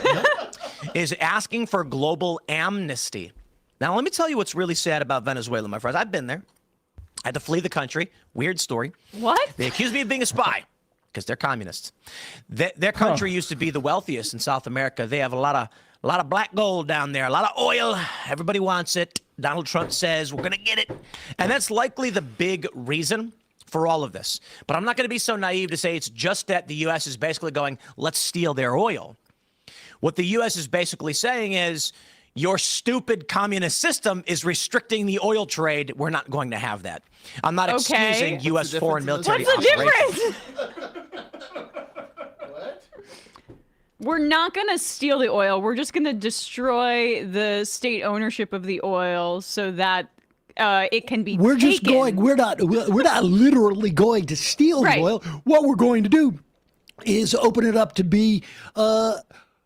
is asking for global amnesty. Now, let me tell you what's really sad about Venezuela, my friends. I've been there. I had to flee the country. Weird story. What? They accused me of being a spy because they're communists. Their country used to be the wealthiest in South America. They have a lot of black gold down there, a lot of oil. Everybody wants it. Donald Trump says we're going to get it. And that's likely the big reason for all of this. But I'm not going to be so naive to say it's just that the U.S. is basically going, let's steal their oil. What the U.S. is basically saying is, your stupid communist system is restricting the oil trade. We're not going to have that. I'm not excusing U.S. foreign military operations. What's the difference? We're not going to steal the oil. We're just going to destroy the state ownership of the oil so that it can be We're just taken. going, we're not literally going to steal the oil. What we're going to do is open it up to be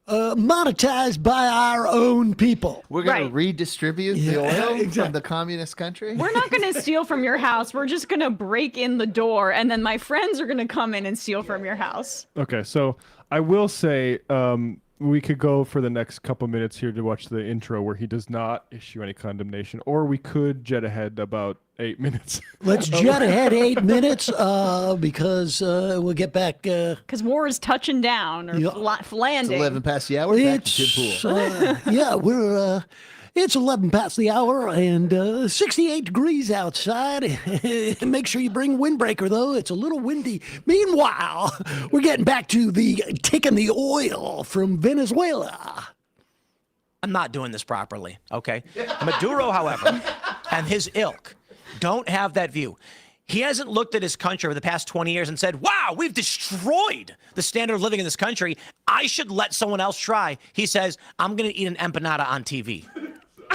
monetized by our own people. We're going to redistribute the oil from the communist country? We're not going to steal from your house. We're just going to break in the door, and then my friends are going to come in and steal from your house. Okay, so I will say we could go for the next couple minutes here to watch the intro where he does not issue any condemnation, or we could jet ahead about 8 minutes. Let's jet ahead 8 minutes because we'll get back. Because war is touching down or landing. It's 11 past the hour. Back to Tim Pool. Yeah, it's 11 past the hour and 68 degrees outside. Make sure you bring windbreaker, though. It's a little windy. Meanwhile, we're getting back to taking the oil from Venezuela. I'm not doing this properly, okay? Maduro, however, and his ilk don't have that view. He hasn't looked at his country over the past 20 years and said, wow, we've destroyed the standard of living in this country. I should let someone else try. He says, I'm going to eat an empanada on TV.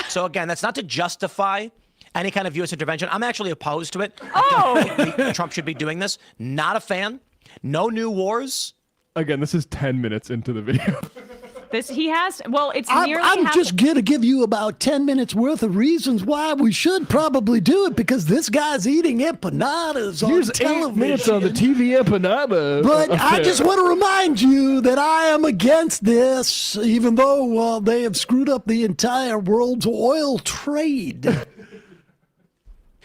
So again, that's not to justify any kind of U.S. intervention. I'm actually opposed to it. I don't think Trump should be doing this. Not a fan. No new wars. Again, this is 10 minutes into the video. It's nearly I'm just going to give you about 10 minutes worth of reasons why we should probably do it, because this guy's eating empanadas on television. 8 minutes on the TV empanada. But I just want to remind you that I am against this, even though they have screwed up the entire world's oil trade.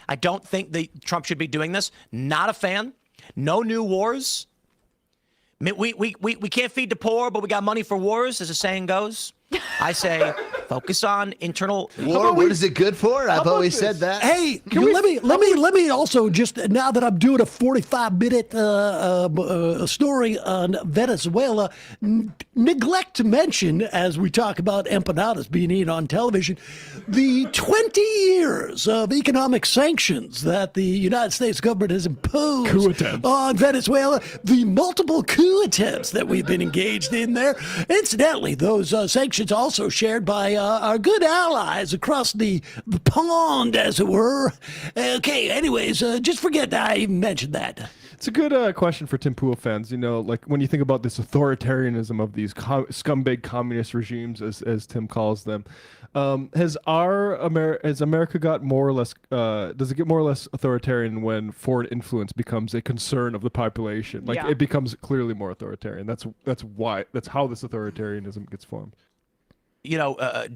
I don't think Trump should be doing this. Not a fan. No new wars. We can't feed the poor, but we got money for wars, as the saying goes. I say, focus on internal war. What is it good for? I've always said that. Hey, let me also just, now that I'm doing a 45-minute story on Venezuela, neglect to mention, as we talk about empanadas being eaten on television, the 20 years of economic sanctions that the United States government has imposed on Venezuela, the multiple coup attempts that we've been engaged in there. Incidentally, those sanctions also shared by our good allies across the pond, as it were. Okay, anyways, just forget that I even mentioned that. It's a good question for Tim Pool fans. You know, like when you think about this authoritarianism of these scumbag communist regimes, as Tim calls them, has America got more or less? Does it get more or less authoritarian when foreign influence becomes a concern of the population? Like it becomes clearly more authoritarian. That's how this authoritarianism gets formed.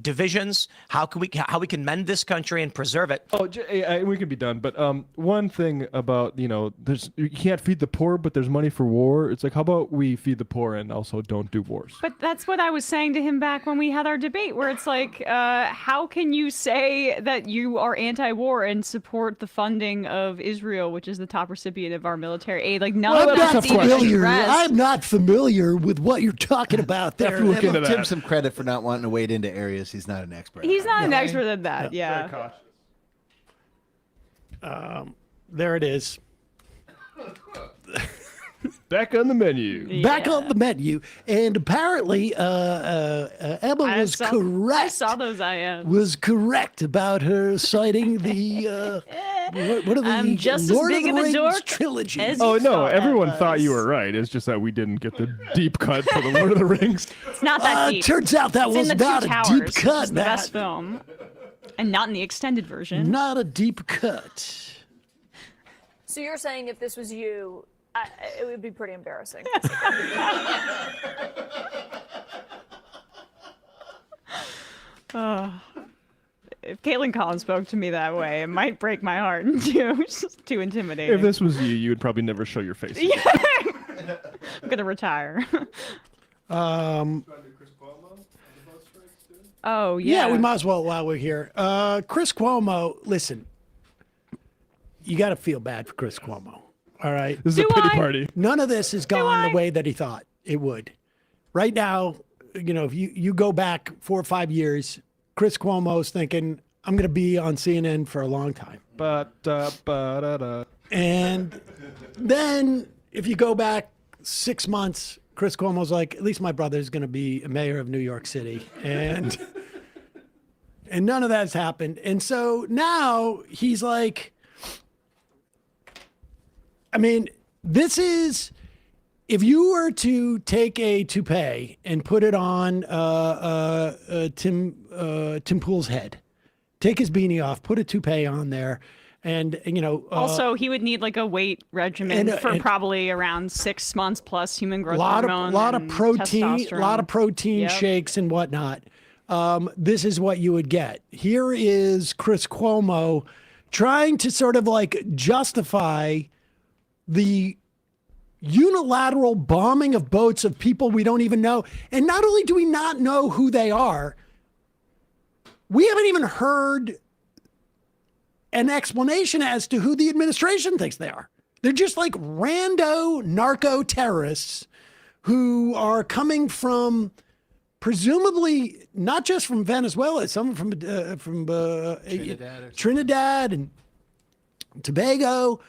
Divisions. How we can mend this country and preserve it. Oh, we can be done. But one thing about, you can't feed the poor, but there's money for war. It's like, how about we feed the poor and also don't do wars? But that's what I was saying to him back when we had our debate, where it's like, how can you say that you are anti-war and support the funding of Israel, which is the top recipient of our military aid? Like, none of that's even addressed. I'm not familiar with what you're talking about there. Give Tim some credit for not wanting to wade into areas he's not an expert. He's not an expert at that. Yeah. There it is. Back on the menu. Back on the menu. And apparently, Emma was correct. I saw those IMs. Was correct about her citing the what are the I'm just Lord as big of the of a Rings dork trilogy. as Oh, you no, thought everyone that thought you was. were right. It's just that we didn't get the deep cut for the Lord of the Rings. It's not that deep. Turns out that It's was in the not Two a Towers, deep which cut, is the best film, and not in the extended version. Not a deep cut. So you're saying if this was you, it would be pretty embarrassing. If Caitlin Collins spoke to me that way, it might break my heart in two. It's just too intimidating. If this was you would probably never show your face. Yeah. I'm gonna retire. Oh yeah. Yeah, we might as well while we're here. Chris Cuomo, listen, you got to feel bad for Chris Cuomo. All right. This is a pity party. None of this has gone the way that he thought it would. Right now, you know, if you go back 4 or 5 years, Chris Cuomo's thinking, I'm going to be on CNN for a long time. And then if you go back 6 months, Chris Cuomo's like, at least my brother's going to be a mayor of New York City. And none of that's happened. And so now he's like, I mean, this is, if you were to take a toupee and put it on Tim Pool's head, take his beanie off, put a toupee on there, and you know. Also, he would need like a weight regimen for probably around 6 months plus human growth hormone. Lot of protein, Yep. shakes and whatnot. This is what you would get. Here is Chris Cuomo trying to sort of like justify the unilateral bombing of boats of people we don't even know. And not only do we not know who they are, we haven't even heard an explanation as to who the administration thinks they are. They're just like rando narco terrorists who are coming from presumably not just from Venezuela, some from Trinidad and Tobago.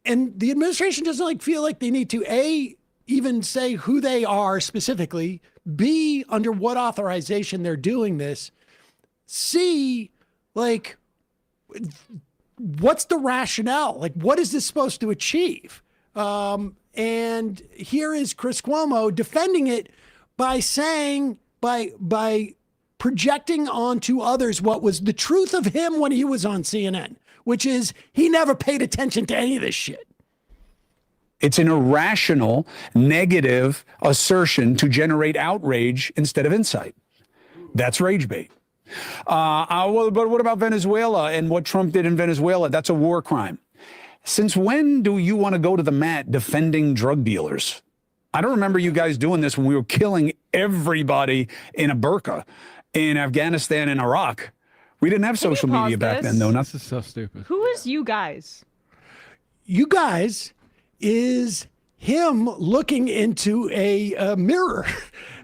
And the administration doesn't like feel like they need to A, even say who they are specifically, B, under what authorization they're doing this, C, like, what's the rationale? Like, what is this supposed to achieve? And here is Chris Cuomo defending it by saying, by projecting onto others what was the truth of him when he was on CNN, which is he never paid attention to any of this shit. It's an irrational, negative assertion to generate outrage instead of insight. That's rage bait. Well, but what about Venezuela and what Trump did in Venezuela? That's a war crime. Since when do you want to go to the mat defending drug dealers? I don't remember you guys doing this when we were killing everybody in a burqa in Afghanistan and Iraq. We didn't have social media back then, though. This is so stupid. Who is you guys? You guys is him looking into a mirror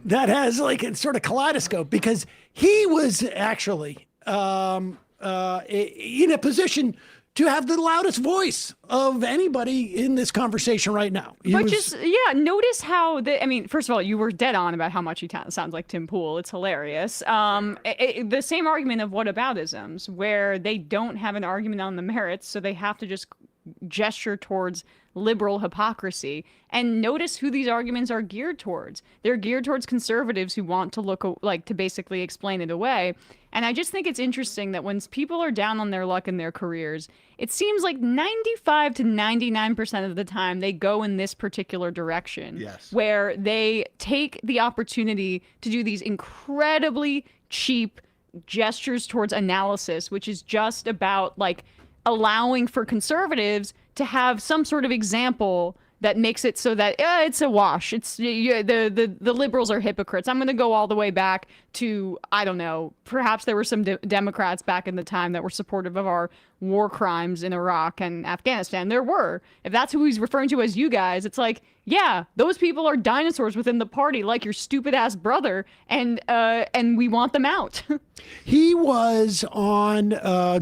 that has like a sort of kaleidoscope, because he was actually in a position to have the loudest voice of anybody in this conversation right now. Notice how I mean, first of all, you were dead on about how much he sounds like Tim Pool. It's hilarious. The same argument of whataboutisms, where they don't have an argument on the merits, so they have to just gesture towards liberal hypocrisy. And notice who these arguments are geared towards. They're geared towards conservatives who want to look like to basically explain it away. And I just think it's interesting that when people are down on their luck in their careers, it seems like 95 to 99% of the time they go in this particular direction. Yes. Where they take the opportunity to do these incredibly cheap gestures towards analysis, which is just about like allowing for conservatives to have some sort of example that makes it so that it's a wash. It's the liberals are hypocrites. I'm going to go all the way back to, I don't know, perhaps there were some Democrats back in the time that were supportive of our war crimes in Iraq and Afghanistan. There were. If that's who he's referring to as you guys, it's like, yeah, those people are dinosaurs within the party, like your stupid ass brother, and we want them out. He was on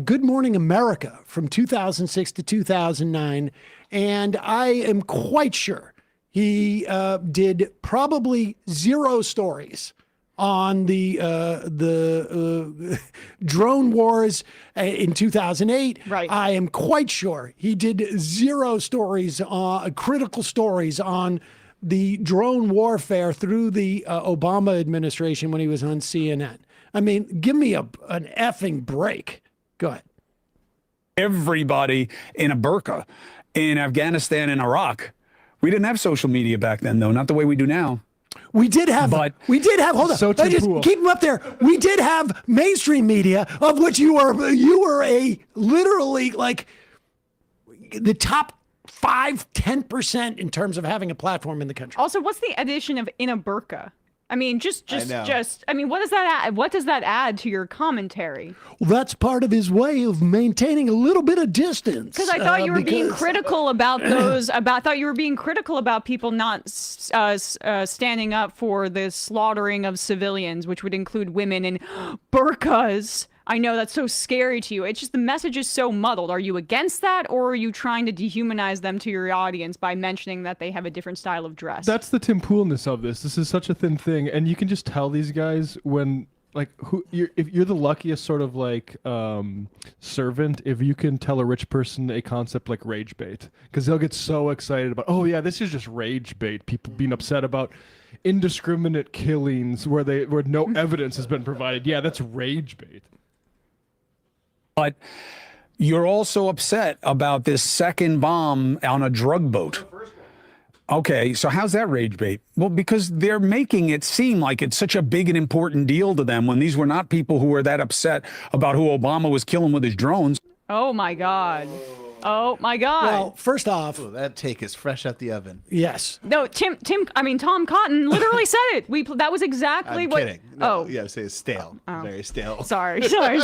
Good Morning America from 2006 to 2009, And I am quite sure he did probably 0 stories on the drone wars in 2008. Right. I am quite sure he did 0 stories, critical stories on the drone warfare through the Obama administration when he was on CNN. I mean, give me an effing break. Go ahead. Everybody in a burqa in Afghanistan and Iraq. We didn't have social media back then, though, not the way we do now. We did have, hold on. So Let's just keep them up there. We did have mainstream media, of which you were a literally like the top 5-10% in terms of having a platform in the country. Also, what's the addition of in a burqa? I mean, I mean, what does that add to your commentary? Well, that's part of his way of maintaining a little bit of distance. Because I thought you were being critical about those. Thought you were being critical about people not standing up for the slaughtering of civilians, which would include women in burqas. I know that's so scary to you. It's just the message is so muddled. Are you against that, or are you trying to dehumanize them to your audience by mentioning that they have a different style of dress? That's the Tim Poolness of this. This is such a thin thing, and you can just tell these guys when, like, if you're the luckiest sort of like servant, if you can tell a rich person a concept like rage bait, because they'll get so excited about, oh yeah, this is just rage bait. People being upset about indiscriminate killings where no evidence has been provided. Yeah, that's rage bait. But you're also upset about this second bomb on a drug boat. Okay, so how's that rage bait? Well, because they're making it seem like it's such a big and important deal to them when these were not people who were that upset about who Obama was killing with his drones. Oh my God. Oh my God. Well, first off, that take is fresh out the oven. Yes. No, Tom Cotton literally said it. That was exactly I'm what. kidding. No, yeah, say it's stale. Very stale. Sorry. Sorry.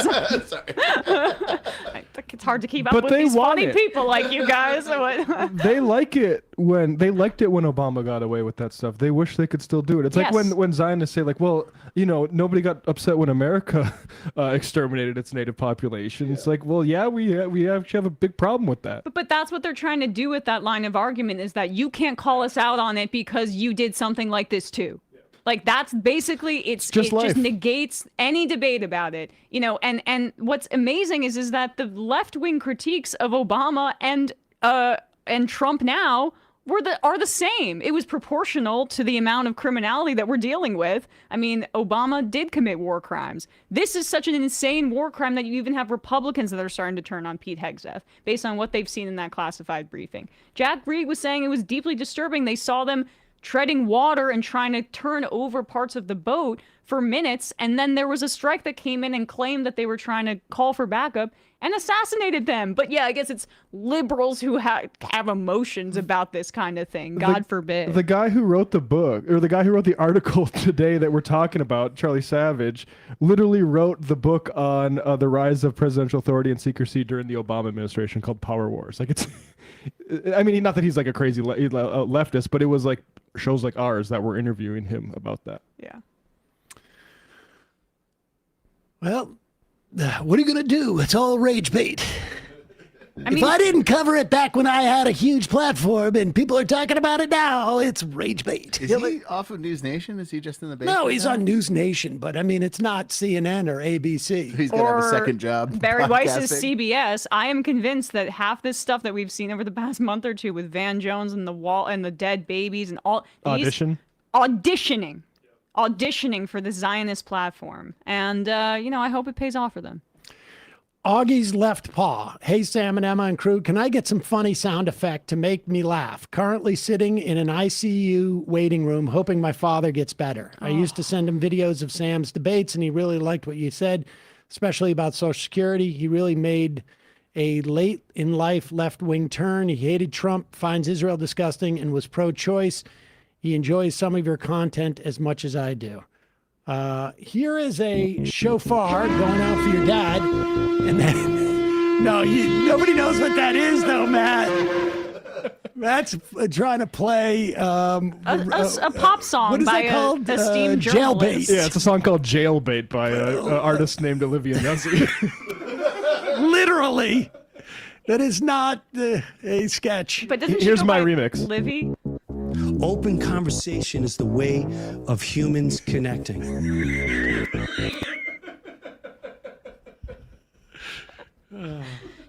It's hard to keep up with these funny people like you guys. They liked it when Obama got away with that stuff. They wish they could still do it. It's like when Zionists say, like, well, nobody got upset when America exterminated its native population. Yeah. It's like, well, yeah, we actually have a big problem with that. But that's what they're trying to do with that line of argument, is that you can't call us out on it because you did something like this too. Like, that's basically, it just negates any debate about it, and what's amazing is that the left-wing critiques of Obama and Trump now are the same. It was proportional to the amount of criminality that we're dealing with. I mean, Obama did commit war crimes. This is such an insane war crime that you even have Republicans that are starting to turn on Pete Hegseth based on what they've seen in that classified briefing. Jack Reed was saying it was deeply disturbing. They saw them treading water and trying to turn over parts of the boat for minutes, and then there was a strike that came in and claimed that they were trying to call for backup and assassinated them. But yeah, I guess it's liberals who have emotions about this kind of thing. God forbid. The guy who wrote the book, or the guy who wrote the article today that we're talking about, Charlie Savage, literally wrote the book on the rise of presidential authority and secrecy during the Obama administration, called Power Wars. Like, it's, I mean, not that he's like a crazy leftist, but it was like shows like ours that were interviewing him about that. Yeah. Well, what are you going to do? It's all rage bait. If I didn't cover it back when I had a huge platform and people are talking about it now, it's rage bait. Is he off of News Nation? Is he just in the basement? No, he's on News Nation, but I mean, it's not CNN or ABC. He's going to have a second job. Barry Weiss's CBS. I am convinced that half this stuff that we've seen over the past month or two with Van Jones and the wall and the dead babies and all auditioning for the Zionist platform. And, I hope it pays off for them. Augie's left paw. Hey, Sam and Emma and crew, can I get some funny sound effect to make me laugh? Currently sitting in an ICU waiting room, hoping my father gets better. I used to send him videos of Sam's debates, and he really liked what you said, especially about Social Security. He really made a late-in-life left-wing turn. He hated Trump, finds Israel disgusting, and was pro-choice. He enjoys some of your content as much as I do. Here is a shofar going out for your dad. And then, nobody knows what that is, though, Matt. That's trying to play a pop song by an esteemed journalist. Jailbait. Yeah, it's a song called Jailbait by an artist named Olivia Nuzzi. Literally. That is not a sketch. But doesn't she Here's go my by remix. Livy? Open conversation is the way of humans connecting.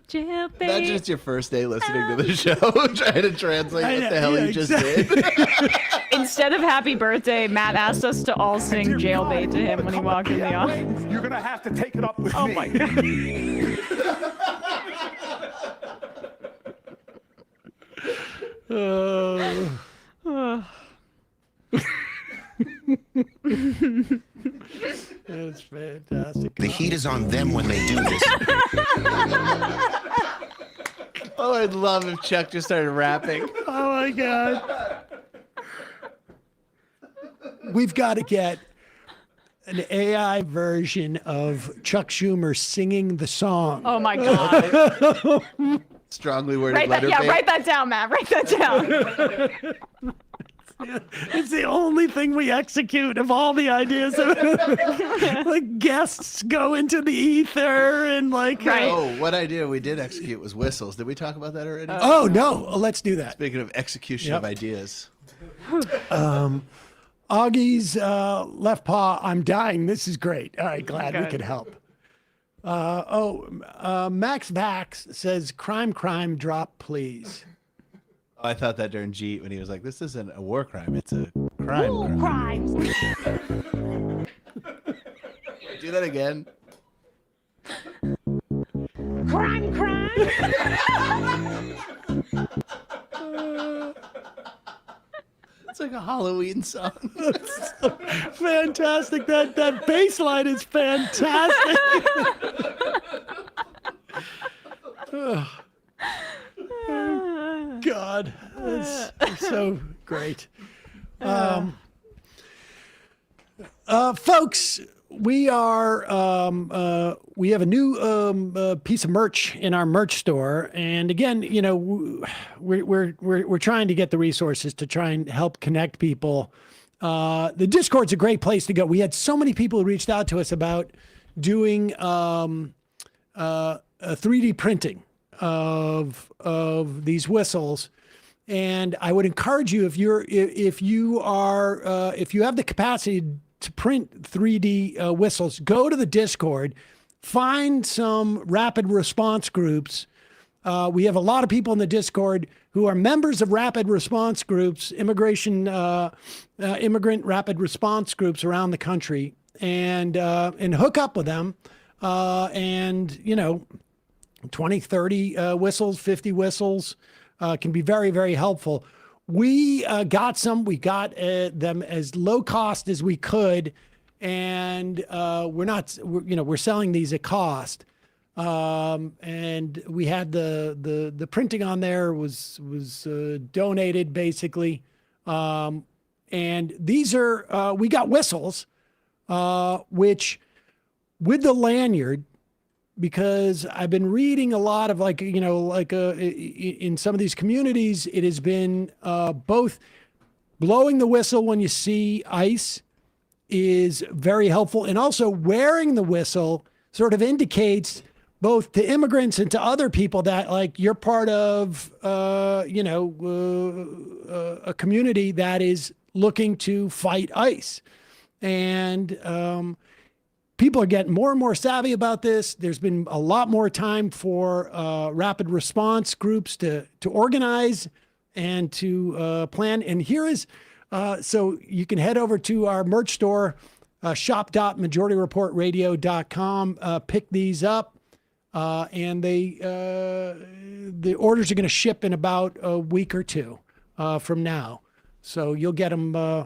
Jailbait. That's just your first day listening to the show, trying to translate what the hell you just did. Instead of happy birthday, Matt asked us to all sing Jailbait to him when he walked in the office. You're gonna have to take it up with Oh me. my God. That's fantastic. The heat is on them when they do this. Oh, I'd love if Chuck just started rapping. Oh my God. We've got to get an AI version of Chuck Schumer singing the song. Oh my God. Strongly worded Write that, letter yeah, bait. write that down, Matt. Write that down. It's the only thing we execute of all the ideas. Like guests go into the ether and like. Oh, what idea we did execute was whistles. Did we talk about that already? Oh no, let's do that. Speaking of execution of ideas. Augie's left paw. I'm dying. This is great. All right, glad we Good. could help. Max Vax says, crime, drop, please. I thought that during Jeet when he was like, this isn't a war crime, it's a crime. Do that again. Crime. It's like a Halloween song. Fantastic. That bass line is fantastic. God, that's so great. Folks, we are we have a new piece of merch in our merch store, and again, you know, we're trying to get the resources to try and help connect people. The Discord's a great place to go. We had so many people who reached out to us about doing a 3D printing of these whistles, and I would encourage you, if you have the capacity to print 3D whistles, go to the Discord, find some rapid response groups. We have a lot of people in the Discord who are members of rapid response groups, immigrant rapid response groups around the country, and hook up with them, and you know, 20, 30 whistles, 50 whistles can be very, very helpful. We got them as low cost as we could, and we're selling these at cost. And we had the printing on there was donated basically. And these are, we got whistles, which with the lanyard, because I've been reading a lot of in some of these communities, it has been both blowing the whistle when you see ice is very helpful, and also wearing the whistle sort of indicates both to immigrants and to other people that like you're part of a community that is looking to fight ICE. And people are getting more and more savvy about this. There's been a lot more time for rapid response groups to organize and to plan. And here is, so you can head over to our merch store, shop.majorityreportradio.com, pick these up, and the orders are going to ship in about a week or two from now. So you'll get them, I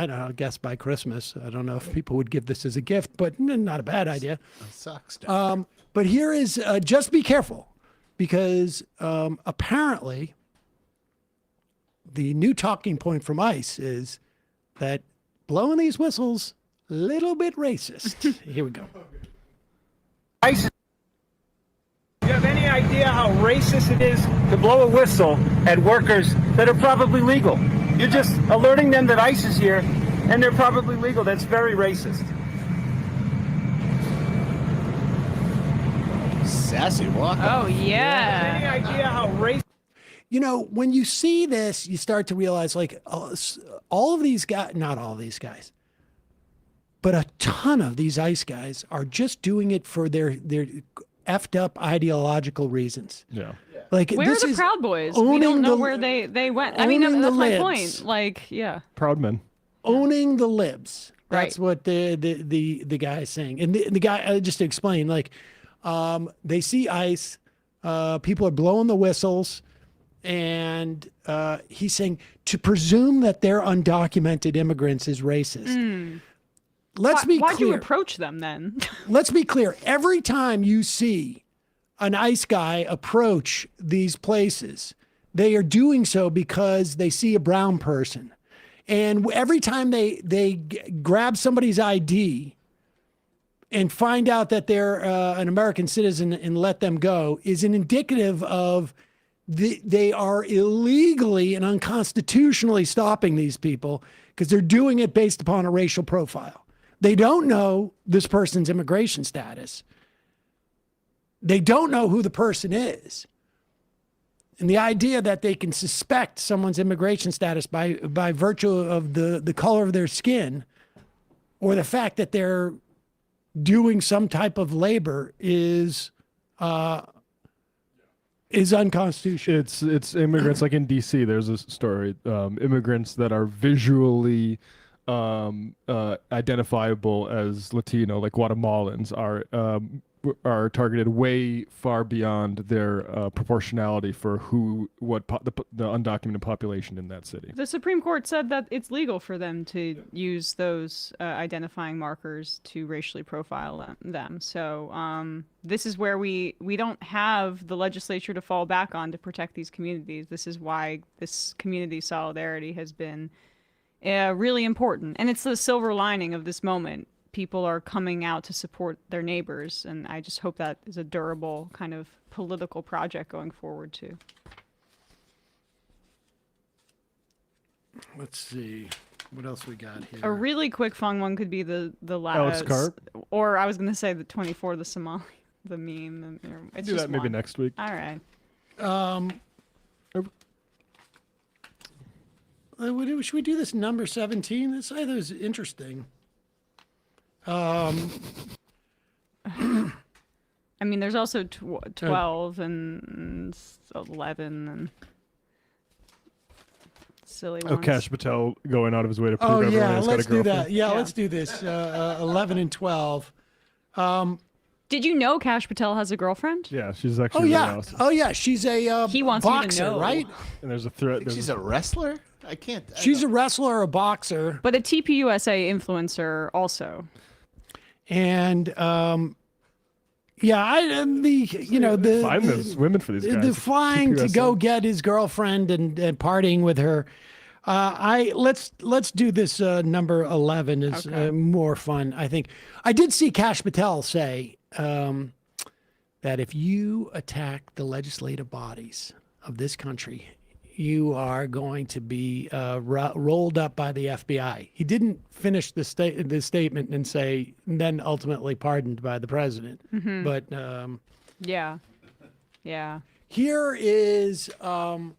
don't know, I guess by Christmas. I don't know if people would give this as a gift, but not a bad idea. Sucks. But here is, just be careful, because apparently the new talking point from ICE is that blowing these whistles, a little bit racist. Here we go. ICE. Do you have any idea how racist it is to blow a whistle at workers that are probably legal? You're just alerting them that ICE is here, and they're probably legal. That's very racist. sassy walk. Oh yeah. Any idea how racist? You know, when you see this, you start to realize, like, all of these guys, not all of these guys, but a ton of these ICE guys are just doing it for their effed up ideological reasons. Yeah. Like, Where this are the is Proud Boys? We owning don't know the- where they went. I mean, owning that's the my libs. point. Like, yeah. Proud men. Owning the libs. That's Right. what the guy is saying. And the guy, just to explain, like, they see ICE, people are blowing the whistles, and he's saying to presume that they're undocumented immigrants is racist. Let's be Why'd you clear. approach them then? Let's be clear. Every time you see an ICE guy approach these places, they are doing so because they see a brown person. And every time they grab somebody's ID and find out that they're an American citizen and let them go is an indicative of they are illegally and unconstitutionally stopping these people because they're doing it based upon a racial profile. They don't know this person's immigration status. They don't know who the person is. And the idea that they can suspect someone's immigration status by virtue of the color of their skin or the fact that they're doing some type of labor is unconstitutional. It's immigrants like in DC. There's a story. Immigrants that are visually identifiable as Latino, like Guatemalans, are targeted way far beyond their proportionality for the undocumented population in that city. The Supreme Court said that it's legal for them to use those identifying markers to racially profile them. So this is where we don't have the legislature to fall back on to protect these communities. This is why this community solidarity has been really important. And it's the silver lining of this moment. People are coming out to support their neighbors, and I just hope that is a durable kind of political project going forward too. Let's see. What else we got here? A really quick fun one could be the Alex last, Karp? or I was going to say the 24, the Somali, the meme. It's Do just that maybe one. next week. All right. Should we do this number 17? This I thought was interesting. I mean, there's also 12 and 11 and silly ones. Oh, Kash Patel going out of his way to prove everyone yeah, has got a let's do girlfriend. that. Yeah, let's do this. 11 and 12. Did you know Kash Patel has a girlfriend? Yeah, she's actually really awesome. Oh yeah, she's a He wants you to boxer, know. right? And there's a threat. She's a wrestler? I can't. She's a wrestler, a boxer, But a TPUSA influencer also. and the Find those women for these guys. the flying to TPUSA. go get his girlfriend and partying with her. Let's do this number 11 is more fun, I think. I did see Kash Patel say that if you attack the legislative bodies of this country, you are going to be rolled up by the FBI. He didn't finish the statement and say, then ultimately pardoned by the president. Mhm. But Yeah. here is, and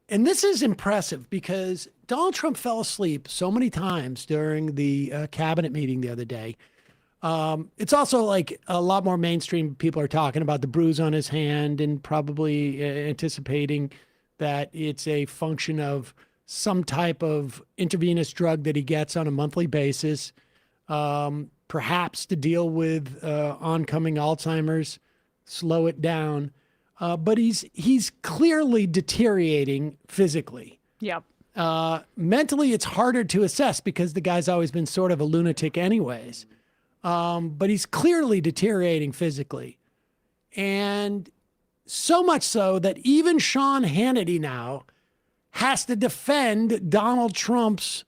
this is impressive because Donald Trump fell asleep so many times during the cabinet meeting the other day. It's also like a lot more mainstream people are talking about the bruise on his hand and probably anticipating that it's a function of some type of intravenous drug that he gets on a monthly basis, perhaps to deal with oncoming Alzheimer's, slow it down. But he's clearly deteriorating physically. Yep. Mentally, it's harder to assess because the guy's always been sort of a lunatic anyways. But he's clearly deteriorating physically. And so much so that even Sean Hannity now has to defend Donald Trump's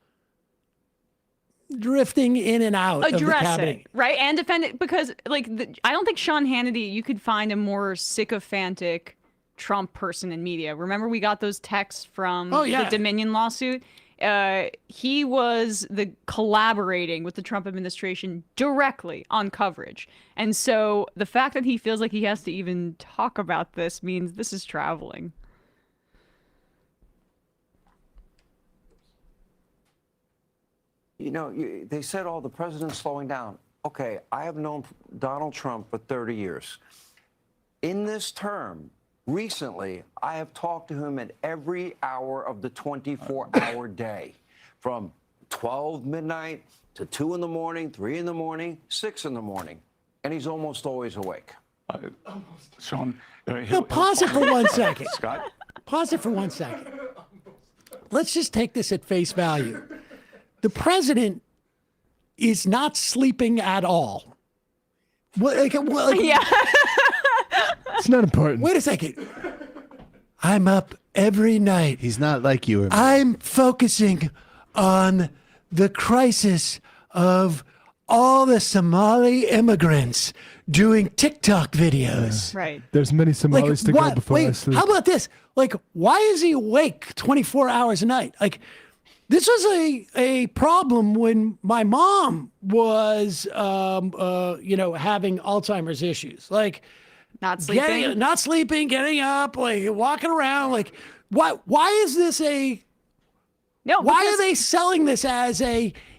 drifting in and out of the Address cabinet. it, right? And defend it because, like, I don't think Sean Hannity, you could find a more sycophantic Trump person in media. Remember we got those texts from Oh, yeah. the Dominion lawsuit? he was collaborating with the Trump administration directly on coverage. And so the fact that he feels like he has to even talk about this means this is traveling. You know, they said, oh, the president's slowing down. Okay, I have known Donald Trump for 30 years. In this term, recently, I have talked to him at every hour of the 24-hour day, from 12 midnight to 2 in the morning, 3 in the morning, 6 in the morning, and he's almost always awake. Sean, Now, pause it for 1 second. Scott? Pause it for 1 second. Let's just take this at face value. The president is not sleeping at all. Yeah. It's not important. Wait a second. I'm up every night. He's not like you or me. I'm focusing on the crisis of all the Somali immigrants doing TikTok videos. Right. There's many Somalis to go before I sleep. How about this? Like, why is he awake 24 hours a night? Like, this was a problem when my mom was, having Alzheimer's issues. Like, not sleeping, getting up, like walking around. Like, why is this No, why are they selling this as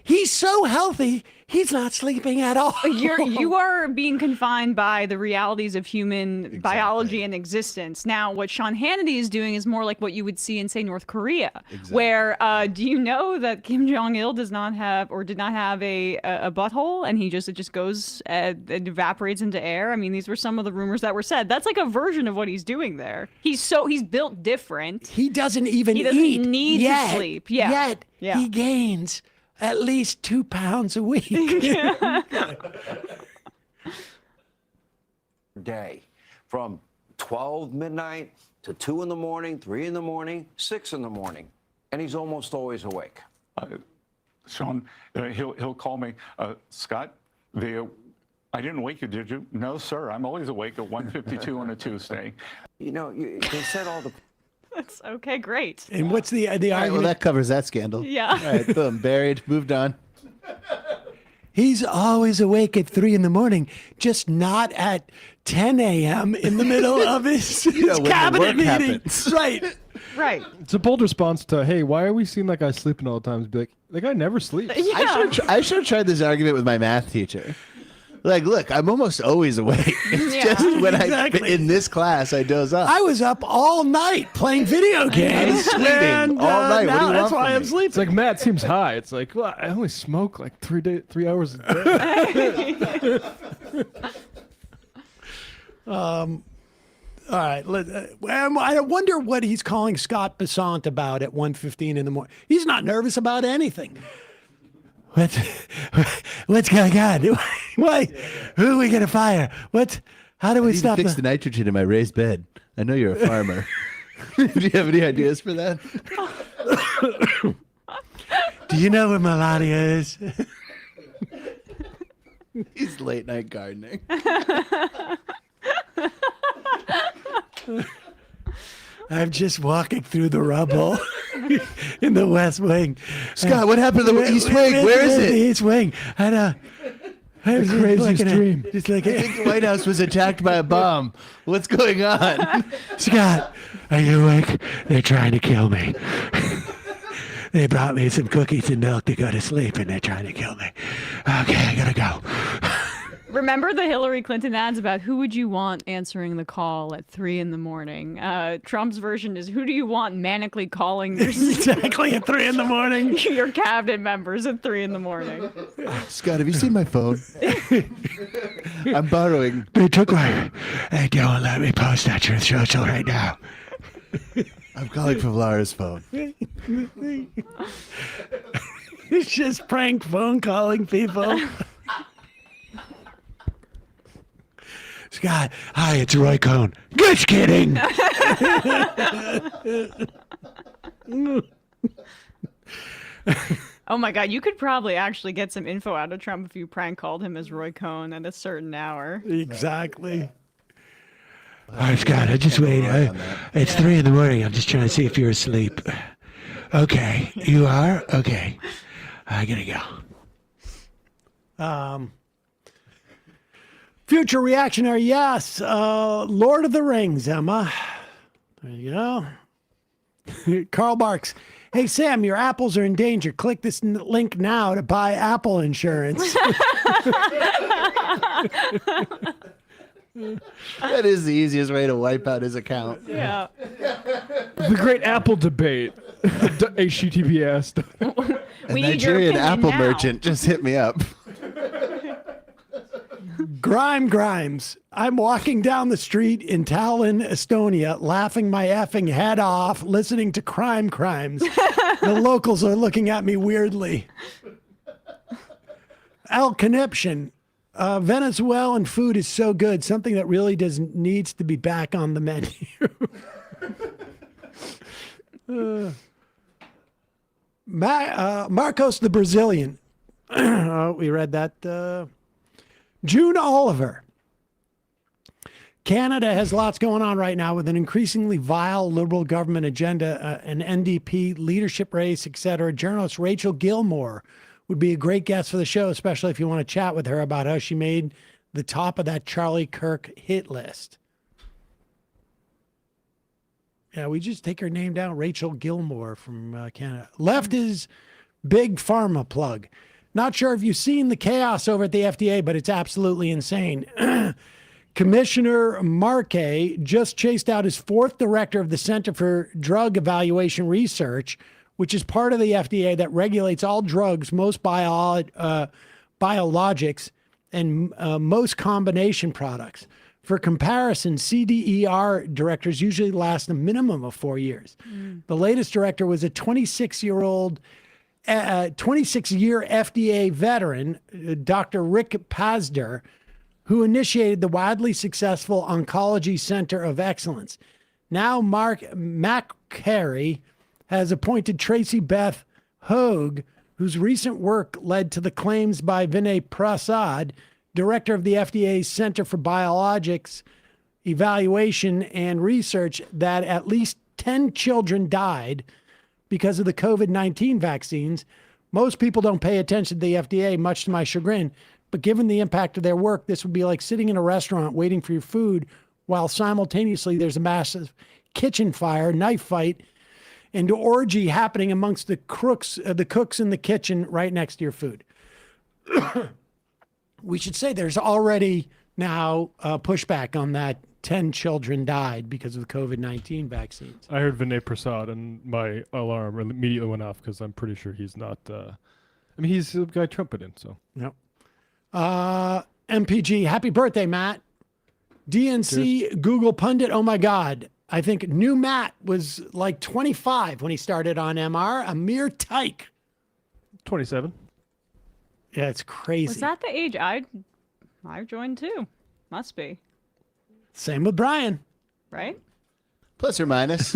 he's so healthy, he's not sleeping at all? You are being confined by the realities of human biology and existence. Now, what Sean Hannity is doing is more like what you would see in, say, North Korea, where do you know that Kim Jong-il did not have a butthole, and it just goes it evaporates into air? I mean, these were some of the rumors that were said. That's like a version of what he's doing there. He's built different. He doesn't even eat. Need to sleep. Yeah. Yet he gains at least 2 pounds a week. Day, from 12 midnight to 2 in the morning, 3 in the morning, 6 in the morning, and he's almost always awake. Sean, he'll call me, Scott, I didn't wake you, did you? No, sir. I'm always awake at 1:52 on a Tuesday. You know, they said all the... That's okay, great. And what's the All right, argument? well, that covers that scandal. Yeah. All right, boom, buried, moved on. He's always awake at 3 in the morning, just not at 10 a.m. in the middle of his, when the cabinet work meeting. happens. Right. Right. It's a bold response to, hey, why are we seem like I sleeping all the time? Be like, the guy never sleeps. Yeah. I should have tried this argument with my math teacher. Like, look, I'm almost always awake. It's just when in this class, I doze off. I was up all night playing video games. sleeping all night. What do you want That's from why I'm me? sleeping. It's like, Matt seems high. It's like, well, I only smoke like 3 hours a day. All right. I wonder what he's calling Scott Bessant about at 1:15 in the morning. He's not nervous about anything. What's going on? Why? Who are we going to fire? How do we stop fix the nitrogen in my raised bed? I know you're a farmer. Do you have any ideas for that? Do you know where Melania is? He's late night gardening. I'm just walking through the rubble in the West Wing. Scott, what happened to the East Wing? Where is it? The East Wing. I know. The craziest dream. Just like I think the White House was attacked by a bomb. What's going on? Scott, are you awake? They're trying to kill me. They brought me some cookies and milk to go to sleep, and they're trying to kill me. Okay, I gotta go. Remember the Hillary Clinton ads about who would you want answering the call at 3 in the morning? Trump's version is who do you want manically calling your exactly at 3 in the morning? Your cabinet members at 3 in the morning. Scott, have you seen my phone? I'm borrowing. They took my. They don't let me post that Truth Social right now. I'm calling from Laura's phone. It's just prank phone calling people. Scott, hi, it's Roy Cohn. Just kidding. Oh my God, you could probably actually get some info out of Trump if you prank called him as Roy Cohn at a certain hour. Exactly. All right, Scott, I just wait. It's 3 in the morning. I'm just trying to see if you're asleep. Okay, you are? Okay. I gotta go. Future reactionary, yes. Lord of the Rings, Emma. There you go. Karl Barks. Hey, Sam, your apples are in danger. Click this link now to buy Apple insurance. That is the easiest way to wipe out his account. Yeah. The great Apple debate. HTTPS. A Nigerian Apple merchant just hit me up. Grimes. I'm walking down the street in Tallinn, Estonia, laughing my effing head off, listening to crimes. The locals are looking at me weirdly. Al Conniption. Venezuelan food is so good, something that really needs to be back on the menu. Marcos the Brazilian. We read that. June Oliver. Canada has lots going on right now with an increasingly vile liberal government agenda, an NDP leadership race, etc. Journalist Rachel Gilmore would be a great guest for the show, especially if you want to chat with her about how she made the top of that Charlie Kirk hit list. Yeah, we just take her name down, Rachel Gilmore from Canada. Left is big pharma plug. Not sure if you've seen the chaos over at the FDA, but it's absolutely insane. Commissioner Markey just chased out his fourth director of the Center for Drug Evaluation Research, which is part of the FDA that regulates all drugs, most biologics, and most combination products. For comparison, CDER directors usually last a minimum of 4 years. The latest director was a 26-year FDA veteran, Dr. Rick Pazder, who initiated the wildly successful Oncology Center of Excellence. Now Mark McCary has appointed Tracy Beth Hogue, whose recent work led to the claims by Vinay Prasad, director of the FDA's Center for Biologics Evaluation and Research, that at least 10 children died because of the COVID-19 vaccines. Most people don't pay attention to the FDA, much to my chagrin, but given the impact of their work, this would be like sitting in a restaurant waiting for your food while simultaneously there's a massive kitchen fire, knife fight, and orgy happening amongst the cooks in the kitchen right next to your food. We should say there's already now pushback on that 10 children died because of the COVID-19 vaccines. I heard Vinay Prasad and my alarm immediately went off because I'm pretty sure he's not. He's the guy Trump put in. So. Yep. MPG, happy birthday, Matt. DNC Cheers. Google pundit. Oh my God. I think new Matt was like 25 when he started on MR. A mere tyke. 27. Yeah, it's crazy. Was that the age I joined too? Must be. Same with Brian. Right? Plus or minus.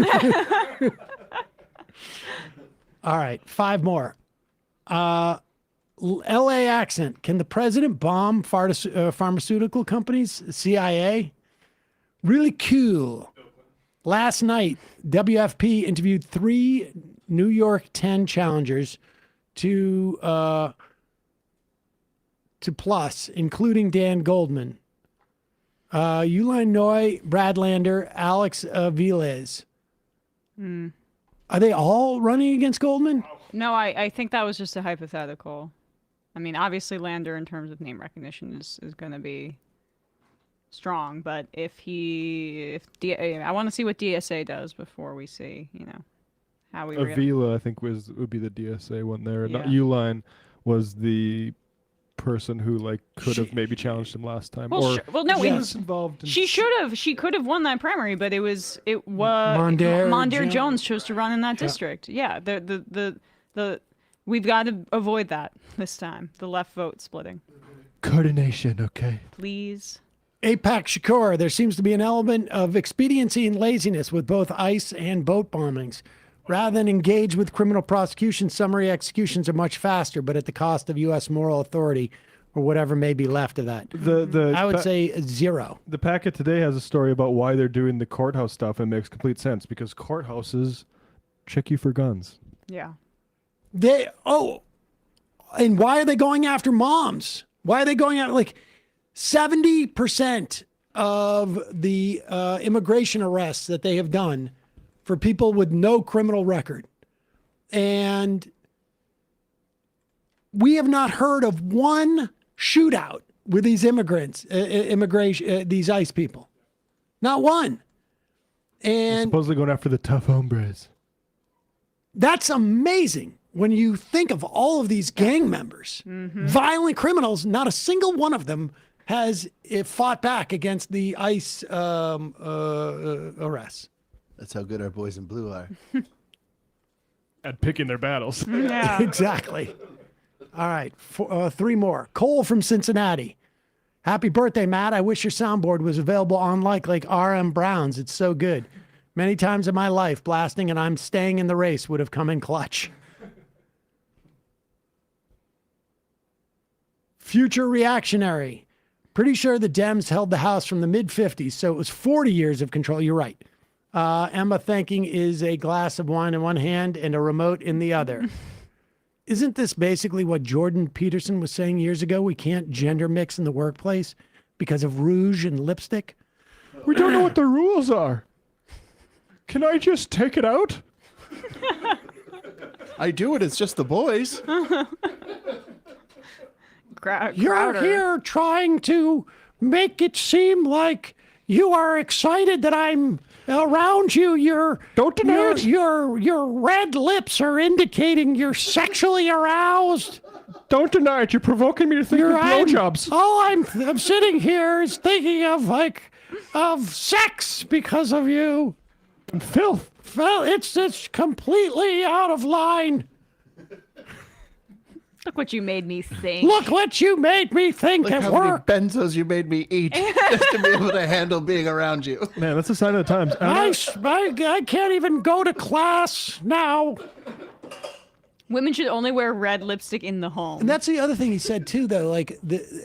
All right, 5 more. LA accent. Can the president bomb pharmaceutical companies? CIA? Really cool. Last night, WFP interviewed 3 New York 10 challengers to Plus, including Dan Goldman, Uline Noy, Brad Lander, Alex Viles. Are they all running against Goldman? No, I think that was just a hypothetical. I mean, obviously Lander in terms of name recognition is going to be strong, but I want to see what DSA does before we see, how we. Avila, I think would be the DSA one there. Yeah. Not Uline was the person who could have maybe challenged him last time. Well, She was involved. She could have won that primary, but it was Mondaire Jones chose to run in that district. Yeah, we've got to avoid that this time. The left vote splitting. Coordination, okay. Please. APAC Shakur, there seems to be an element of expediency and laziness with both ICE and boat bombings. Rather than engage with criminal prosecution, summary executions are much faster, but at the cost of U.S. moral authority or whatever may be left of that. I would say 0. The packet today has a story about why they're doing the courthouse stuff, and it makes complete sense because courthouses check you for guns. Yeah. And why are they going after moms? Why are they going after, like, 70% of the immigration arrests that they have done for people with no criminal record. And we have not heard of one shootout with these immigrants, these ICE people. Not one. And supposedly going after the tough hombres. That's amazing. When you think of all of these gang members, violent criminals, not a single one of them has fought back against the ICE arrests. That's how good our boys in blue are. At picking their battles. Yeah. Exactly. All right. 3 more. Cole from Cincinnati. Happy birthday, Matt. I wish your soundboard was available online like RM Brown's. It's so good. Many times in my life, blasting and I'm staying in the race would have come in clutch. Future reactionary. Pretty sure the Dems held the House from the mid-50s, so it was 40 years of control. You're right. Emma thinking is a glass of wine in one hand and a remote in the other. Isn't this basically what Jordan Peterson was saying years ago? We can't gender mix in the workplace because of rouge and lipstick? We don't know what the rules are. Can I just take it out? I do it. It's just the boys. You're here trying to make it seem like you are excited that I'm around you. Don't deny it. Your red lips are indicating you're sexually aroused. Don't deny it. You're provoking me to think of blowjobs. All I'm sitting here is thinking of sex because of you. And filth. It's completely out of line. Look what you made me think. Look what you made me think Look at how work. many benzos you made me eat just to be able to handle being around you. Man, that's a sign of the times. I can't even go to class now. Women should only wear red lipstick in the home. And that's the other thing he said too, though. Like,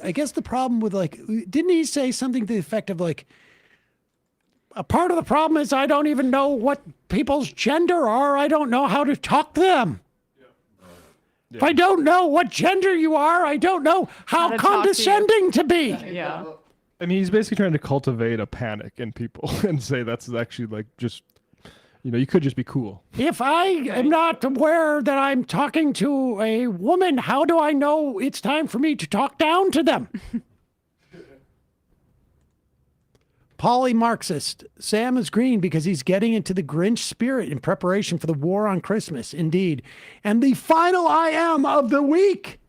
I guess the problem with, like, didn't he say something to the effect of, like, a part of the problem is I don't even know what people's gender are. I don't know how to talk to them. If I don't know what gender you are, I don't know how condescending to be. Yeah. I mean, he's basically trying to cultivate a panic in people and say that's actually like just, you could just be cool. If I am not aware that I'm talking to a woman, how do I know it's time for me to talk down to them? Poly-Marxist. Sam is green because he's getting into the Grinch spirit in preparation for the war on Christmas. Indeed. And the final I am of the week.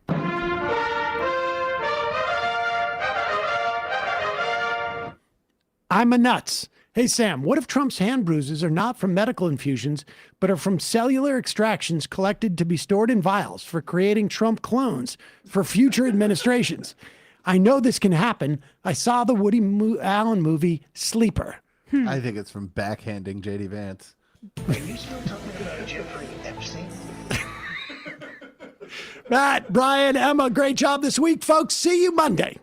I'm a nuts. Hey, Sam, what if Trump's hand bruises are not from medical infusions, but are from cellular extractions collected to be stored in vials for creating Trump clones for future administrations? I know this can happen. I saw the Woody Allen movie Sleeper. I think it's from backhanding J.D. Vance. Are you still talking about Jeffrey Epstein? Matt, Brian, Emma, great job this week, folks. See you Monday.